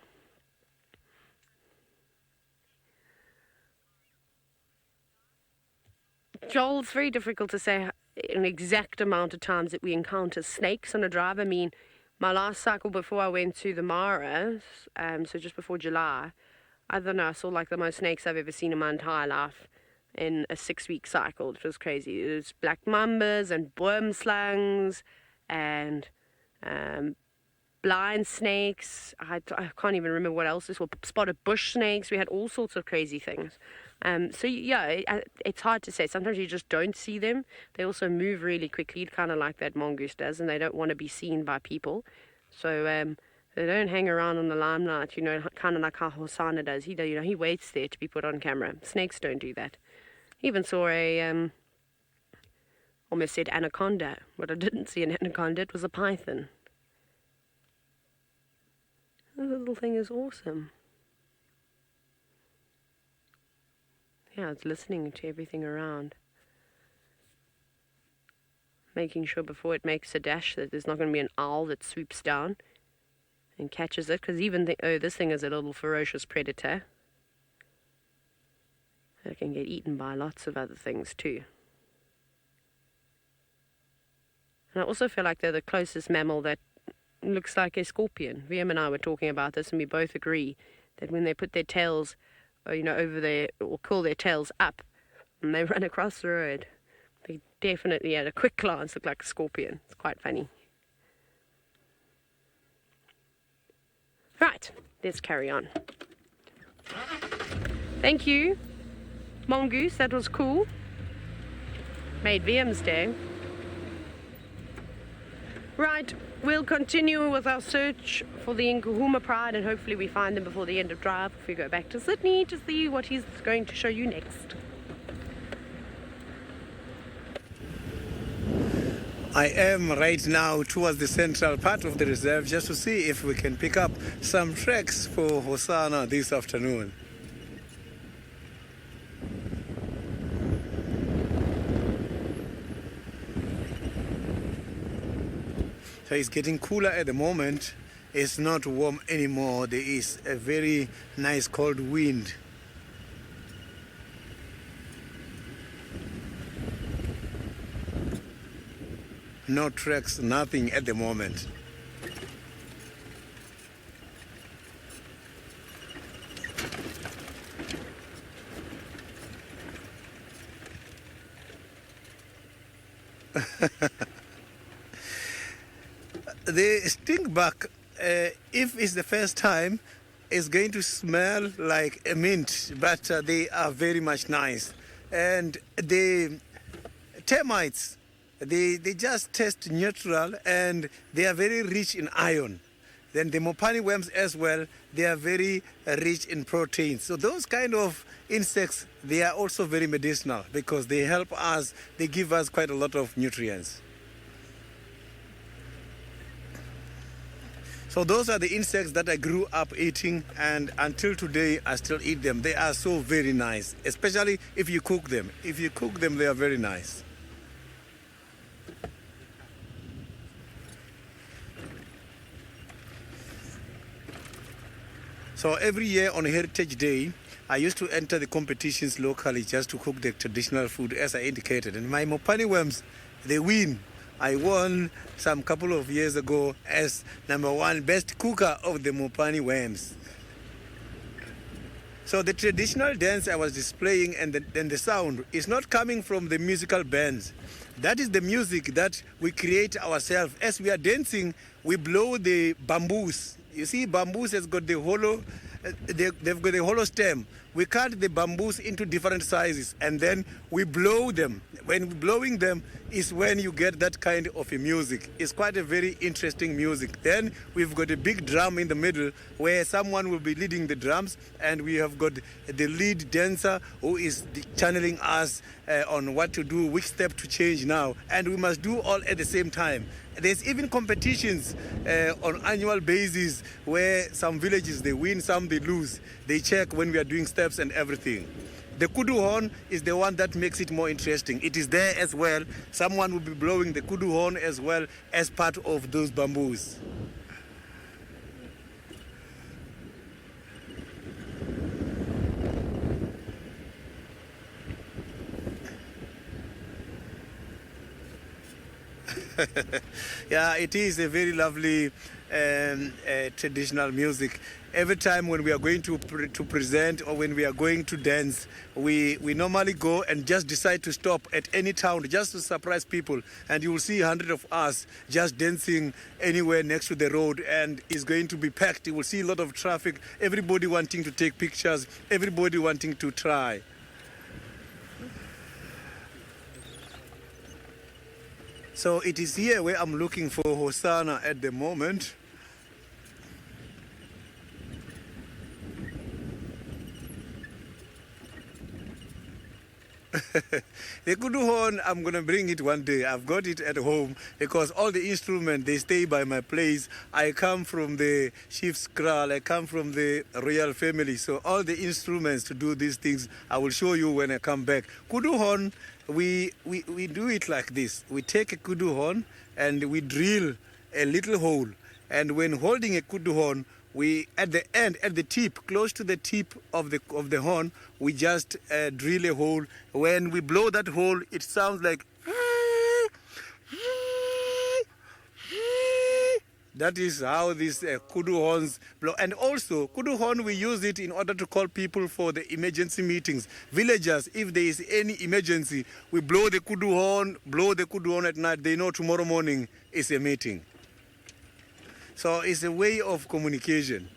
Joel, it's very difficult to say an exact amount of times that we encounter snakes on a drive. I mean, my last cycle before I went to the Mara, so just before July, I don't know, I saw like the most snakes I've ever seen in my entire life in a 6-week cycle. It was crazy. It was black mambas and boomslangs and blind snakes. I can't even remember what else this was. Spotted bush snakes. We had all sorts of crazy things. So yeah, it's hard to say. Sometimes you just don't see them. They also move really quickly, kind of like that mongoose does, and they don't want to be seen by people. So they don't hang around on the limelight, kind of like how Hosanna does. He waits there to be put on camera. Snakes don't do that. Even saw a almost said anaconda, but I didn't see an anaconda. It was a python. This little thing is awesome. Yeah, it's listening to everything around. Making sure before it makes a dash that there's not going to be an owl that swoops down and catches it. Because even this thing is a little ferocious predator. It can get eaten by lots of other things too. And I also feel like they're the closest mammal that looks like a scorpion. VM and I were talking about this, and we both agree that when they put their tails over there, or curl their tails up, and they run across the road, they definitely at a quick glance look like a scorpion. It's quite funny. Right, let's carry on. Thank you, mongoose, that was cool. Made VM's day. Right, we'll continue with our search for the Nkuhuma Pride, and hopefully we find them before the end of drive if we go back to Sydney to see what he's going to show you next. I am right now towards the central part of the reserve just to see if we can pick up some tracks for Hosanna this afternoon. So it's getting cooler at the moment. It's not warm anymore. There is a very nice cold wind. No tracks, nothing at the moment. The stinkbug, if it's the first time, is going to smell like a mint, but they are very much nice. And the termites, they just taste neutral, and they are very rich in iron. Then the mopani worms as well, they are very rich in protein. So those kind of insects, they are also very medicinal because they help us, they give us quite a lot of nutrients. So those are the insects that I grew up eating, and until today I still eat them. They are so very nice, especially if you cook them. If you cook them, they are very nice. So every year on Heritage Day, I used to enter the competitions locally just to cook the traditional food as I indicated. And my Mopani worms, they win. I won some couple of years ago as #1 best cooker of the Mopani worms. So the traditional dance I was displaying and the sound is not coming from the musical bands. That is the music that we create ourselves. As we are dancing, we blow the bamboos. You see, bamboos has got the hollow, they've got a hollow stem. We cut the bamboos into different sizes and then we blow them. When blowing them is when you get that kind of a music. It's quite a very interesting music. Then we've got a big drum in the middle where someone will be leading the drums, and we have got the lead dancer who is channeling us on what to do, which step to change now, and we must do all at the same time. There's even competitions on annual basis where some villages they win, some they lose. They check when we are doing steps and everything. The kudu horn is the one that makes it more interesting. It is there as well. Someone will be blowing the kudu horn as well as part of those bamboos. Yeah, it is a very lovely traditional music. Every time when we are going to present or when we are going to dance, we normally go and just decide to stop at any town just to surprise people. And you will see 100 of us just dancing anywhere next to the road, and it's going to be packed. You will see a lot of traffic, everybody wanting to take pictures, everybody wanting to try. So it is here where I'm looking for Hosanna at the moment. The kudu horn, I'm going to bring it one day. I've got it at home because all the instruments, they stay by my place. I come from the chief's kraal, I come from the royal family. So all the instruments to do these things, I will show you when I come back. Kudu horn, we do it like this. We take a kudu horn and we drill a little hole. And when holding a kudu horn, we at the end, at the tip, close to the tip of the horn, we just drill a hole. When we blow that hole, it sounds like. That is how these kudu horns blow. And also, kudu horn, we use it in order to call people for the emergency meetings. Villagers, if there is any emergency, we blow the kudu horn at night. They know tomorrow morning is a meeting. So it's a way of communication.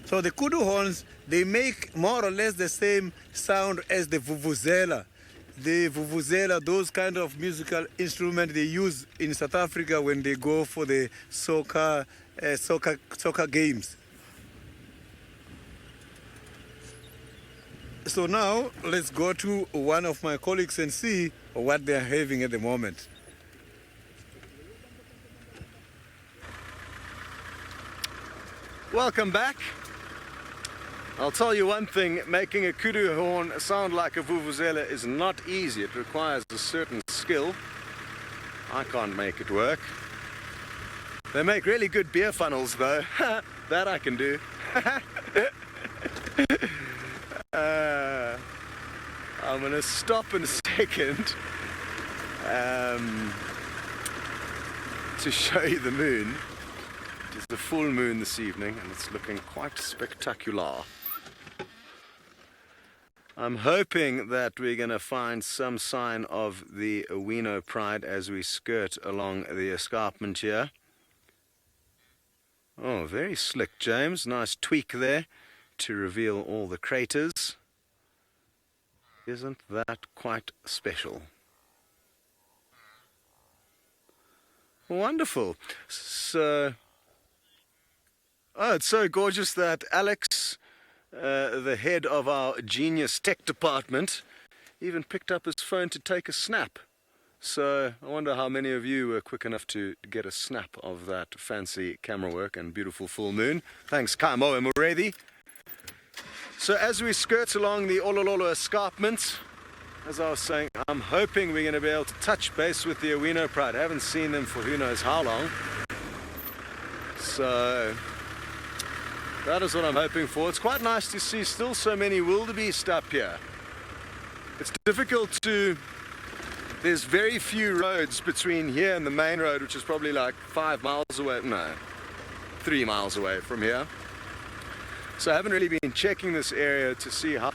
So the kudu horns, they make more or less the same sound as the vuvuzela. The vuvuzela, those kind of musical instruments they use in South Africa when they go for the soccer games. So now let's go to one of my colleagues and see what they are having at the moment. Welcome back. I'll tell you one thing, making a kudu horn sound like a vuvuzela is not easy. It requires a certain skill. I can't make it work. They make really good beer funnels though. That I can do. I'm going to stop in a second to show you the moon. It is the full moon this evening and it's looking quite spectacular. I'm hoping that we're going to find some sign of the Wino pride as we skirt along the escarpment here. Oh, very slick, James. Nice tweak there to reveal all the craters. Isn't that quite special? Wonderful. So, oh, it's so gorgeous that Alex, the head of our genius tech department, even picked up his phone to take a snap. So I wonder how many of you were quick enough to get a snap of that fancy camera work and beautiful full moon. Thanks, Kamo and Murethi. So as we skirt along the Olololo escarpment, as I was saying, I'm hoping we're going to be able to touch base with the Owino pride. I haven't seen them for who knows how long. So that is what I'm hoping for. It's quite nice to see still so many wildebeest up here. It's difficult to... There's very few roads between here and the main road, which is probably like 5 miles away. No, 3 miles away from here. So I haven't really been checking this area to see how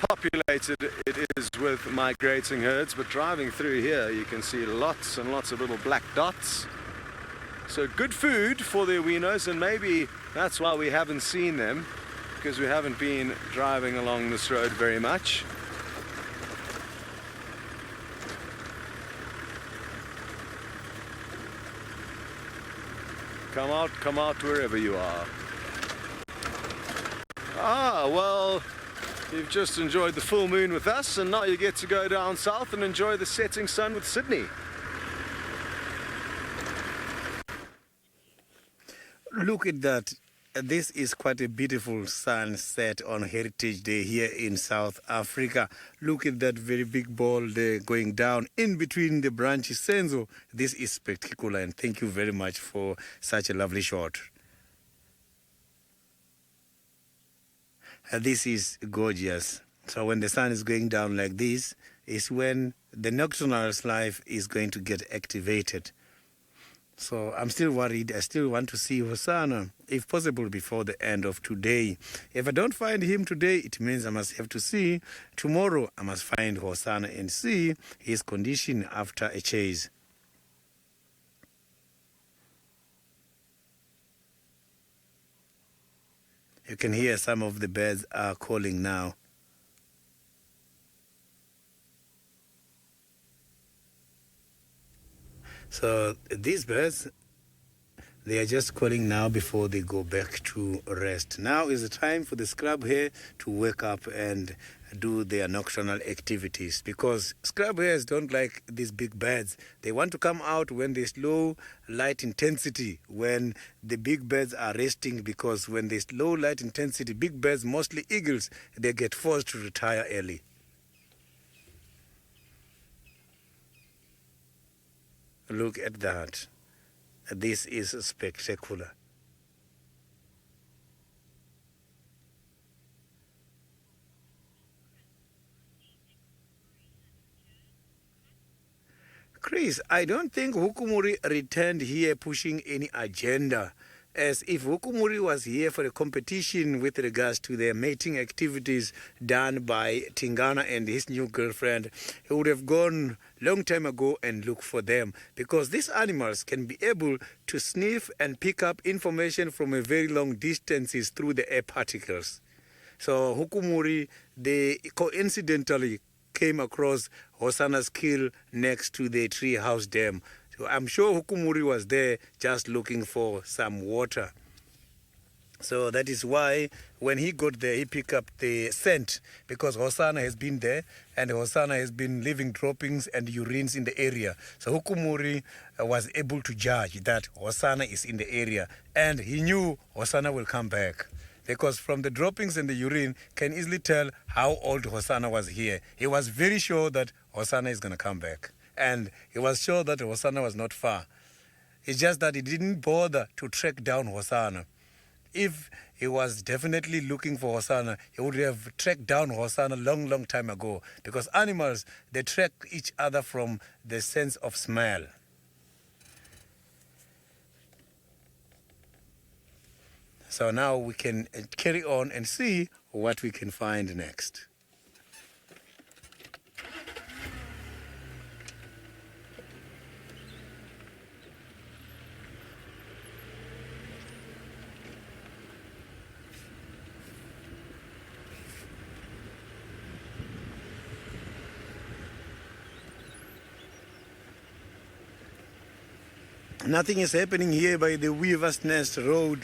populated it is with migrating herds, but driving through here you can see lots and lots of little black dots. So good food for the Owinos, and maybe that's why we haven't seen them, because we haven't been driving along this road very much. Come out wherever you are. Ah, well, you've just enjoyed the full moon with us, and now you get to go down south and enjoy the setting sun with Sydney. Look at that. This is quite a beautiful sunset on Heritage Day here in South Africa. Look at that very big ball there going down in between the branches. Senzo, this is spectacular, and thank you very much for such a lovely shot. This is gorgeous. So when the sun is going down like this is when the Nocturnal's life is going to get activated. So I'm still worried. I still want to see Hosanna, if possible, before the end of today. If I don't find him today, it means I must have to see. Tomorrow, I must find Hosanna and see his condition after a chase. You can hear some of the birds are calling now. So these birds, they are just calling now before they go back to rest. Now is the time for the scrub hare to wake up and do their nocturnal activities, because scrub hares don't like these big birds. They want to come out when there's low light intensity, when the big birds are resting, because when there's low light intensity, big birds, mostly eagles, they get forced to retire early. Look at that. This is spectacular. Chris, I don't think Hukumuri returned here pushing any agenda. As if Hukumuri was here for a competition with regards to their mating activities done by Tingana and his new girlfriend, he would have gone long time ago and looked for them, because these animals can be able to sniff and pick up information from a very long distances through the air particles. So Hukumuri, they coincidentally came across Hosanna's kill next to the treehouse dam. So I'm sure Hukumuri was there just looking for some water. So that is why when he got there, he picked up the scent, because Hosanna has been there and Hosanna has been leaving droppings and urines in the area. So Hukumuri was able to judge that Hosanna is in the area, and he knew Hosanna will come back, because from the droppings and the urine can easily tell how old Hosanna was here. He was very sure that Hosanna is going to come back, and he was sure that Hosanna was not far. It's just that he didn't bother to track down Hosanna. If he was definitely looking for Hosanna, he would have tracked down Hosanna long time ago, because animals, they track each other from the sense of smell. So now we can carry on and see what we can find next. Nothing is happening here by the Weaver's Nest Road.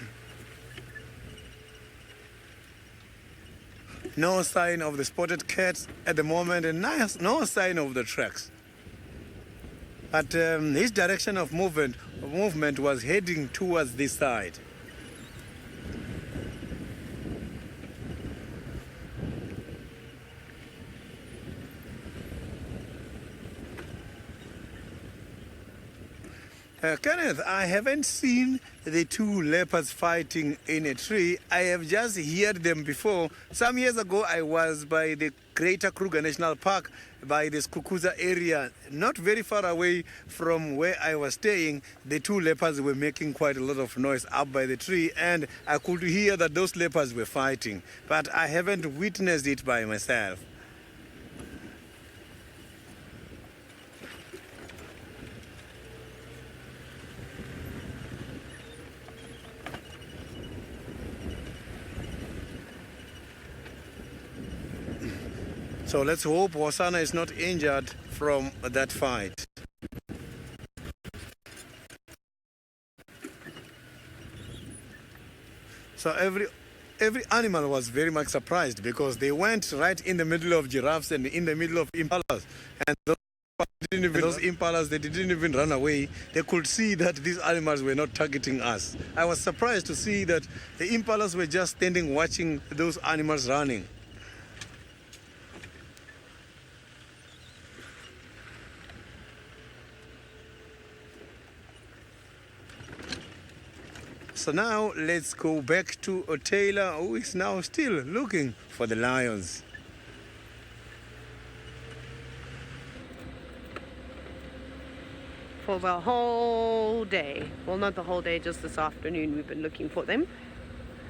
No sign of the spotted cats at the moment, and no sign of the tracks. But his direction of movement was heading towards this side. Kenneth, I haven't seen the two leopards fighting in a tree. I have just heard them before. Some years ago, I was by the greater Kruger National Park, by the Skukuza area, not very far away from where I was staying. The two leopards were making quite a lot of noise up by the tree, and I could hear that those leopards were fighting, but I haven't witnessed it by myself. So let's hope Wasana is not injured from that fight. So every animal was very much surprised because they went right in the middle of giraffes and in the middle of impalas. And those impalas, they didn't even run away. They could see that these animals were not targeting us. I was surprised to see that the impalas were just standing watching those animals running. So now let's go back to Taylor, who is now still looking for the lions. For the whole day. Well, not the whole day, just this afternoon we've been looking for them.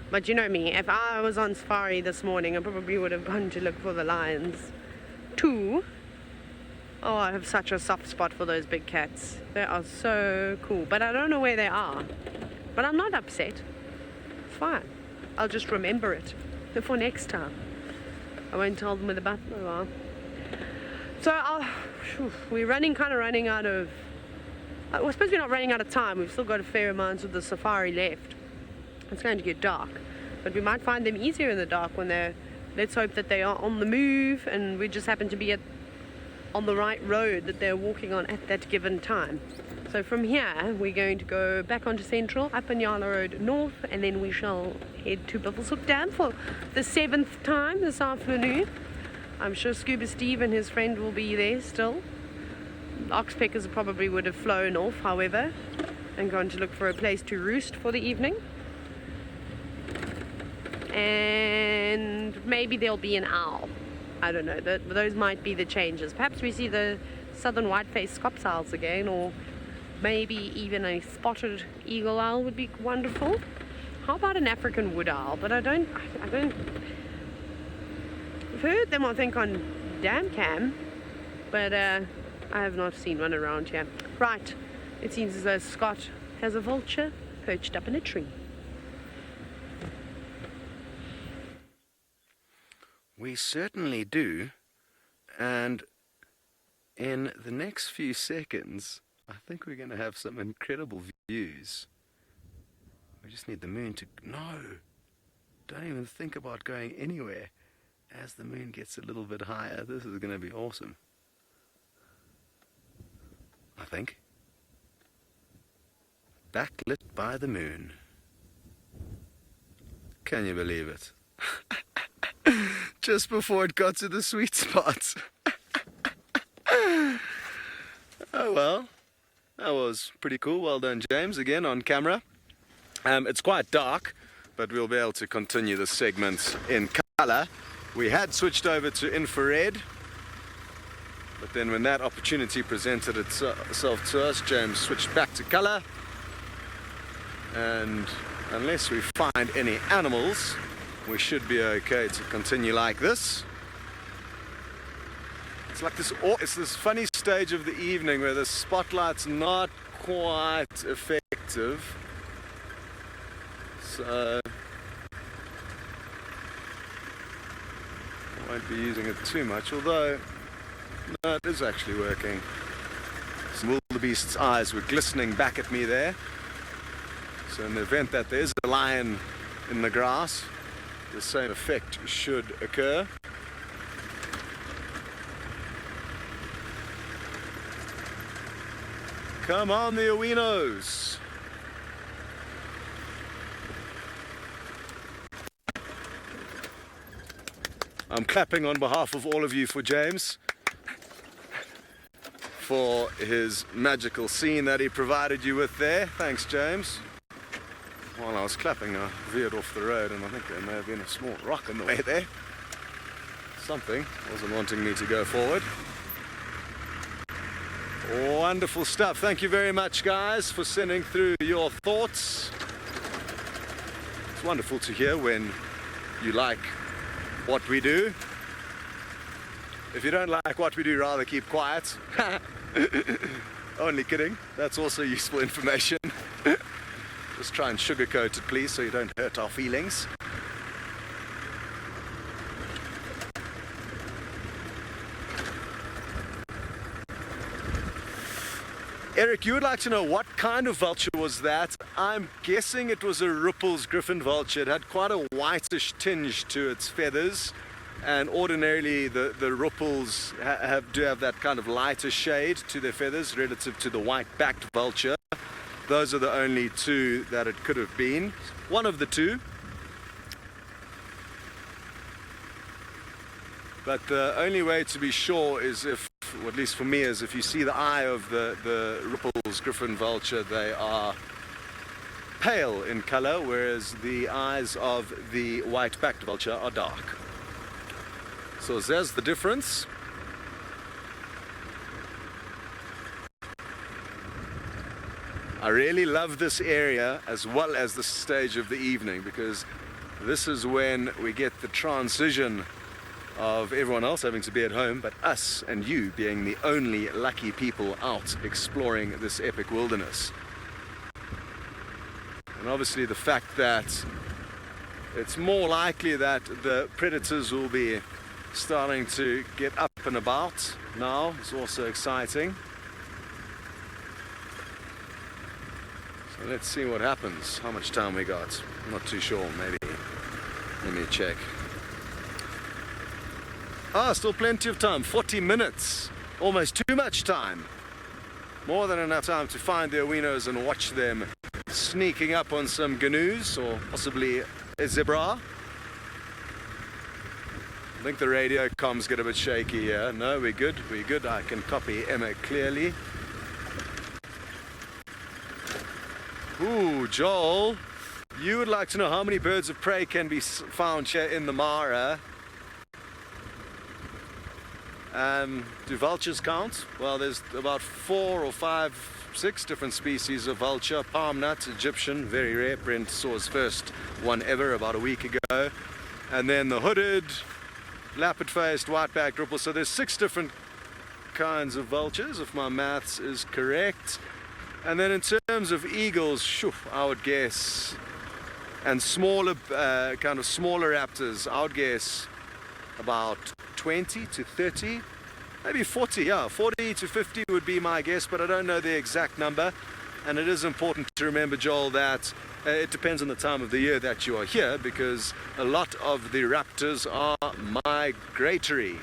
But you know me, if I was on safari this morning, I probably would have gone to look for the lions too. Oh, I have such a soft spot for those big cats. They are so cool, but I don't know where they are. But I'm not upset. It's fine. I'll just remember it for next time. I won't tell them where the buffalo are. So we're kind of running out of... We're supposed to be not running out of time. We've still got a fair amount of the safari left. It's going to get dark. But we might find them easier in the dark when they're... Let's hope that they are on the move and we just happen to be on the right road that they're walking on at that given time. So from here, we're going to go back onto Central, up Nyala Road North, and then we shall head to Buffelshoek Dam for the 7th time this afternoon. I'm sure Scuba Steve and his friend will be there still. Oxpeckers probably would have flown off, however, and gone to look for a place to roost for the evening. And maybe there'll be an owl. I don't know, those might be the changes. Perhaps we see the southern white-faced scops owls again, or maybe even a spotted eagle owl would be wonderful. How about an African wood owl? But I've heard them, I think, on dam cam, but I have not seen one around here. Right, it seems as though Scott has a vulture perched up in a tree. We certainly do, and in the next few seconds I think we're going to have some incredible views. We just need the moon to... No! Don't even think about going anywhere. As the moon gets a little bit higher, this is going to be awesome. I think. Backlit by the moon. Can you believe it? Just before it got to the sweet spot. Oh well. That was pretty cool. Well done, James, again on camera. It's quite dark, but we'll be able to continue this segment in color. We had switched over to infrared, but then when that opportunity presented itself to us, James switched back to color. And unless we find any animals, we should be okay to continue like this. It's like it's this funny stage of the evening where the spotlight's not quite effective. So I won't be using it too much, although no, it is actually working. Some wildebeest's eyes were glistening back at me there. So in the event that there is a lion in the grass, the same effect should occur. Come on, the Awinos! I'm clapping on behalf of all of you for James. for his magical scene that he provided you with there. Thanks, James. While I was clapping, I veered off the road, and I think there may have been a small rock in the way there. Something wasn't wanting me to go forward. Wonderful stuff. Thank you very much, guys, for sending through your thoughts. It's wonderful to hear when you like what we do. If you don't like what we do, rather keep quiet. Only kidding. That's also useful information. Just try and sugarcoat it, please, so you don't hurt our feelings. Eric, you would like to know what kind of vulture was that? I'm guessing it was a Ripple's griffon vulture. It had quite a whitish tinge to its feathers, and ordinarily the Ripples do have that kind of lighter shade to their feathers relative to the white-backed vulture. Those are the only two that it could have been. One of the two. But the only way to be sure is if, or at least for me, is if you see the eye of the Ripple's griffon vulture, they are pale in color, whereas the eyes of the white-backed vulture are dark. So there's the difference. I really love this area as well as the stage of the evening, because this is when we get the transition of everyone else having to be at home, but us and you being the only lucky people out exploring this epic wilderness. And obviously the fact that it's more likely that the predators will be starting to get up and about now is also exciting. So let's see what happens. How much time we got? I'm not too sure, maybe. Let me check. Still plenty of time, 40 minutes, almost too much time. More than enough time to find the Awinos and watch them sneaking up on some gnu's or possibly a zebra. I think the radio comms get a bit shaky here. No, we're good, I can copy Emma clearly. Ooh, Joel, you would like to know how many birds of prey can be found here in the Mara. Do vultures count? Well, there's about 4 or 5, 6 different species of vulture. Palm nut, Egyptian, very rare. Brent saw his first one ever about a week ago. And then the hooded, leopard-faced, white-backed ripple. So there's 6 different kinds of vultures, if my maths is correct. And then in terms of eagles, I would guess, and smaller, kind of smaller raptors, I would guess about 20 to 30, maybe 40, yeah, 40 to 50 would be my guess, but I don't know the exact number. And it is important to remember, Joel, that it depends on the time of the year that you are here, because a lot of the raptors are migratory.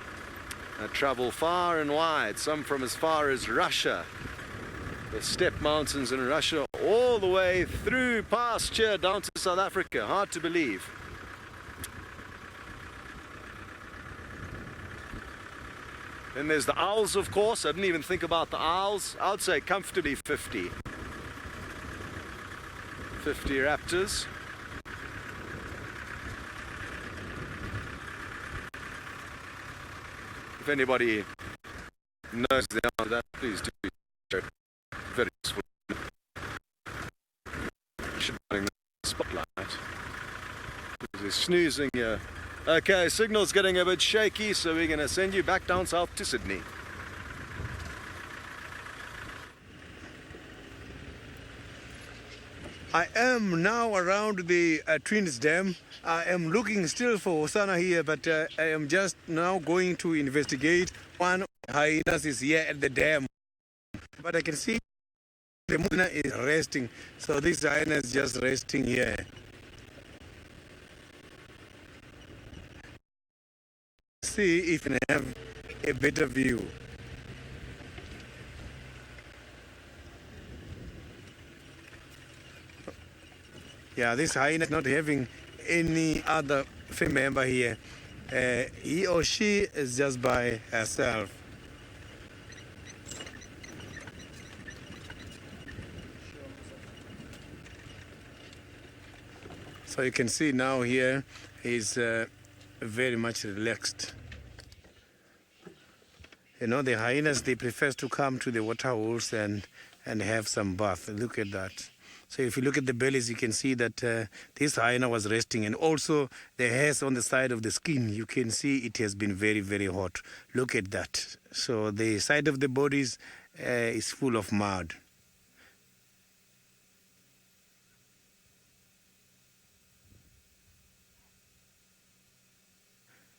They travel far and wide, some from as far as Russia, the steppe mountains in Russia, all the way through past here down to South Africa. Hard to believe. Then there's the owls, of course. I didn't even think about the owls. I would say comfortably 50. 50 raptors. If anybody knows the answer to that, please do share. Very useful. Shining the spotlight. He's snoozing here. Okay, signal's getting a bit shaky, so we're going to send you back down south to Sydney. I am now around the Twins Dam. I am looking still for Osana here, but I am just now going to investigate. One of the hyenas is here at the dam, but I can see the hyena is resting, so this hyena is just resting here. See if we can have a better view. Yeah, this hyena is not having any other family member here. He or she is just by herself. So you can see now here he's very much relaxed. You know, the hyenas, they prefer to come to the water holes and have some bath. Look at that. So if you look at the bellies, you can see that this hyena was resting. And also the hairs on the side of the skin, you can see it has been very, very hot. Look at that. So the side of the bodies is full of mud.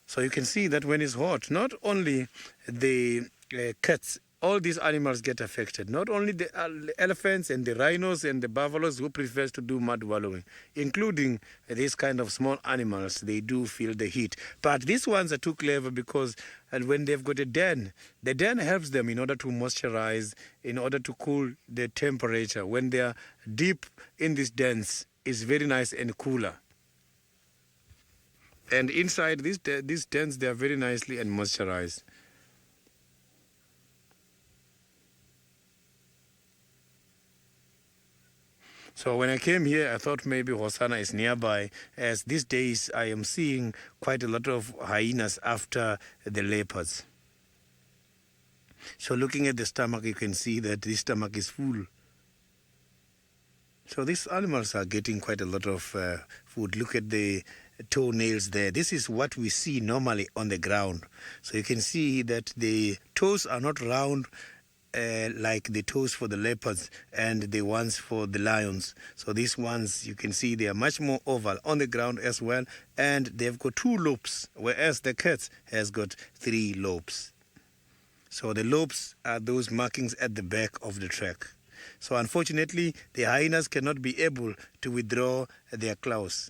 So you can see that when it's hot, not only the cats, all these animals get affected. Not only the elephants and the rhinos and the buffaloes who prefers to do mud wallowing, including these kind of small animals, they do feel the heat. But these ones are too clever because when they've got a den, the den helps them in order to moisturize, in order to cool the temperature. When they are deep in these dens, it's very nice and cooler. And inside these dens, they are very nicely and moisturized. So when I came here, I thought maybe Hosanna is nearby, as these days I am seeing quite a lot of hyenas after the leopards. So looking at the stomach, you can see that this stomach is full. So these animals are getting quite a lot of food. Look at the toenails there. This is what we see normally on the ground. So you can see that the toes are not round like the toes for the leopards and the ones for the lions. So these ones, you can see they are much more oval on the ground as well, and they've got 2 lobes, whereas the cat has got 3 lobes. So the lobes are those markings at the back of the track. So unfortunately, the hyenas cannot be able to withdraw their claws.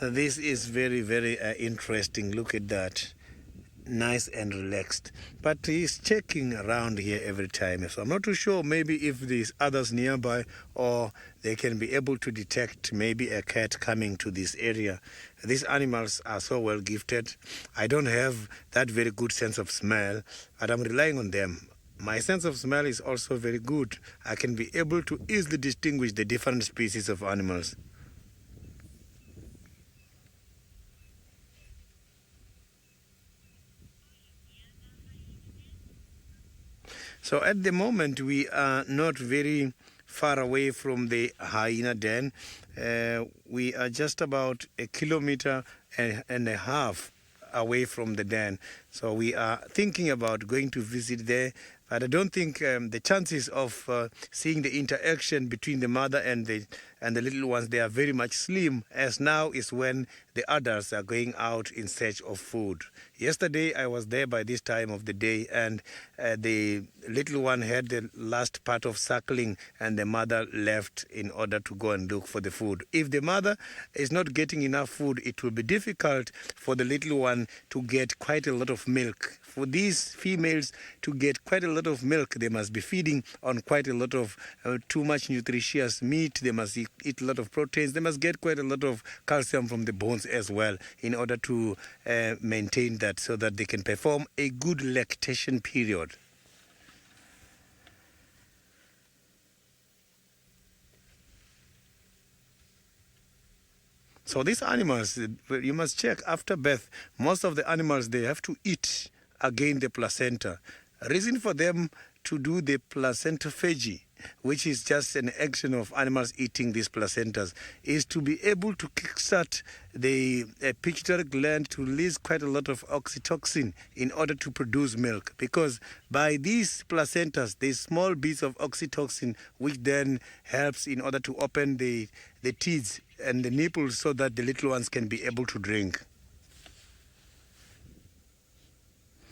This is very, very interesting. Look at that. Nice and relaxed. But he's checking around here every time. So I'm not too sure maybe if there's others nearby or they can be able to detect maybe a cat coming to this area. These animals are so well gifted. I don't have that very good sense of smell, but I'm relying on them. My sense of smell is also very good. I can be able to easily distinguish the different species of animals. So at the moment, we are not very far away from the hyena den. We are just about 1.5 kilometers away from the den. So we are thinking about going to visit there. But I don't think the chances of seeing the interaction between the mother and the little ones, they are very much slim, as now is when the adults are going out in search of food. Yesterday, I was there by this time of the day, and the little one had the last part of suckling, and the mother left in order to go and look for the food. If the mother is not getting enough food, it will be difficult for the little one to get quite a lot of milk. For these females to get quite a lot of milk, they must be feeding on quite a lot of too much nutritious meat. They must eat a lot of proteins. They must get quite a lot of calcium from the bones as well in order to maintain that, so that they can perform a good lactation period. So these animals, you must check after birth, most of the animals, they have to eat again the placenta. Reason for them to do the placentophagy, which is just an action of animals eating these placentas, is to be able to kickstart the pituitary gland to release quite a lot of oxytocin in order to produce milk. Because by these placentas, there's small bits of oxytocin which then helps in order to open the teats and the nipples so that the little ones can be able to drink.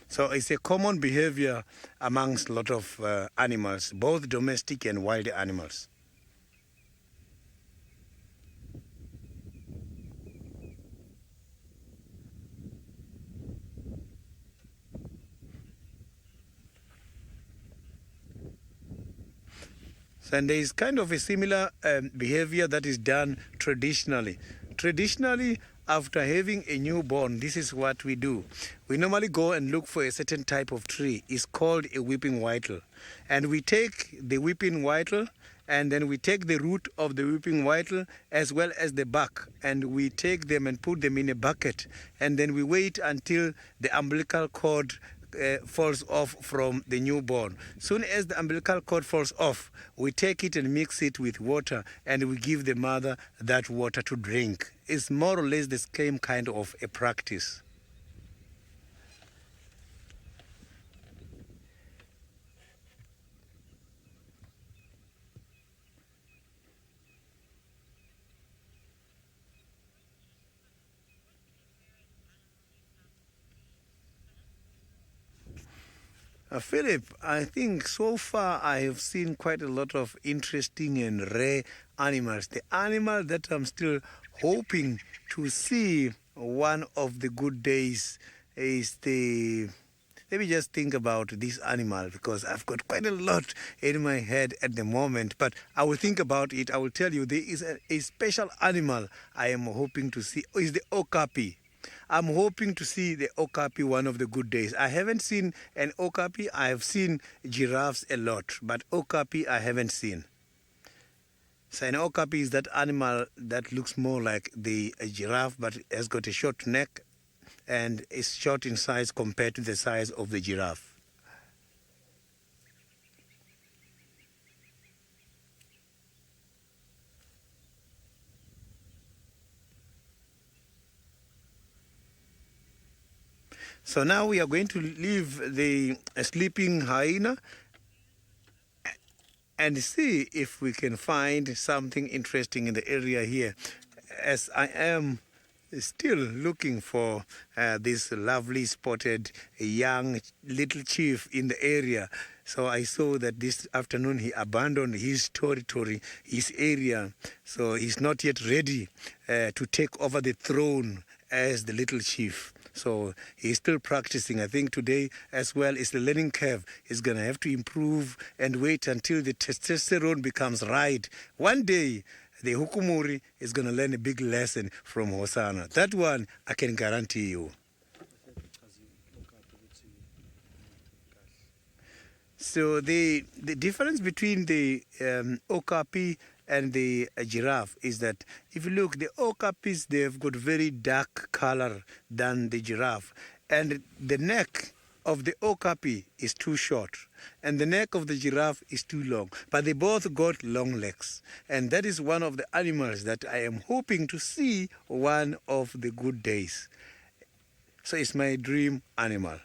So it's a common behavior amongst a lot of animals, both domestic and wild animals. And there is kind of a similar behavior that is done traditionally. Traditionally, after having a newborn, this is what we do. We normally go and look for a certain type of tree. It's called a weeping whittle. And we take the weeping whittle, and then we take the root of the weeping whittle as well as the bark, and we take them and put them in a bucket, and then we wait until the umbilical cord falls off from the newborn. Soon as the umbilical cord falls off, we take it and mix it with water, and we give the mother that water to drink. It's more or less the same kind of a practice. Philip, I think so far I have seen quite a lot of interesting and rare animals. The animal that I'm still hoping to see one of the good days is the... Let me just think about this animal, because I've got quite a lot in my head at the moment, but I will think about it. I will tell you, there is a special animal I am hoping to see. Is the okapi. I'm hoping to see the okapi one of the good days. I haven't seen an okapi. I have seen giraffes a lot, but okapi I haven't seen. So an okapi is that animal that looks more like the giraffe, but has got a short neck and is short in size compared to the size of the giraffe. So now we are going to leave the sleeping hyena and see if we can find something interesting in the area here, as I am still looking for this lovely spotted young little chief in the area. So I saw that this afternoon he abandoned his territory, his area, so he's not yet ready to take over the throne as the little chief. So he's still practicing. I think today as well is the learning curve. He's going to have to improve and wait until the testosterone becomes right. One day, the Hukumuri is going to learn a big lesson from Hosana. That one, I can guarantee you. So the difference between the okapi and the giraffe is that if you look, the okapis, they've got very dark color than the giraffe, and the neck of the okapi is too short and the neck of the giraffe is too long, but they both got long legs, and that is one of the animals that I am hoping to see one of the good days. So it's my dream animal.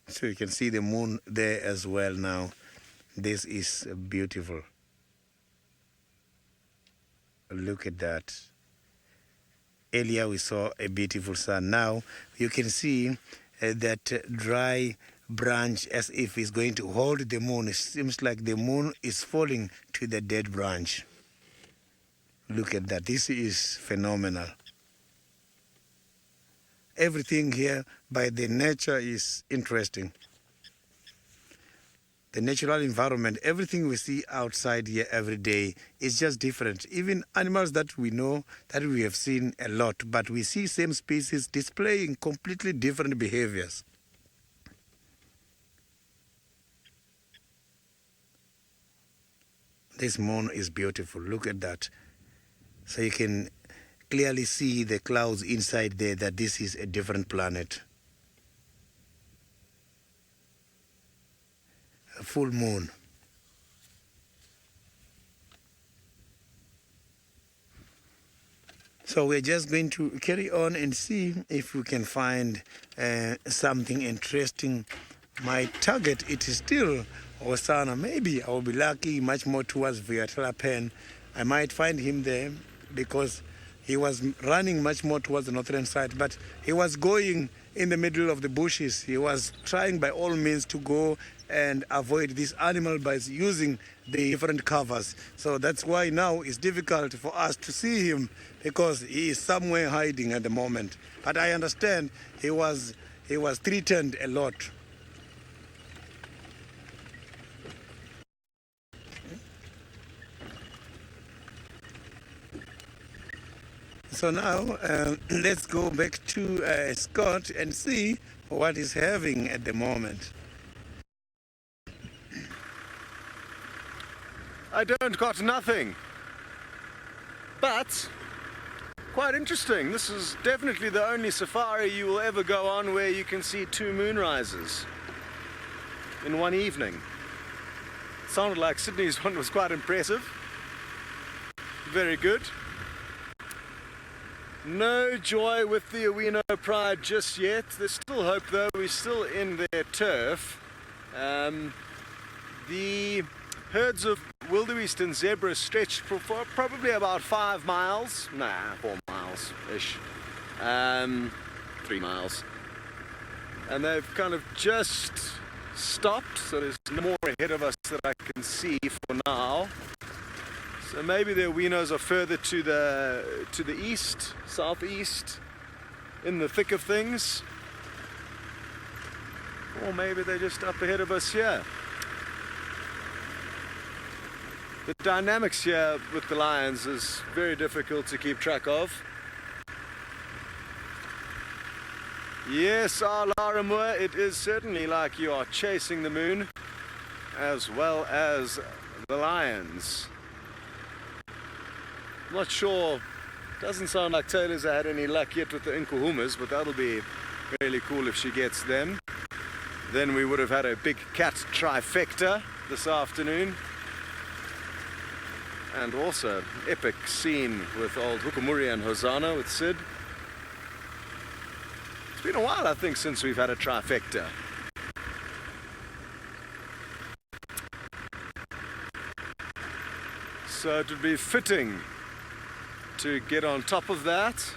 So you can see the moon there as well now. This is beautiful. Look at that. Earlier we saw a beautiful sun. Now you can see that dry branch as if it's going to hold the moon. It seems like the moon is falling to the dead branch. Look at that. This is phenomenal. Everything here by the nature is interesting. The natural environment, everything we see outside here every day is just different. Even animals that we know, that we have seen a lot, but we see same species displaying completely different behaviors. This moon is beautiful. Look at that. So you can clearly see the clouds inside there, that this is a different planet. A full moon. So we're just going to carry on and see if we can find something interesting. My target, it is still Osana. Maybe I will be lucky much more towards Viatalapen. I might find him there because he was running much more towards the northern side, but he was going in the middle of the bushes. He was trying by all means to go and avoid this animal by using the different covers. So that's why now it's difficult for us to see him, because he is somewhere hiding at the moment. But I understand he was threatened a lot. So now let's go back to Scott and see what he's having at the moment. I don't got nothing. But quite interesting. This is definitely the only safari you will ever go on where you can see 2 moonrises in one evening. Sounded like Sydney's one was quite impressive. Very good. No joy with the Awino Pride just yet. There's still hope though. We're still in their turf. The herds of wildebeest and zebras stretched for probably about 5 miles. Nah, 4 miles-ish. 3 miles. And they've kind of just stopped, so there's no more ahead of us that I can see for now. So maybe the Awinos are further to the east, southeast, in the thick of things. Or maybe they're just up ahead of us here. The dynamics here with the lions is very difficult to keep track of. Yes, Lara Moore, it is certainly like you are chasing the moon as well as the lions. I'm not sure, doesn't sound like Taylor's had any luck yet with the Inkuhumas, but that'll be really cool if she gets them. Then we would have had a big cat trifecta this afternoon. And also epic scene with old Hukumuri and Hosanna with Sid. It's been a while, I think, since we've had a trifecta. So it would be fitting to get on top of that.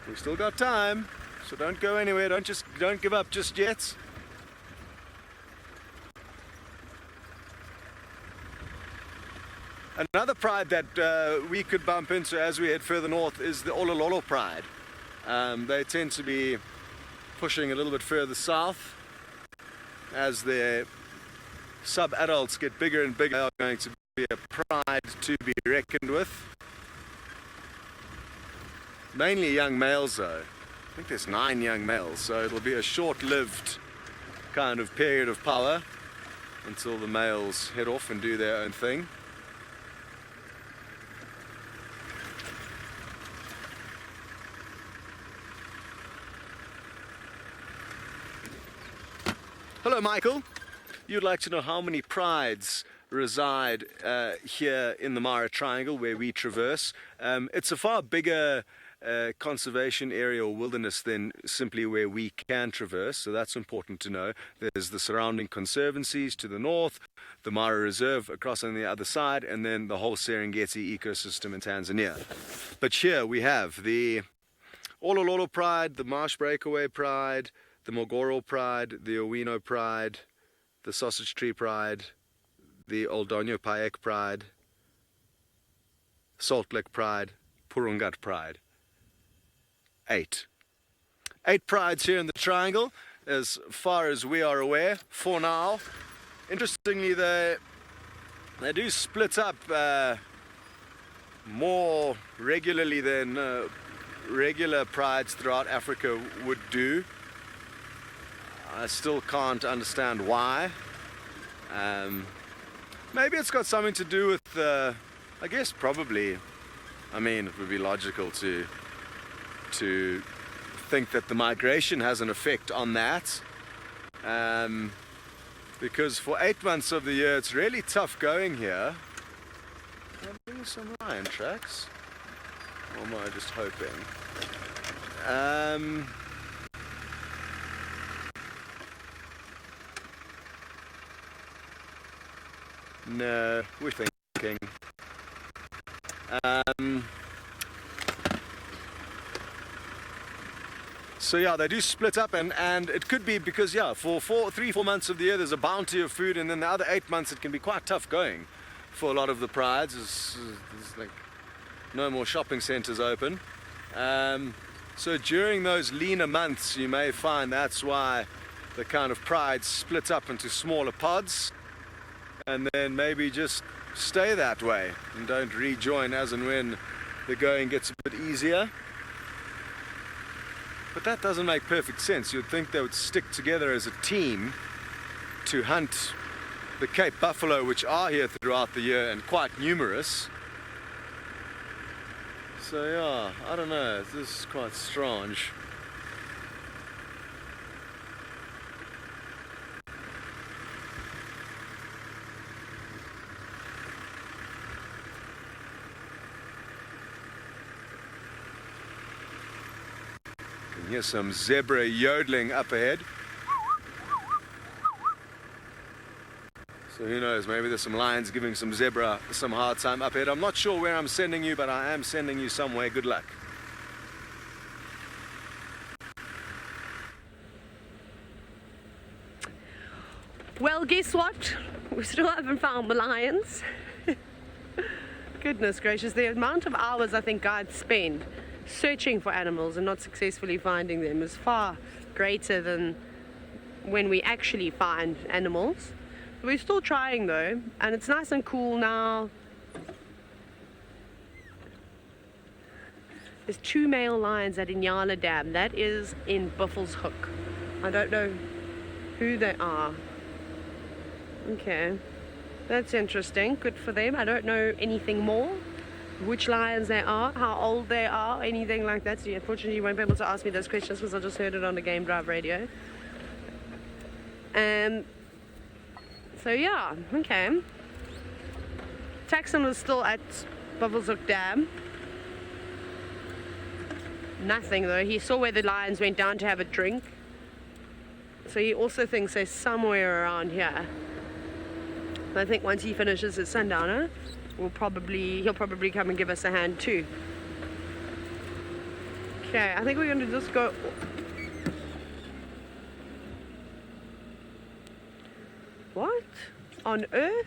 We've still got time, so don't go anywhere. Don't give up just yet. Another pride that we could bump into as we head further north is the Olololo pride. They tend to be pushing a little bit further south. As their sub-adults get bigger and bigger, they are going to be a pride to be reckoned with. Mainly young males though. I think there's 9 young males, so it'll be a short-lived kind of period of power until the males head off and do their own thing. Hello, Michael. You'd like to know how many prides reside here in the Mara Triangle where we traverse. It's a far bigger conservation area or wilderness than simply where we can traverse, so that's important to know. There's the surrounding conservancies to the north, the Mara Reserve across on the other side, and then the whole Serengeti ecosystem in Tanzania. But here we have the Olololo Pride, the Marsh Breakaway Pride, the Mogoro Pride, the Owino Pride, the Sausage Tree Pride, the Oldonyo Payek Pride, Salt Lake Pride, Purungat Pride. 8 prides here in the triangle, as far as we are aware, for now. Interestingly, they do split up more regularly than regular prides throughout Africa would do. I still can't understand why. Maybe it's got something to do with, I guess probably, I mean, it would be logical to think that the migration has an effect on that. Because for 8 months of the year, it's really tough going here. Maybe some lion tracks. Or am I just hoping? No, we're thinking. So yeah, they do split up, and it could be because, yeah, for 3-4 months of the year there's a bounty of food, and then the other 8 months it can be quite tough going for a lot of the prides. There's like no more shopping centres open. So during those leaner months you may find that's why the kind of prides split up into smaller pods, and then maybe just stay that way and don't rejoin as and when the going gets a bit easier. But that doesn't make perfect sense. You'd think they would stick together as a team to hunt the Cape buffalo, which are here throughout the year and quite numerous. So yeah, I don't know, this is quite strange. Here's some zebra yodeling up ahead. So who knows, maybe there's some lions giving some zebra some hard time up ahead. I'm not sure where I'm sending you, but I am sending you somewhere. Good luck. Well, guess what? We still haven't found the lions. Goodness gracious, the amount of hours I think guides spend searching for animals and not successfully finding them is far greater than when we actually find animals. We're still trying though, and it's nice and cool now. There's 2 male lions at Inyala Dam. That is in Buffelshoek. I don't know who they are. Okay, that's interesting. Good for them. I don't know anything more. Which lions they are, how old they are, anything like that. So unfortunately you won't be able to ask me those questions because I just heard it on the Game Drive radio. So yeah, okay. Taxon was still at Buffelshoek Dam. Nothing though. He saw where the lions went down to have a drink. So he also thinks they're somewhere around here. I think once he finishes his sundowner, he'll probably come and give us a hand too. Okay, I think we're going to just go. What on earth?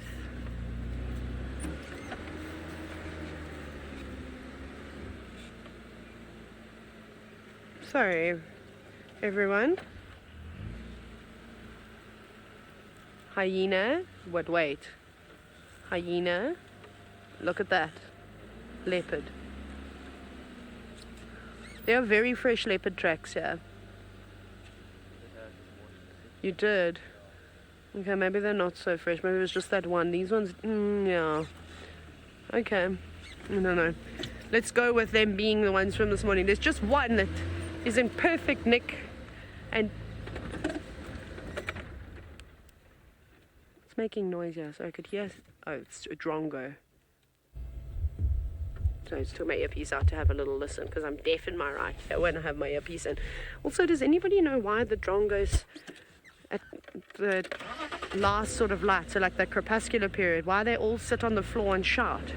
Sorry, everyone. Hyena. What? Wait. Hyena. Look at that. Leopard. There are very fresh leopard tracks here. You did? Okay, maybe they're not so fresh. Maybe it was just that one. These ones, yeah. Okay. I don't know. Let's go with them being the ones from this morning. There's just one that is in perfect nick. And it's making noise here, so I could hear. Oh, it's a drongo. So I just took my earpiece out to have a little listen because I'm deaf in my right ear when I have my earpiece in. Also, does anybody know why the drongos at the last sort of light, so like the crepuscular period, why they all sit on the floor and shout?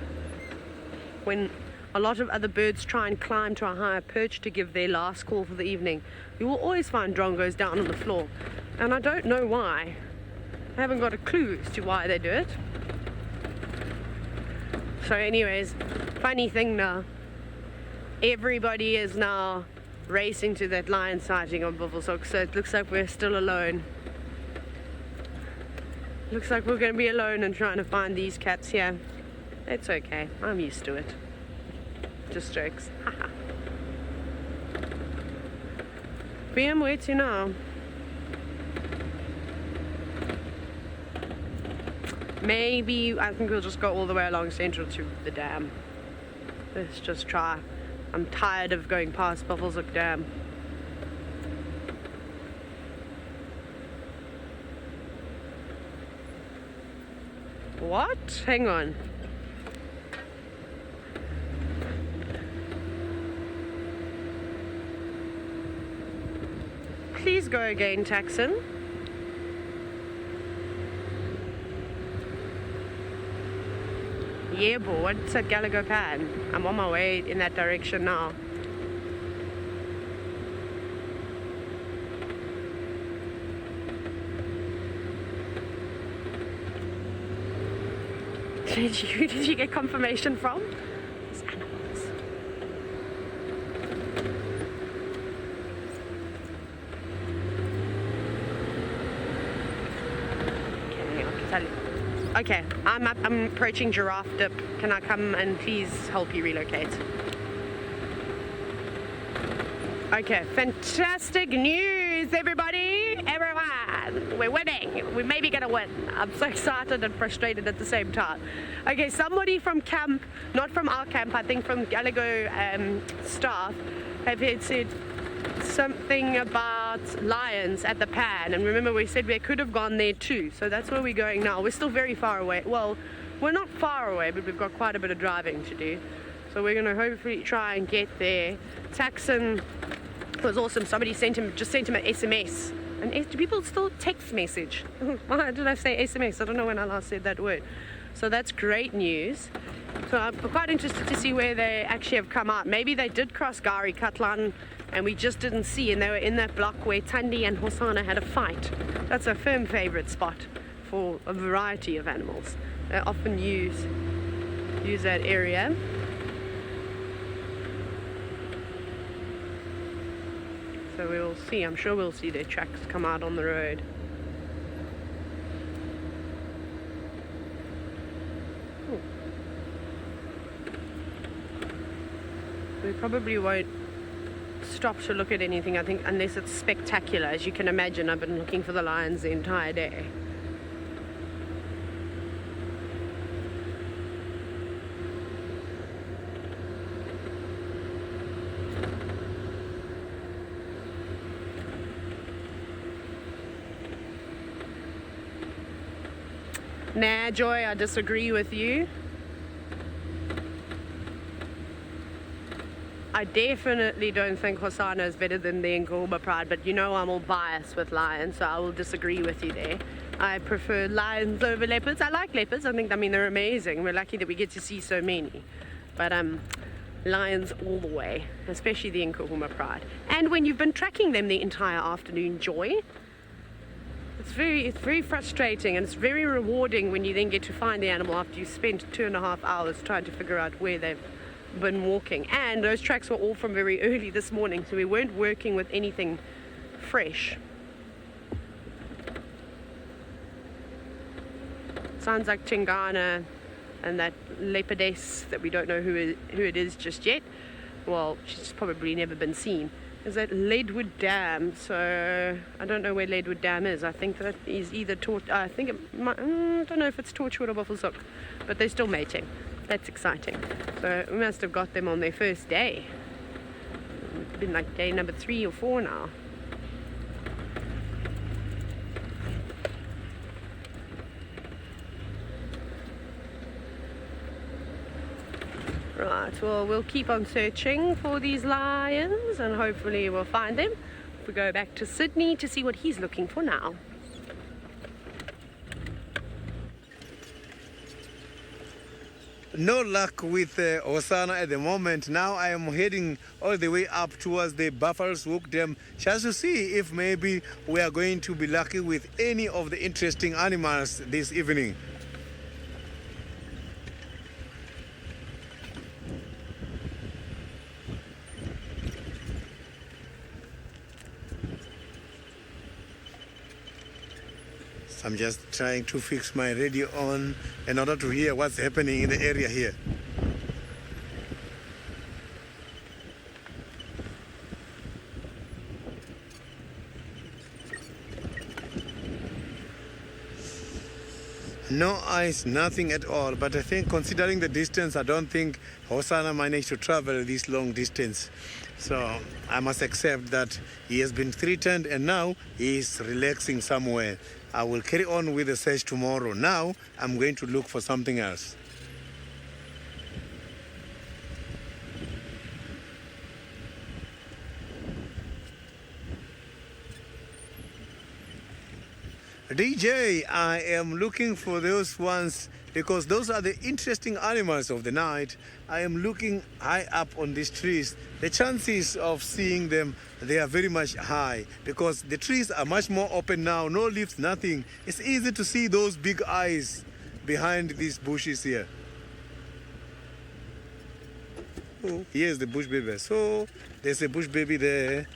When a lot of other birds try and climb to a higher perch to give their last call for the evening, you will always find drongos down on the floor. And I don't know why. I haven't got a clue as to why they do it. So anyways, funny thing now, everybody is now racing to that lion sighting on Buffelshoek, so it looks like we're still alone. Looks like we're going to be alone and trying to find these cats here. It's okay, I'm used to it. Just jokes. BM, where to now? Maybe, I think we'll just go all the way along Central to the dam. Let's just try. I'm tired of going past Buffelshoek Dam. What? Hang on. Please go again, Taxon. Yeah, boy, it's at Gallagher Pan. I'm on my way in that direction now. Did you get confirmation from? These animals. Okay, I can tell you. Okay, I'm approaching Giraffe Dip. Can I come and please help you relocate? Okay, fantastic news, everybody! Everyone, we're winning. We may be gonna win. I'm so excited and frustrated at the same time. Okay, somebody from camp, not from our camp, I think from Gallagher staff, have said something about lions at the pan, and remember we said we could have gone there too, so that's where we're going now. We're still very far away. Well, we're not far away, but we've got quite a bit of driving to do, so we're going to hopefully try and get there. Taxon was awesome. Somebody just sent him an SMS. And do people still text message? Why did I say SMS? I don't know when I last said that word. So that's great news. So I'm quite interested to see where they actually have come out. Maybe they did cross Gari Katlan and we just didn't see, and they were in that block where Tandi and Hosana had a fight. That's a firm favorite spot for a variety of animals. They often use that area. So we will see. I'm sure we'll see their tracks come out on the road. We probably won't stop to look at anything, I think, unless it's spectacular. As you can imagine, I've been looking for the lions the entire day. Nah, Joy, I disagree with you. I definitely don't think Hosana is better than the Nkuhuma Pride, but you know I'm all biased with lions, so I will disagree with you there. I prefer lions over leopards. I like leopards. I mean, they're amazing. We're lucky that we get to see so many. But lions all the way, especially the Nkuhuma Pride. And when you've been tracking them the entire afternoon, Joy, it's very frustrating, and it's very rewarding when you then get to find the animal after you spent 2.5 hours trying to figure out where they've been walking. And those tracks were all from very early this morning, so we weren't working with anything fresh. Sounds like Tingana and that leopardess that we don't know who it is just yet. Well, she's probably never been seen. Is that Leadwood Dam? So I don't know where Leadwood Dam is. I think that is either I don't know if it's Torchwood or Buffelshoek, but they're still mating. That's exciting. So we must have got them on their first day. It's been like day number 3 or 4 now. Right, well, we'll keep on searching for these lions and hopefully we'll find them. We go back to Sydney to see what he's looking for now. No luck with Hosana at the moment. Now I am heading all the way up towards the Buffalo's Hook Dam just to see if maybe we are going to be lucky with any of the interesting animals this evening. I'm just trying to fix my radio on in order to hear what's happening in the area here. No ice, nothing at all, but I think considering the distance, I don't think Hosana managed to travel this long distance. So I must accept that he has been threatened and now he is relaxing somewhere. I will carry on with the search tomorrow. Now I'm going to look for something else. DJ, I am looking for those ones because those are the interesting animals of the night. I am looking high up on these trees. The chances of seeing them, they are very much high because the trees are much more open now, no leaves, nothing. It's easy to see those big eyes behind these bushes here. Oh, here's the bush baby. So there's a bush baby there.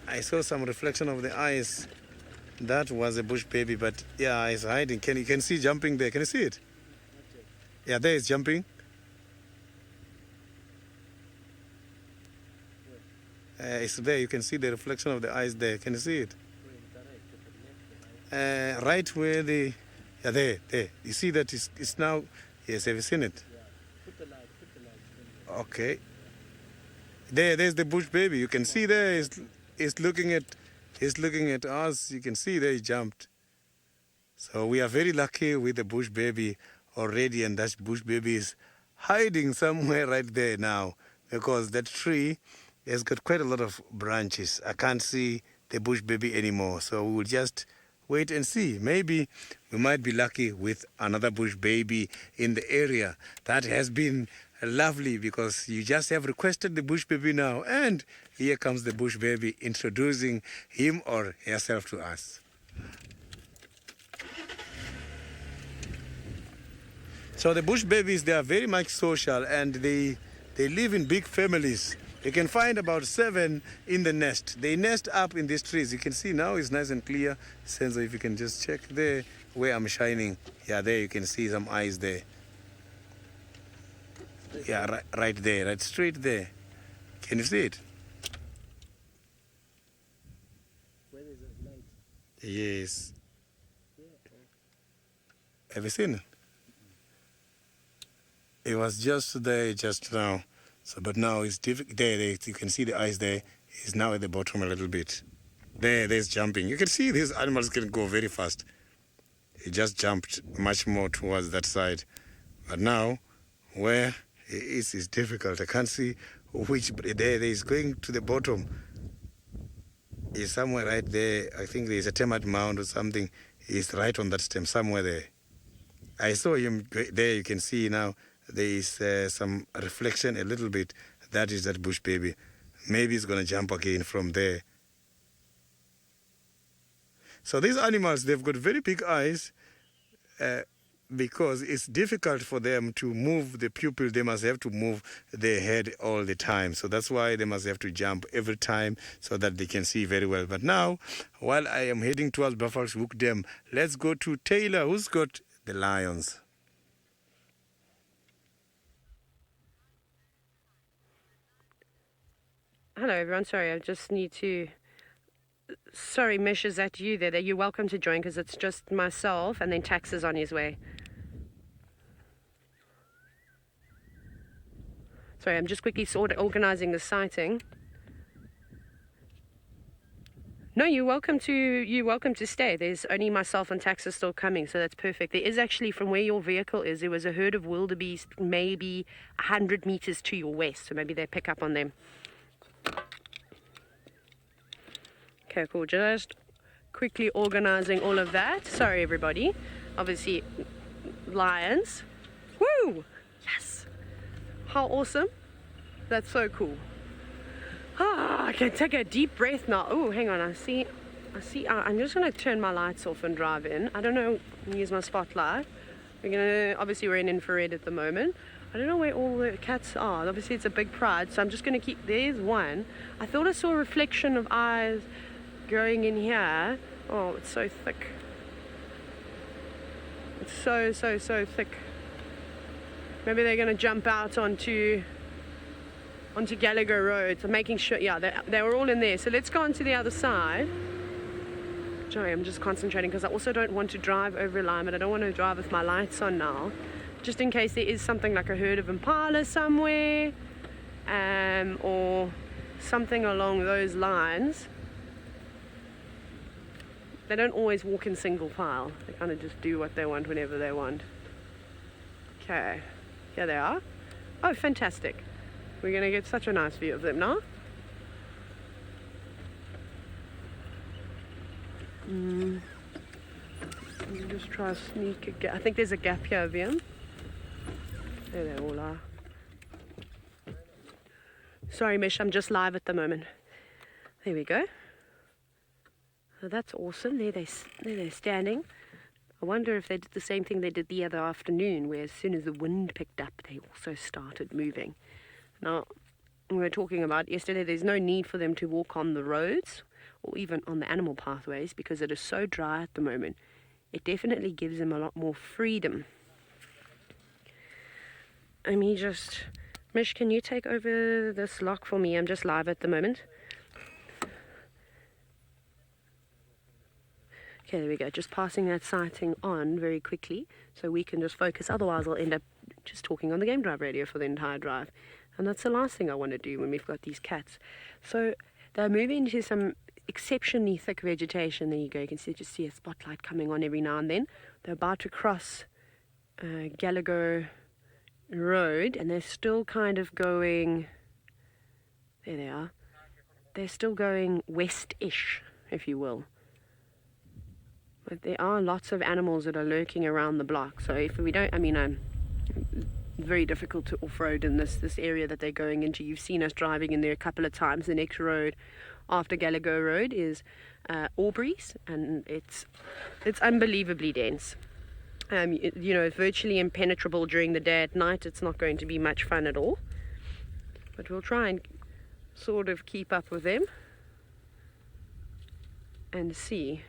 I saw some reflection of the eyes That was a bush baby, but yeah, it's hiding. You can see jumping there. Can you see it? Yeah, there it's jumping. It's there. You can see the reflection of the eyes there. Can you see it? Right where the... Yeah, there. You see that it's now... Yes, have you seen it? Okay. There's the bush baby. You can see there. It's looking at us. You can see there he jumped. So we are very lucky with the bush baby already, and that bush baby is hiding somewhere right there now because that tree has got quite a lot of branches. I can't see the bush baby anymore, so we will just wait and see. Maybe we might be lucky with another bush baby in the area. That has been lovely because you just have requested the bush baby now, and here comes the bush baby introducing him or herself to us. So the bush babies, they are very much social, and they live in big families. You can find about 7 in the nest. They nest up in these trees. You can see now it's nice and clear. Sensor, if you can just check there where I'm shining. Yeah, there you can see some eyes there. Yeah, right there, right straight there. Can you see it? Where is the light? Yes. Have you seen it? It was just there just now. So, but now it's difficult. There, you can see the eyes there. It's now at the bottom a little bit. There's jumping. You can see these animals can go very fast. He just jumped much more towards that side. But now, where he is difficult. I can't see which. There is going to the bottom. He's somewhere right there. I think there's a termite mound or something. He's right on that stem, somewhere there. I saw him there. You can see now. There is some reflection a little bit. That is that bush baby. Maybe it's going to jump again from there. So these animals, they've got very big eyes because it's difficult for them to move the pupil. They must have to move their head all the time. So that's why they must have to jump every time so that they can see very well. But now, while I am heading towards Buffalo's Hook Dam, let's go to Taylor, who's got the lions. Hello everyone, sorry, I just need to... Sorry, Mish, is that you there? You're welcome to join because it's just myself and then Tax is on his way. Sorry, I'm just quickly organising the sighting. No, you're welcome to stay. There's only myself and Tax is still coming, so that's perfect. There is actually, from where your vehicle is, there was a herd of wildebeest maybe 100 meters to your west, so maybe they pick up on them. Okay, cool. Just quickly organising all of that. Sorry, everybody. Obviously, lions. Woo! Yes! How awesome. That's so cool. I can take a deep breath now. Oh, hang on. I see. I'm just going to turn my lights off and drive in. I don't know. Use my spotlight. Obviously, we're in infrared at the moment. I don't know where all the cats are. Obviously, it's a big pride, so I'm just going to keep... There's one. I thought I saw a reflection of eyes going in here. Oh, it's so thick. It's so thick. Maybe they're going to jump out onto Gallagher Road. So making sure... Yeah, they were all in there. So let's go on to the other side. Sorry, I'm just concentrating because I also don't want to drive over alignment. I don't want to drive with my lights on now. Just in case there is something like a herd of impala somewhere, or something along those lines. They don't always walk in single file. They kind of just do what they want whenever they want. Okay, here they are. Oh, fantastic. We're going to get such a nice view of them now. Let me just try to sneak a gap. I think there's a gap here, Viam. There they all are. Sorry, Mish, I'm just live at the moment. There we go. Oh, that's awesome. There they're standing. I wonder if they did the same thing they did the other afternoon, where as soon as the wind picked up, they also started moving. Now, we were talking about yesterday, there's no need for them to walk on the roads or even on the animal pathways, because it is so dry at the moment, it definitely gives them a lot more freedom. Mish, can you take over this lock for me? I'm just live at the moment. Okay, there we go. Just passing that sighting on very quickly so we can just focus. Otherwise, I'll end up just talking on the game drive radio for the entire drive. And that's the last thing I want to do when we've got these cats. So they're moving into some exceptionally thick vegetation. There you go. You can just see a spotlight coming on every now and then. They're about to cross Gallagher Road, and they're still kind of going... There they are. They're still going west-ish, if you will. But there are lots of animals that are lurking around the block. So if we don't... very difficult to off-road in this area that they're going into. You've seen us driving in there a couple of times. The next road after Gallagher Road is Aubrey's, and it's unbelievably dense. It's virtually impenetrable during the day. At night it's not going to be much fun at all, but we'll try and sort of keep up with them and see.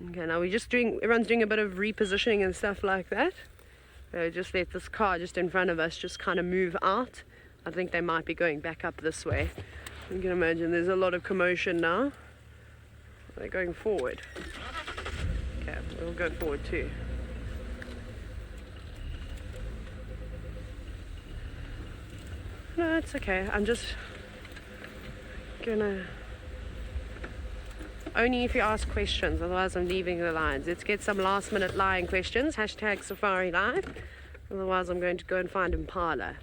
Okay, now everyone's doing a bit of repositioning and stuff like that. Just let this car just in front of us just kind of move out. I think they might be going back up this way. You can imagine there's a lot of commotion now. They're going forward. Okay, we'll go forward too. No, it's okay. I'm just gonna... Only if you ask questions, otherwise I'm leaving the lines. Let's get some last minute lying questions. # Safari Live. Otherwise I'm going to go and find Impala.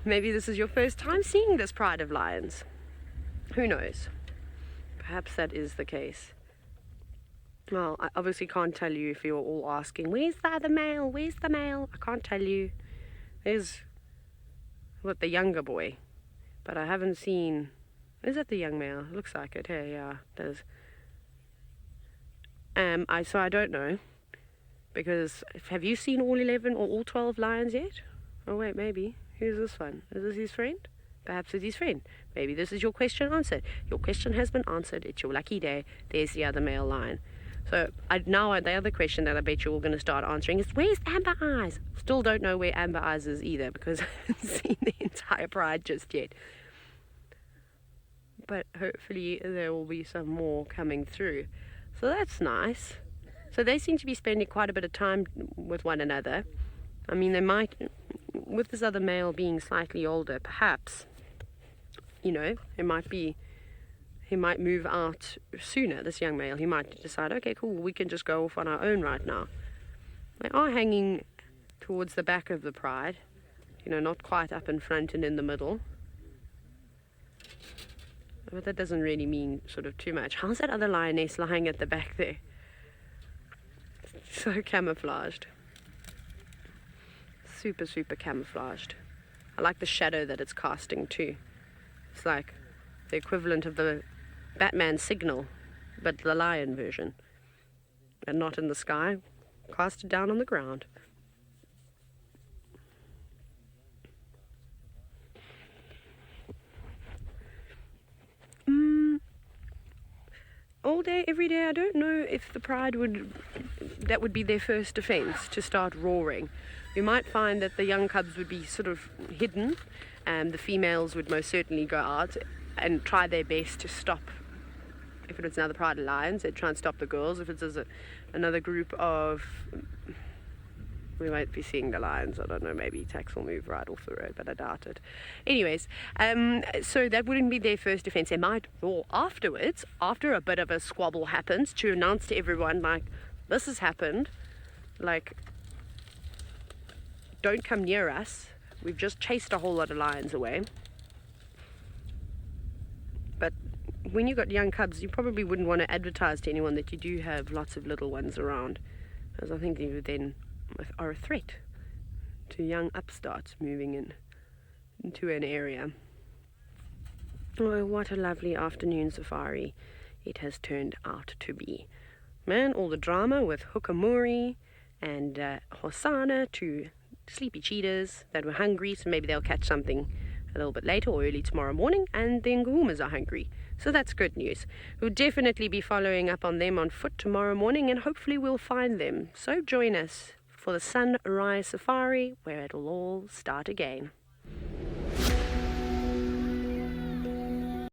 Maybe this is your first time seeing this pride of lions. Who knows? Perhaps that is the case. Well, I obviously can't tell you if you're all asking, where's the other male? Where's the male? I can't tell you. There's the younger boy. But I haven't seen... Is it the young male? Looks like it. Hey, yeah, it does. So I don't know, because have you seen all 11 or all 12 lions yet? Oh wait, maybe. Who's this one? Is this his friend? Perhaps it's his friend. Maybe this is your question answered. Your question has been answered. It's your lucky day. There's the other male lion. So the other question that I bet you're all going to start answering is, where's Amber Eyes? Still don't know where Amber Eyes is either, because I haven't seen the entire pride just yet. But hopefully there will be some more coming through. So that's nice. So they seem to be spending quite a bit of time with one another. I mean, they might, with this other male being slightly older, perhaps, he might move out sooner, this young male. He might decide, okay, cool, we can just go off on our own right now. They are hanging towards the back of the pride, not quite up in front and in the middle. But that doesn't really mean sort of too much. How's that other lioness lying at the back there? So camouflaged. Super, super camouflaged. I like the shadow that it's casting too. It's like the equivalent of the Batman signal, but the lion version. And not in the sky, casted down on the ground. All day, every day, I don't know if the pride that would be their first defense, to start roaring. You might find that the young cubs would be sort of hidden, and the females would most certainly go out and try their best to stop. If it was another pride of lions, they'd try and stop the girls. If it's another group of... We might be seeing the lions. I don't know, maybe Tax will move right off the road, but I doubt it. Anyways, so that wouldn't be their first defense. They might roar afterwards, after a bit of a squabble happens, to announce to everyone, like, this has happened. Like, don't come near us. We've just chased a whole lot of lions away. But when you've got young cubs, you probably wouldn't want to advertise to anyone that you do have lots of little ones around, because I think you would then are a threat to young upstarts moving into an area. Oh, what a lovely afternoon safari it has turned out to be. Man, all the drama with Hukamuri and Hosanna to sleepy cheetahs that were hungry, so maybe they'll catch something a little bit later or early tomorrow morning, and the nguhumas are hungry. So that's good news. We'll definitely be following up on them on foot tomorrow morning, and hopefully we'll find them. So join us for the sunrise safari, where it'll all start again.